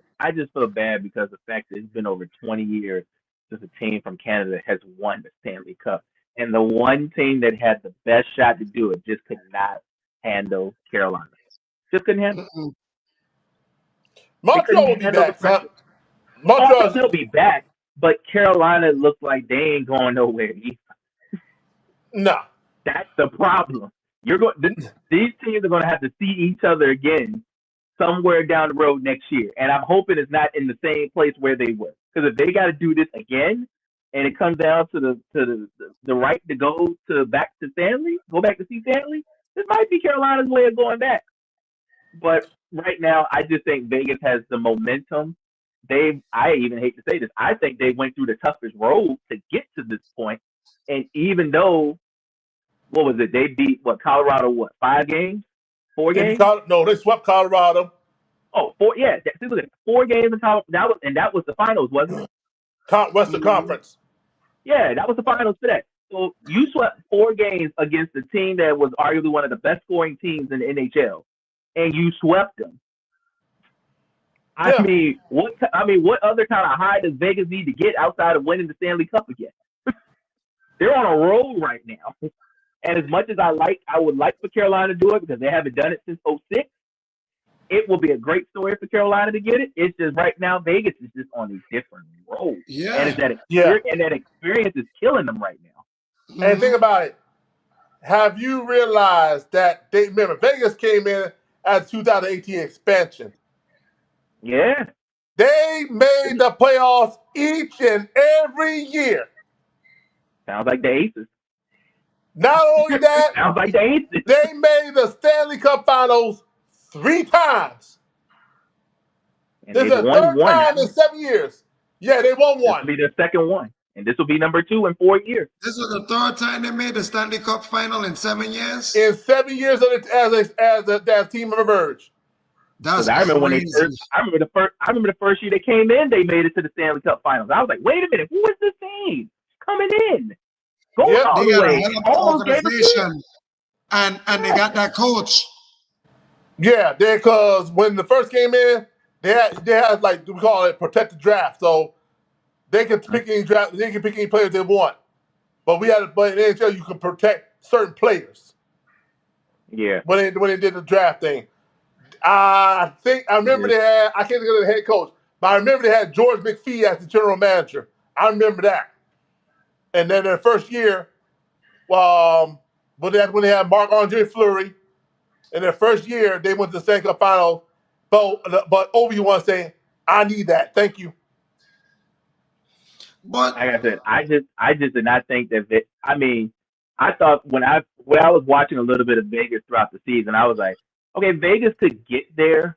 bad because of the fact that it's been over 20 years since a team from Canada has won the Stanley Cup. And the one team that had the best shot to do it just could not handle Carolina. Just couldn't handle it. Montreal will be back, son. Montreal will be back, but Carolina looks like they ain't going nowhere either. No. That's the problem. These teams are going to have to see each other again somewhere down the road next year. And I'm hoping it's not in the same place where they were. Because if they got to do this again, and it comes down to the right to go back to see Stanley, this might be Carolina's way of going back. But right now, I just think Vegas has the momentum. I even hate to say this, I think they went through the toughest road to get to this point. And even though, what was it? They beat Colorado? 5 games? 4 games? No, they swept Colorado. Oh, 4. Yeah, 4 games in Colorado. That was the finals, wasn't it? Western Conference. Yeah, that was the finals for that. So you swept 4 games against a team that was arguably one of the best scoring teams in the NHL, and you swept them. I mean, what other kind of high does Vegas need to get outside of winning the Stanley Cup again? They're on a roll right now. And as much as I would like for Carolina to do it because they haven't done it since 2006, it will be a great story for Carolina to get it. It's just right now Vegas is just on a different road. Yeah. And that experience is killing them right now. Mm-hmm. And think about it. Have you realized that remember Vegas came in as 2018 expansion? Yeah. They made the playoffs each and every year. Sounds like the Aces. Not only that, sounds like the Aces. They made the Stanley Cup Finals 3 times. And this is the third time in 7 years. Yeah, they won 1. This will be their second one. And this will be number 2 in 4 years. This is the 3rd time they made the Stanley Cup Final in 7 years? In 7 years as a team emerged. That's I remember when I remember the first year they came in, they made it to the Stanley Cup Finals. I was like, wait a minute, who is this team coming in? Going all the way. Almost gave us and they got that coach. Yeah, because when the first came in, they had like we call it protected draft. So they can pick any draft, they can pick any players they want. But in NHL you can protect certain players. Yeah. When they did the draft thing. I remember they had, I can't think of the head coach, but I remember they had George McPhee as the general manager. I remember that. And then their first year, when they had Marc-Andre Fleury, in their first year, they went to the Stanley Cup Final. But Obi-Wan saying, I need that. Thank you. But like I said, I just did not think that I thought when I was watching a little bit of Vegas throughout the season, I was like, okay, Vegas could get there.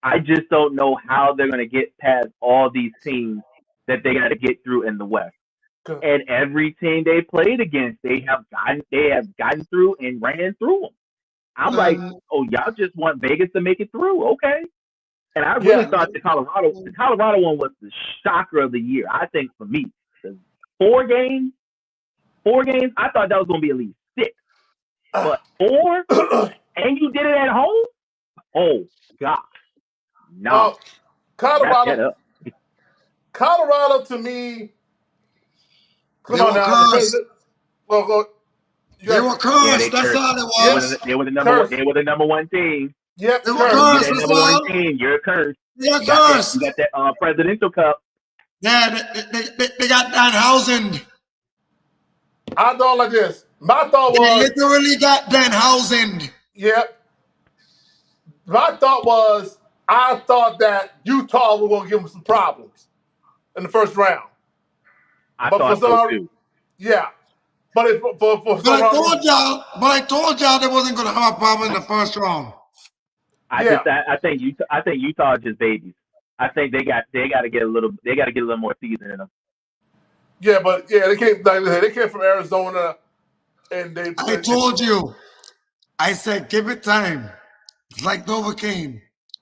I just don't know how they're going to get past all these teams that they got to get through in the West. And every team they played against, they have gotten through and ran through them. I'm like, oh, y'all just want Vegas to make it through, okay? And I really thought the Colorado one was the shocker of the year. I think for me, 4 games, I thought that was going to be at least 6, but 4, and you did it at home. Oh God, no. Colorado to me. They were cursed. They were cursed. That's all it was. They were the number 1 team. Yep, they were cursed. You're number 1 team. You're cursed. You're cursed. You got that presidential cup. Yeah, they got Danhausen. I thought like this. My thought was they literally got Danhausen. Yep. My thought was I thought that Utah was going to give them some problems in the first round. I thought so too. Yeah. But I told y'all they wasn't going to have a problem in the first round. I think Utah is just babies. I think they got to get a little more season in them. Yeah, but they came from Arizona, and I told you. I said, give it time. It's like Novocaine.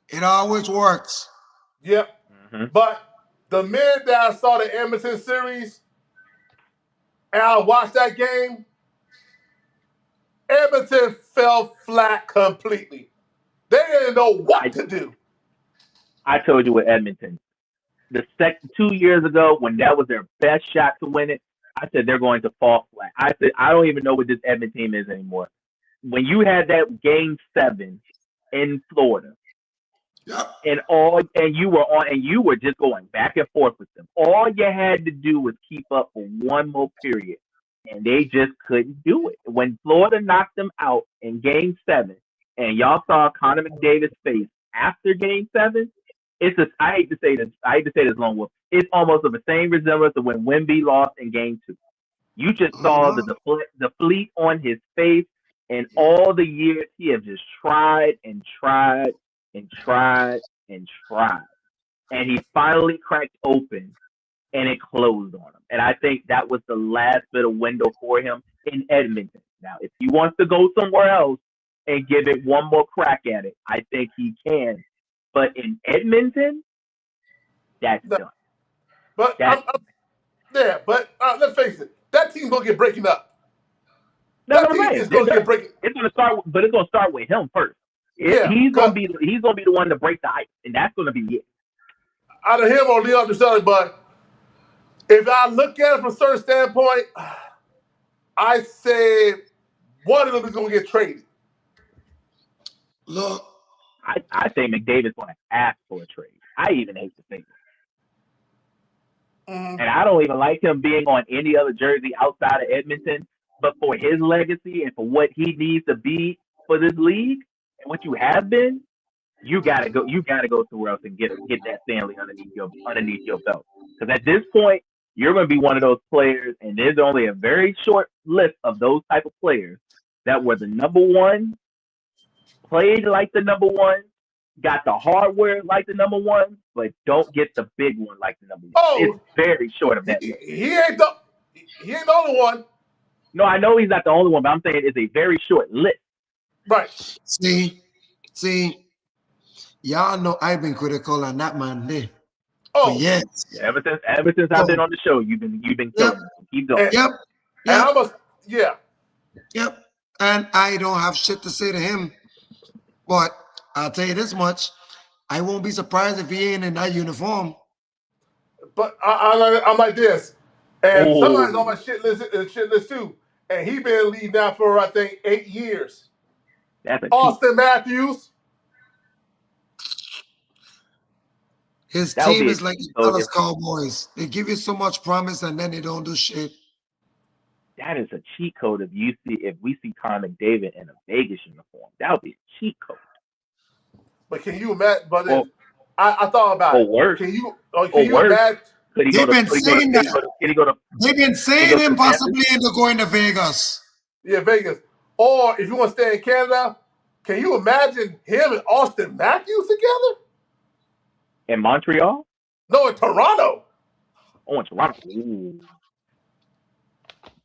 It always works. Yep. Mm-hmm. But the minute that I saw the Edmonton series, and I watched that game, Edmonton fell flat completely. They didn't know what to do. I told you with Edmonton. The 2 years ago, when that was their best shot to win it, I said they're going to fall flat. I said I don't even know what this Edmonton team is anymore. When you had that Game 7 in Florida, yep. and you were just going back and forth with them. All you had to do was keep up for one more period, and they just couldn't do it. When Florida knocked them out in Game 7, and y'all saw Connor McDavid's face after Game 7. I hate to say this, Lone Wolf. It's almost of the same resemblance to when Wemby lost in Game 2. You just saw the fleet on his face, and all the years he has just tried and tried and tried and tried, and he finally cracked open, and it closed on him. And I think that was the last bit of window for him in Edmonton. Now, if he wants to go somewhere else and give it one more crack at it, I think he can. But in Edmonton, that's done. But let's face it, that team's gonna get breaking up. That team is gonna get breaking. It's gonna start with him first. He's gonna be the one to break the ice, and that's gonna be it. Out of him or Leon Draisaitl, but if I look at it from a certain standpoint, I say one of them is gonna get traded. Look. I say McDavid's going to ask for a trade. I even hate to think it. And I don't even like him being on any other jersey outside of Edmonton. But for his legacy and for what he needs to be for this league and what you have been, you gotta go somewhere else and get that Stanley underneath your belt. Because at this point, you're going to be one of those players, and there's only a very short list of those type of players that were the number one. Played like the number one, got the hardware like the number one, but don't get the big one like the number one. It's very short of that. He ain't the only one. No, I know he's not the only one, but I'm saying it's a very short list. Right. See, y'all know I've been critical on that man there. Yes. Yeah, ever since I've been on the show, you've been killing him. Keep going. Yep. And I don't have shit to say to him. But I'll tell you this much: I won't be surprised if he ain't in that uniform. But I'm like this, and somebody's on my shit list too, and he been in the league now for I think 8 years. That's Austin Matthews. His team is like the Dallas Cowboys. They give you so much promise and then they don't do shit. That is a cheat code if we see Connor McDavid in a Vegas uniform. That would be a cheat code. But can you imagine? But I thought about it. Worse. Can you imagine? They've been saying that. They've been saying him possibly into going to Vegas. Yeah, Vegas. Or if you want to stay in Canada, can you imagine him and Austin Matthews together? In Montreal? No, in Toronto. Oh, in Toronto. Ooh.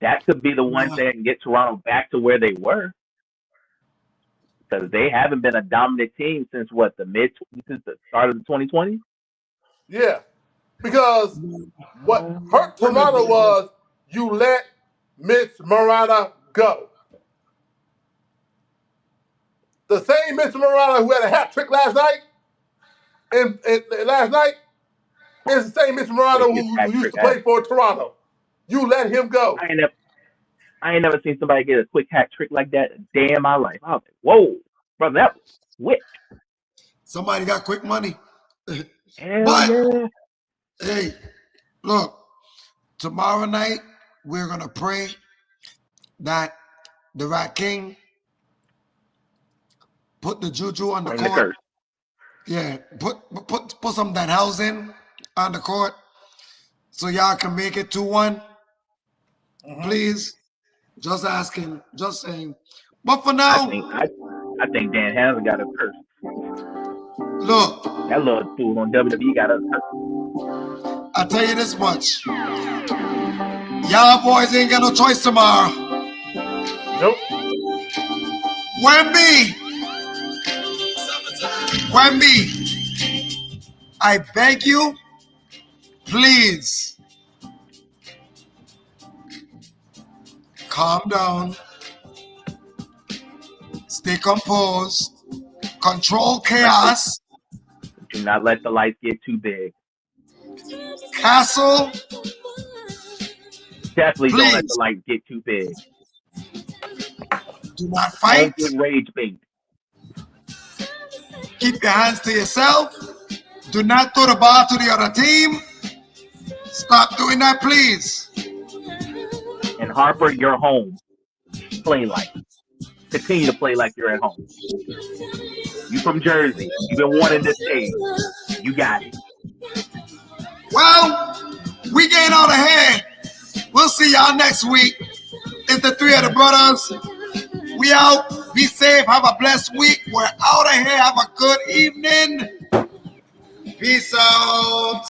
That could be the one thing that can get Toronto back to where they were. Because they haven't been a dominant team since the start of the 2020s? Yeah. Because what hurt Toronto was you let Mitch Marana go. The same Mitch Marana who had a hat trick last night is the same Mitch Marana who used to play for Toronto. You let him go. I ain't never seen somebody get a quick hat trick like that a day in my life. I was like, whoa, brother, that was quick. Somebody got quick money. Hey, look, tomorrow night we're going to pray that the Rat King put the juju on the court. Yeah, put some of that housing on the court so y'all can make it 2-1. Please. Just asking, just saying. But for now, I think Dan Hansen got us cursed. look, That little fool on WWE got us cursed. I'll tell you this much. Y'all boys ain't got no choice tomorrow. Nope. Wemby, I beg you, please, calm down, stay composed, control chaos. Do not let the lights get too big. Castle, Definitely please. don't let the lights get too big. Do not fight. Don't get rage bait. Keep your hands to yourself. Do not throw the ball to the other team. Stop doing that, please. And Harper, you're home. Play like. Continue to play like you're at home. You from Jersey. You've been wanting this stage. You got it. Well, we getting out of here. We'll see y'all next week. It's the three of the brothers. We out. Be safe. Have a blessed week. We're out of here. Have a good evening. Peace out.